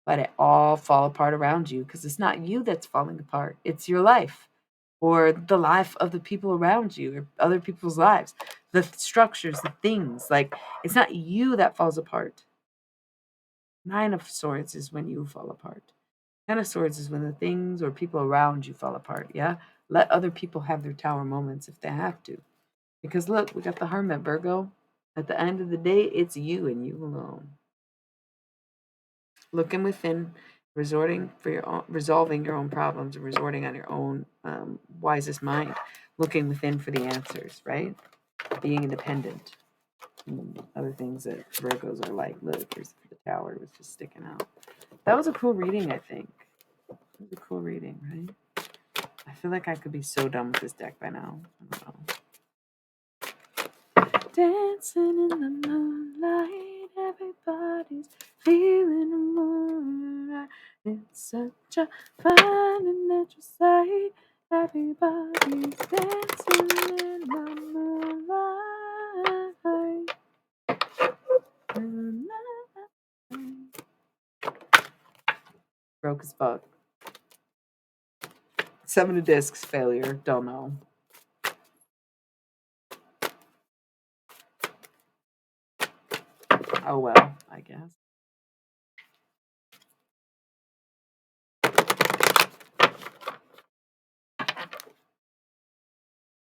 Let it all fall apart around you because it's not you that's falling apart. It's your life or the life of the people around you or other people's lives, the structures, the things. Like, it's not you that falls apart. 9 of Swords is when you fall apart. Ten of Swords is when the things or people around you fall apart, yeah? Let other people have their tower moments if they have to. Because look, we got the Hermit, Virgo. At the end of the day, it's you and you alone. Looking within, resolving your own problems, and resorting on your own wisest mind. Looking within for the answers, right? Being independent. And other things that Virgos are like. Look, here's the tower. It was just sticking out. That was a cool reading, I think. It was a cool reading, right? I feel like I could be so done with this deck by now. I don't know. Dancing in the moonlight, everybody's feeling the moonlight. It's such a fine and natural sight. Everybody's dancing in the moonlight. Broke as fuck. 7 of discs, failure. Don't know. Oh well, I guess.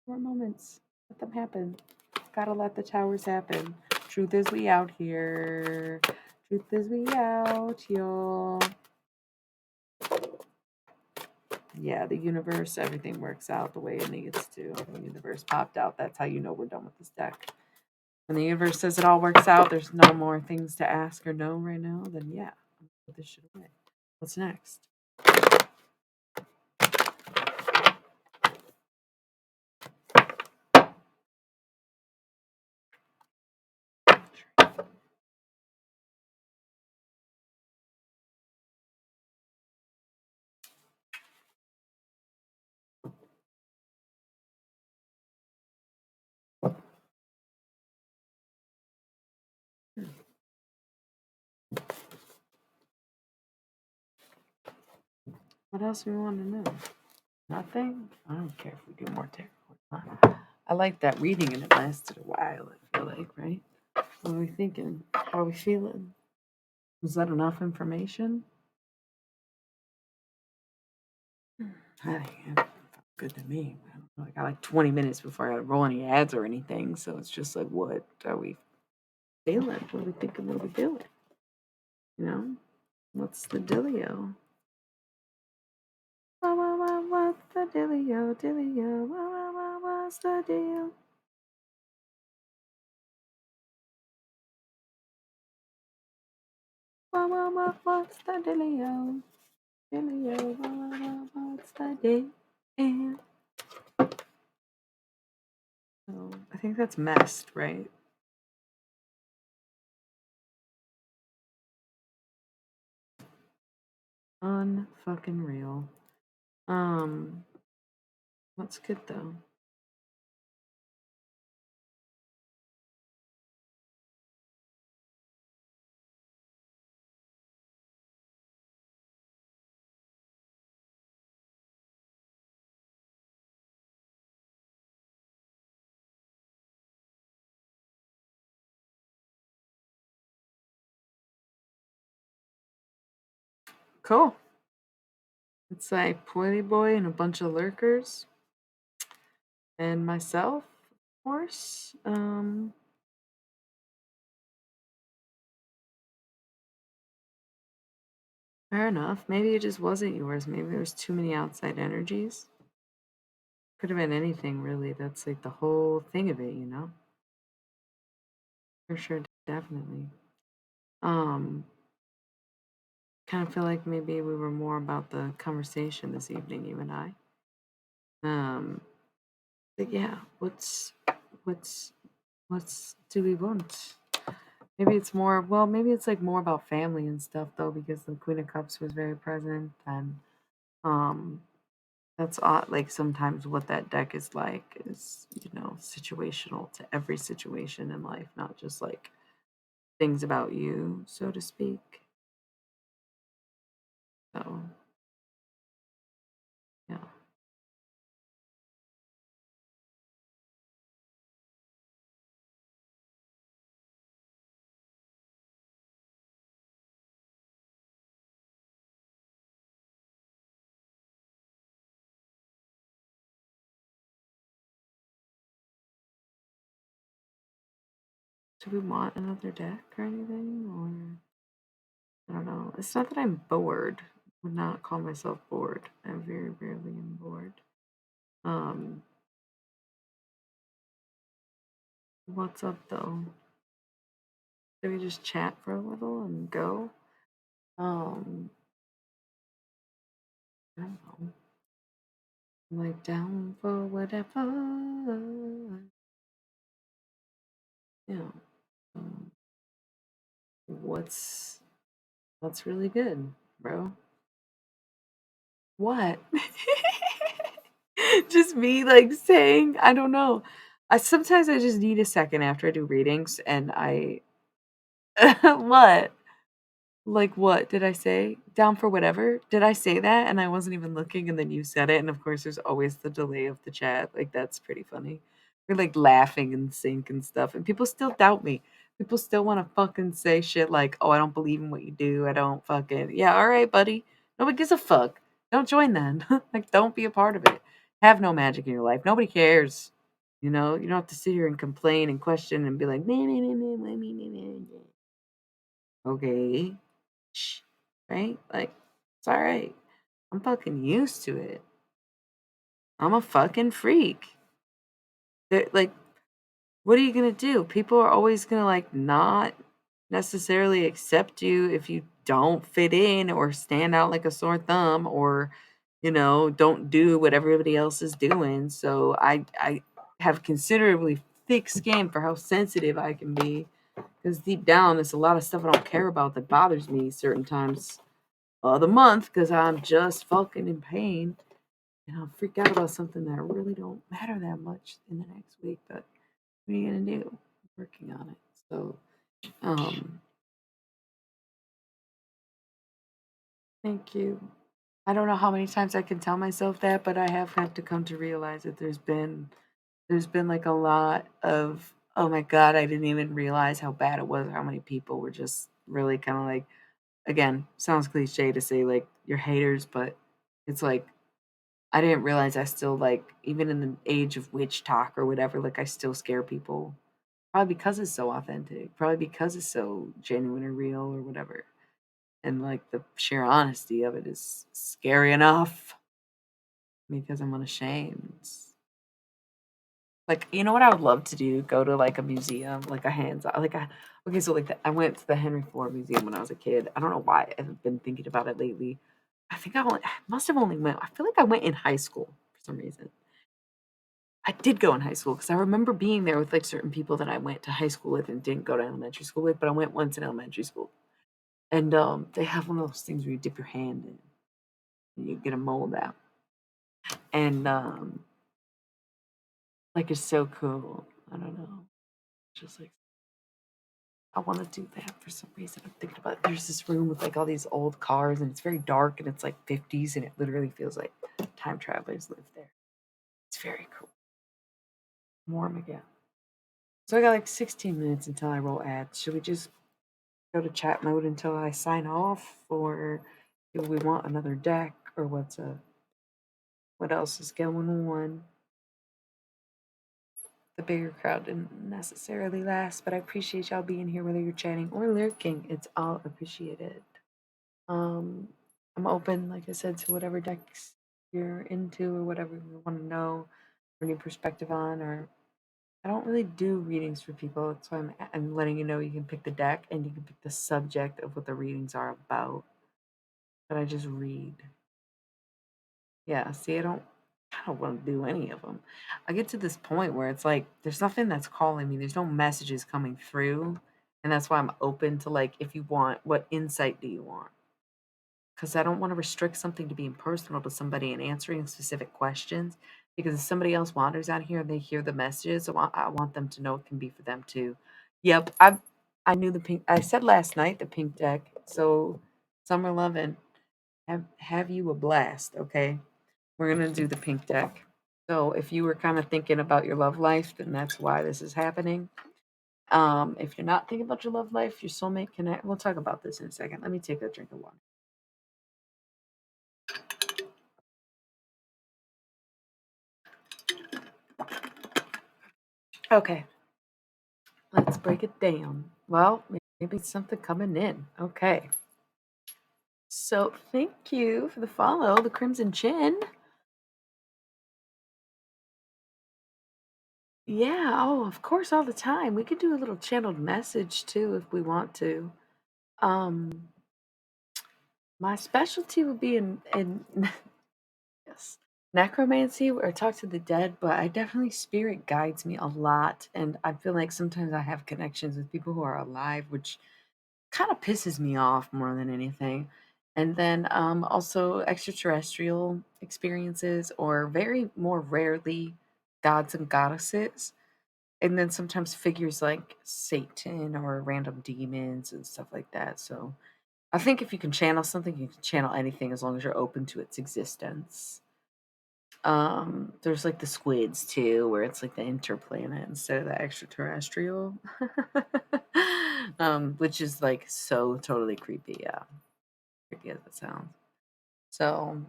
More moments. Let them happen. Gotta let the towers happen. Truth is we out here. Truth is we out, y'all. Yeah, the universe, everything works out the way it needs to. The universe popped out. That's how you know we're done with this deck. When the universe says it all works out, there's no more things to ask or know right now, then yeah, put this shit away. What's next? What else do we want to know? Nothing? I don't care if we do more tarot. I like that reading and it lasted a while, I feel like, right? What are we thinking? How are we feeling? Was that enough information? I think it felt good to me. I don't know, I got like 20 minutes before I got to roll any ads or anything, so it's just like, what are we feeling? What are we thinking? What are we doing? You know? What's the dealio? What's the dealio? Dealio? What's the deal? What's the dealio? Dealio? What's the deal? So I think that's messed, right? Unfucking real. What's good though? Cool. It's like Poily Boy and a bunch of lurkers. And myself, of course. Fair enough. Maybe it just wasn't yours. Maybe there was too many outside energies. Could have been anything really. That's like the whole thing of it, you know? For sure, definitely. Um, kind of feel like maybe we were more about the conversation this evening, you and I. But yeah, what's do we want? Maybe it's more, well, maybe it's like more about family and stuff though, because the Queen of Cups was very present, and um that's odd. Like sometimes what that deck is like is, you know, situational to every situation in life, not just like things about you, so to speak. So yeah. Do we want another deck or anything? Or I don't know. It's not that I'm bored. I would not call myself bored. I very rarely am bored. Um, what's up though? Should we just chat for a little and go? Um, I don't know. I'm like down for whatever. Yeah. Um, what's really good, bro? What? Just me like saying, I don't know. I sometimes I just need a second after I do readings and I what? Like what did I say? Down for whatever? Did I say that and I wasn't even looking and then you said it and of course there's always the delay of the chat. Like that's pretty funny. We're like laughing in sync and stuff and people still doubt me. People still want to fucking say shit like, "Oh, I don't believe in what you do. I don't fucking." Yeah, all right, buddy. Nobody gives a fuck. Don't join then. Like don't be a part of it. Have no magic in your life. Nobody cares. You don't have to sit here and complain and question and be like, "Meh, meh, meh, meh, meh, meh, meh, meh, meh." Okay. Shh, right? Like, it's all right. I'm fucking used to it. I'm a fucking freak. Like, what are you gonna do? People are always gonna like not necessarily accept you if you don't fit in or stand out like a sore thumb or don't do what everybody else is doing. So I have considerably thick skin for how sensitive I can be because deep down there's a lot of stuff I don't care about that bothers me certain times of the month because I'm just fucking in pain and I'll freak out about something that really don't matter that much in the next week. But what are you gonna do? I'm working on it. So, um, thank you. I don't know how many times I can tell myself that, but I have had to come to realize that there's been like a lot of oh my god, I didn't even realize how bad it was. How many people were just really kind of like again sounds cliche to say like you're haters, but it's like I didn't realize I still like even in the age of witch talk or whatever, like I still scare people. Probably because it's so authentic. Probably because it's so genuine or real or whatever. And like the sheer honesty of it is scary enough because I'm unashamed. Like, you know what I would love to do? Go to like a museum, like a hands on, like a okay. So like I went to the Henry Ford Museum when I was a kid. I don't know why I've been thinking about it lately. I must have only went. I feel like I went in high school for some reason. I did go in high school because I remember being there with like certain people that I went to high school with and didn't go to elementary school with, but I went once in elementary school. And they have one of those things where you dip your hand in and you get a mold out. And like it's so cool. I don't know. Just like I want to do that for some reason. I'm thinking about it. There's this room with like all these old cars and it's very dark and it's like 50s and it literally feels like time travelers live there. It's very cool. Warm again. So I got like 16 minutes until I roll ads. Should we just go to chat mode until I sign off, or do we want another deck, or what's up? What else is going on? The bigger crowd didn't necessarily last, but I appreciate y'all being here, whether you're chatting or lurking. It's all appreciated. Um, I'm open, like I said, to whatever decks you're into or whatever you want to know or need perspective on. Or I don't really do readings for people. That's why I'm letting you know you can pick the deck and you can pick the subject of what the readings are about. But I just read. Yeah, see, I don't want to do any of them. I get to this point where it's like there's nothing that's calling me. There's no messages coming through, and that's why I'm open to like if you want, what insight do you want? Because I don't want to restrict something to being personal to somebody and answering specific questions. Because if somebody else wanders out here and they hear the messages, I want them to know it can be for them too. Yep, I knew the pink. I said last night the pink deck. So summer loving, have you a blast, okay? We're gonna do the pink deck. So if you were kind of thinking about your love life, then that's why this is happening. If you're not thinking about your love life, your soulmate connect. We'll talk about this in a second. Let me take a drink of water. Okay. Let's break it down. Well, maybe it's something coming in. Okay. So thank you for the follow, the Crimson Chin. Yeah, oh, of course, all the time. We could do a little channeled message too if we want to. Um, my specialty would be in yes, necromancy or talk to the dead, but I definitely spirit guides me a lot, and I feel like sometimes I have connections with people who are alive, which kind of pisses me off more than anything. And then also extraterrestrial experiences, or very more rarely gods and goddesses. And then sometimes figures like Satan or random demons and stuff like that. So I think if you can channel something, you can channel anything as long as you're open to its existence. There's like the squids too, where it's like the interplanet instead of the extraterrestrial. Which is like so totally creepy, yeah. Creepy as it sounds. So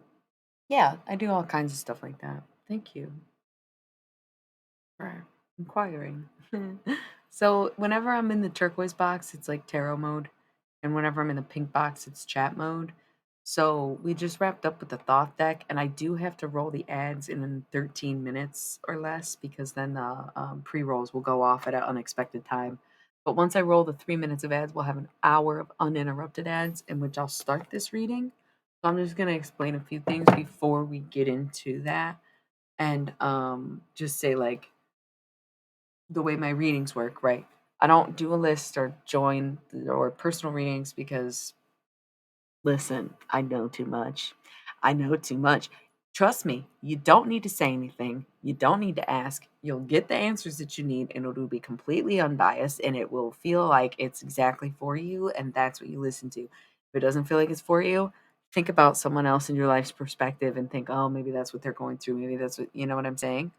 yeah, I do all kinds of stuff like that. Thank you for inquiring. So whenever I'm in the turquoise box, it's like tarot mode. And whenever I'm in the pink box, it's chat mode. So we just wrapped up with the thought deck, and I do have to roll the ads in 13 minutes or less because then the pre rolls will go off at an unexpected time. But once I roll the 3 minutes of ads, we'll have an hour of uninterrupted ads in which I'll start this reading. So I'm just going to explain a few things before we get into that, and just say like the way my readings work, right? I don't do a list or join or personal readings because listen, I know too much. I know too much. Trust me, you don't need to say anything. You don't need to ask. You'll get the answers that you need, and it'll be completely unbiased, and it will feel like it's exactly for you, and that's what you listen to. If it doesn't feel like it's for you, think about someone else in your life's perspective and think, oh, maybe that's what they're going through. Maybe that's what, you know what I'm saying?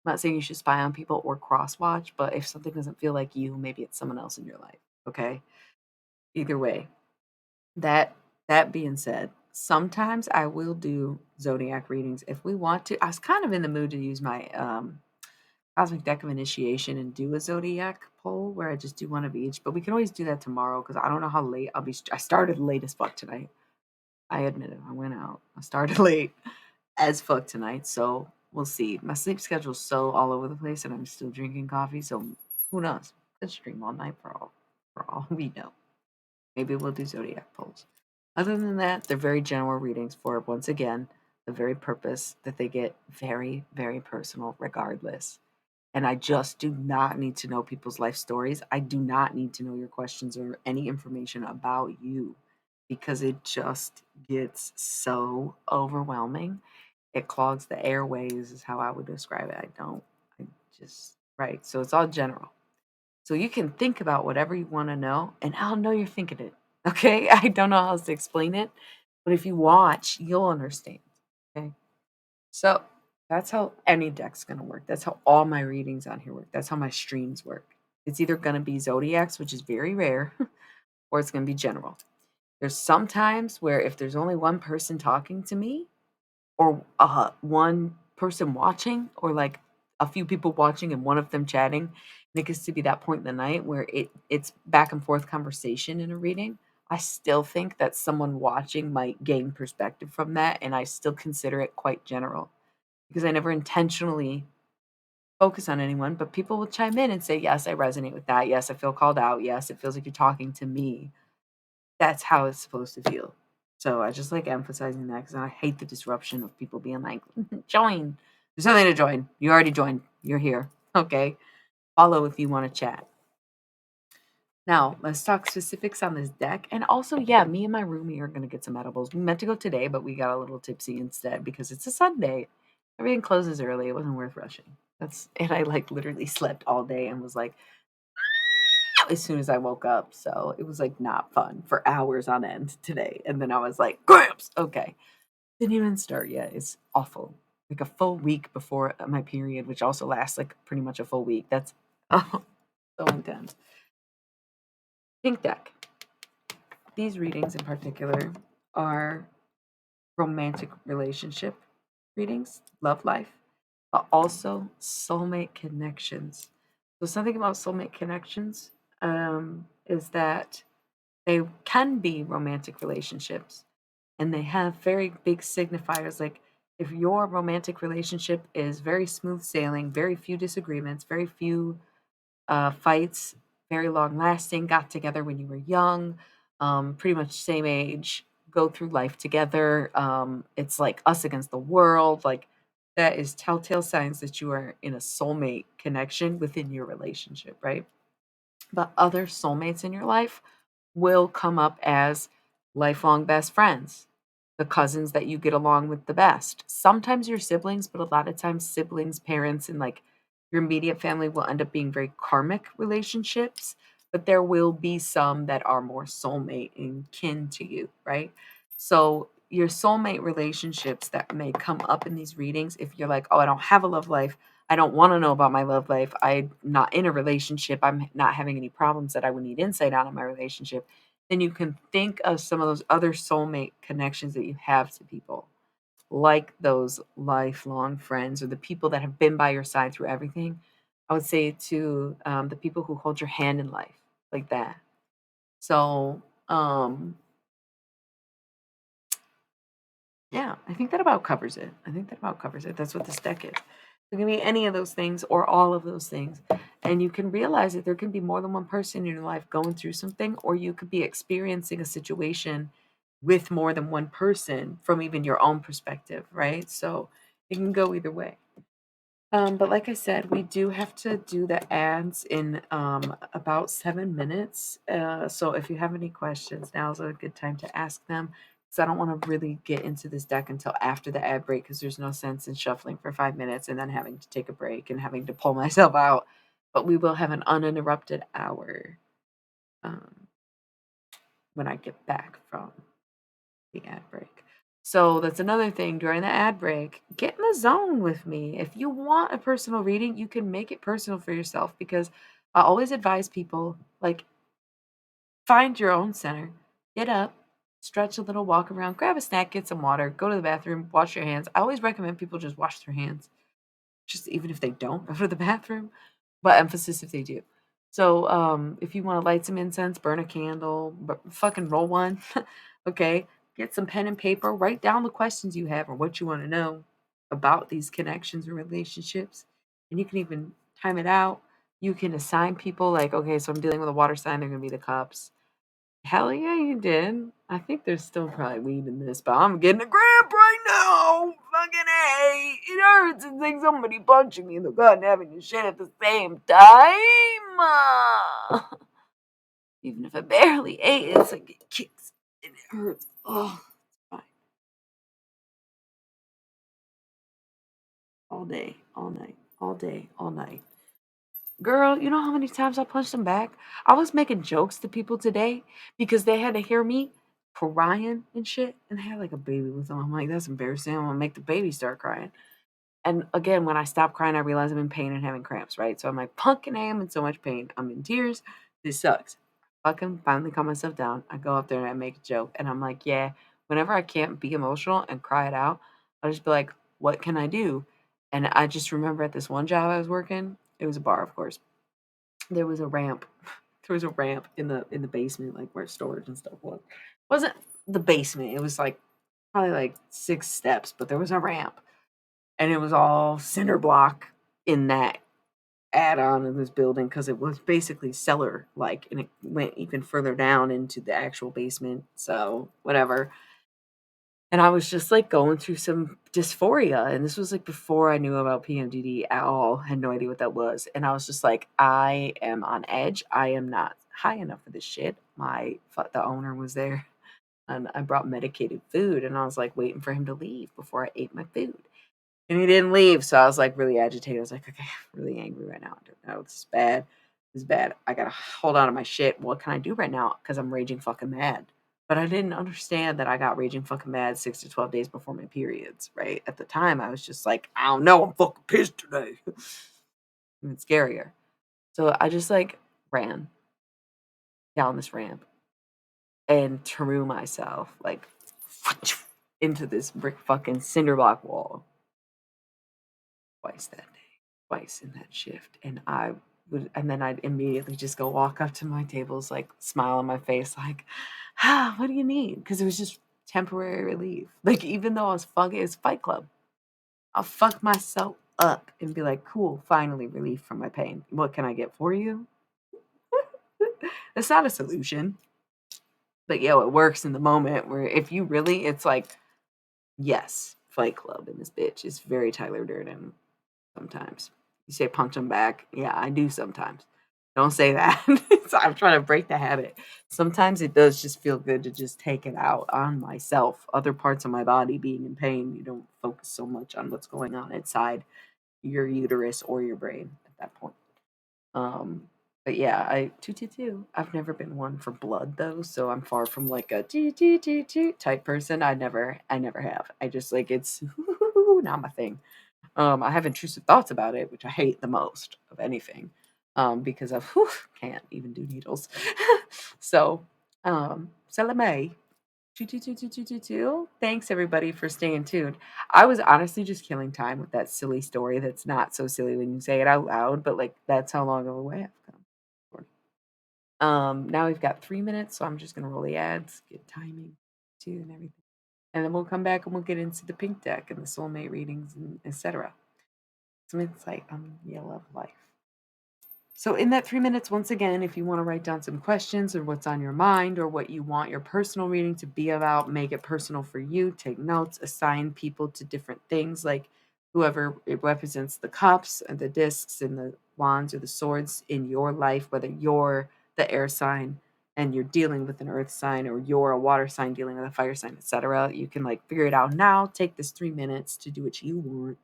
I'm not saying you should spy on people or cross watch, but if something doesn't feel like you, maybe it's someone else in your life. Okay? Either way, that that being said, sometimes I will do zodiac readings if we want to. I was kind of in the mood to use my cosmic deck of initiation and do a zodiac poll where I just do one of each, but we can always do that tomorrow because I don't know how late I'll be. I started late as fuck tonight. I admit it. I went out. I started late as fuck tonight, so we'll see. My sleep schedule's so all over the place, and I'm still drinking coffee. So who knows? Could stream all night for all we know. Maybe we'll do zodiac polls. Other than that, they're very general readings for, once again, the very purpose that they get very, very personal regardless. And I just do not need to know people's life stories. I do not need to know your questions or any information about you because it just gets so overwhelming. It clogs the airways, is how I would describe it. I just, right. So it's all general. So you can think about whatever you want to know, and I'll know you're thinking it. Okay. I don't know how else to explain it, but if you watch, you'll understand. Okay. So that's how any deck's going to work. That's how all my readings on here work. That's how my streams work. It's either going to be zodiacs, which is very rare, or it's going to be general. There's some times where if there's only one person talking to me, or one person watching, or like a few people watching and one of them chatting, and it gets to be that point in the night where it's back and forth conversation in a reading. I still think that someone watching might gain perspective from that, and I still consider it quite general because I never intentionally focus on anyone, but people will chime in and say, "Yes, I resonate with that. Yes, I feel called out. Yes, it feels like you're talking to me." That's how it's supposed to feel. So I just like emphasizing that because I hate the disruption of people being like, join. There's nothing to join. You already joined. You're here. Okay. Follow if you want to chat. Now, let's talk specifics on this deck. And also, yeah, me and my roomie are going to get some edibles. We meant to go today, but we got a little tipsy instead because it's a Sunday. Everything closes early. It wasn't worth rushing. And I like literally slept all day and was like, as soon as I woke up. So it was like not fun for hours on end today. And then I was like, cramps. Okay. Didn't even start yet. It's awful. Like a full week before my period, which also lasts like pretty much a full week. That's oh, so intense. Pink deck. These readings in particular are romantic relationship readings, love life, but also soulmate connections. So something about soulmate connections is that they can be romantic relationships, and they have very big signifiers. Like if your romantic relationship is very smooth sailing, very few disagreements, very few fights, very long lasting, got together when you were young, pretty much same age, go through life together. It's like us against the world. Like that is telltale signs that you are in a soulmate connection within your relationship, right? But other soulmates in your life will come up as lifelong best friends, the cousins that you get along with the best. Sometimes your siblings, but a lot of times siblings, parents, and like your immediate family will end up being very karmic relationships. But there will be some that are more soulmate and kin to you, right? So your soulmate relationships that may come up in these readings, if you're like, oh, I don't have a love life, I don't want to know about my love life, I'm not in a relationship, I'm not having any problems that I would need insight on in my relationship, then you can think of some of those other soulmate connections that you have to people, like those lifelong friends or the people that have been by your side through everything. I would say to the people who hold your hand in life, like that. So, yeah, I think that about covers it. I think that about covers it. That's what this deck is. It can be any of those things or all of those things. And you can realize that there can be more than one person in your life going through something, or you could be experiencing a situation with more than one person from even your own perspective, right? So it can go either way. But like I said, we do have to do the ads in about 7 minutes. So if you have any questions, now's a good time to ask them. Because I don't want to really get into this deck until after the ad break, because there's no sense in shuffling for 5 minutes and then having to take a break and having to pull myself out. But we will have an uninterrupted hour um, when I get back from the ad break. So that's another thing during the ad break. Get in the zone with me. If you want a personal reading, you can make it personal for yourself, because I always advise people like find your own center, get up, stretch a little, walk around, grab a snack, get some water, go to the bathroom, wash your hands. I always recommend people just wash their hands, just even if they don't go to the bathroom, but emphasis if they do. So if you want to light some incense, burn a candle, fucking roll one, okay? Get some pen and paper, write down the questions you have or what you want to know about these connections or relationships. And you can even time it out. You can assign people like, okay, so I'm dealing with a water sign, they're gonna be the cups. Hell yeah, you did. I think there's still probably weed in this, but I'm getting a grip right now. Fucking A. It hurts. It's like somebody punching me in the gut and having to shit at the same time. Even if I barely ate, it's like it kicks and it hurts. Oh, it's fine. All day, all night, all day, all night. Girl, you know how many times I punched them back? I was making jokes to people today because they had to hear me crying and shit, and they had like a baby with them. I'm like, that's embarrassing. I'm gonna make the baby start crying. And again, when I stop crying, I realize I'm in pain and having cramps, right? So I'm like, pumpkin, I am in so much pain. I'm in tears. This sucks. Fucking finally calm myself down. I go up there and I make a joke, and I'm like, yeah, whenever I can't be emotional and cry it out, I'll just be like, what can I do? And I just remember at this one job I was working, it was a bar, of course, there was a ramp. There was a ramp in the basement, like where storage and stuff was. It wasn't the basement. It was like probably like 6 steps, but there was a ramp, and it was all cinder block in that add-on in this building because it was basically cellar like, and it went even further down into the actual basement. So whatever. And I was just like going through some dysphoria. And this was like before I knew about PMDD at all, had no idea what that was. And I was just like, I am on edge. I am not high enough for this shit. The owner was there, and I brought medicated food, and I was like waiting for him to leave before I ate my food. And he didn't leave. So I was like really agitated. I was like, okay, I'm really angry right now. I don't know. This is bad. This is bad. I gotta hold on to my shit. What can I do right now? Because I'm raging fucking mad. But I didn't understand that I got raging fucking mad 6 to 12 days before my periods, right? At the time, I was just like, I don't know, I'm fucking pissed today. And it's scarier. So I just like ran down this ramp and threw myself like into this brick fucking cinder block wall twice that day, twice in that shift. And I and then I'd immediately just go walk up to my tables, like smile on my face, like, what do you need? Because it was just temporary relief. Like, even though I was fucking, it's Fight Club. I'll fuck myself up and be like, cool, finally relief from my pain. What can I get for you? It's not a solution, but yo, it works in the moment where if you really, it's like, yes, Fight Club in this bitch is very Tyler Durden sometimes. You say punch him back. Yeah, I do sometimes. Don't say that. So I'm trying to break the habit. Sometimes it does just feel good to just take it out on myself. Other parts of my body being in pain, you don't focus so much on what's going on inside your uterus or your brain at that point. Um, but yeah, I 222. I've never been one for blood though, so I'm far from like a type person. I never have. I just like it's not my thing. I have intrusive thoughts about it, which I hate the most of anything, because of can't even do needles. So, Salome, 2222222. Thanks everybody for staying tuned. I was honestly just killing time with that silly story that's not so silly when you say it out loud, but like that's how long of a way I've come. Now we've got 3 minutes, so I'm just gonna roll the ads, get timing too and everything. And then we'll come back and we'll get into the pink deck and the soulmate readings and etc. Some insight on the Wheel of Life. So, in that 3 minutes, once again, if you want to write down some questions or what's on your mind or what you want your personal reading to be about, make it personal for you, take notes, assign people to different things, like whoever it represents the cups and the discs and the wands or the swords in your life, whether you're the air sign and you're dealing with an earth sign or you're a water sign dealing with a fire sign, etc. You can like figure it out now. Take this 3 minutes to do what you want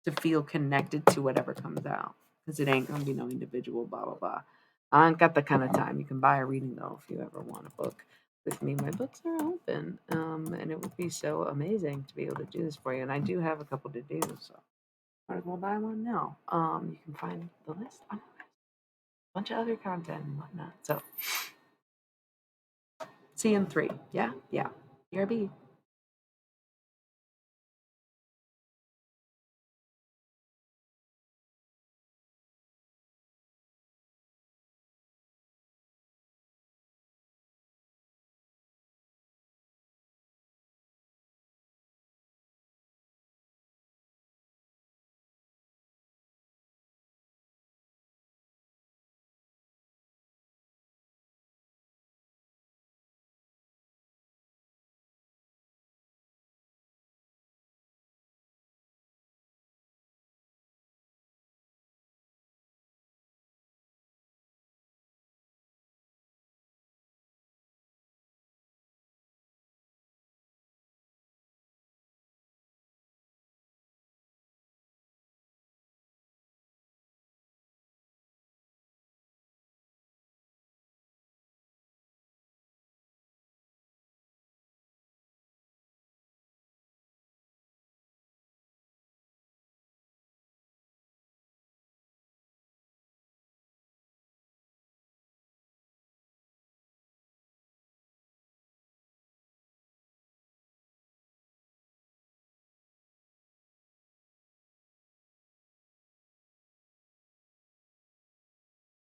to feel connected to whatever comes out because it ain't gonna be no individual blah blah blah. I ain't got that kind of time. You can buy a reading though if you ever want a book with me. My books are open, and it would be so amazing to be able to do this for you. And I do have a couple to do, so might as well buy one now. You can find the list on a bunch of other content and whatnot. So see you in 3. Yeah, yeah. BRB.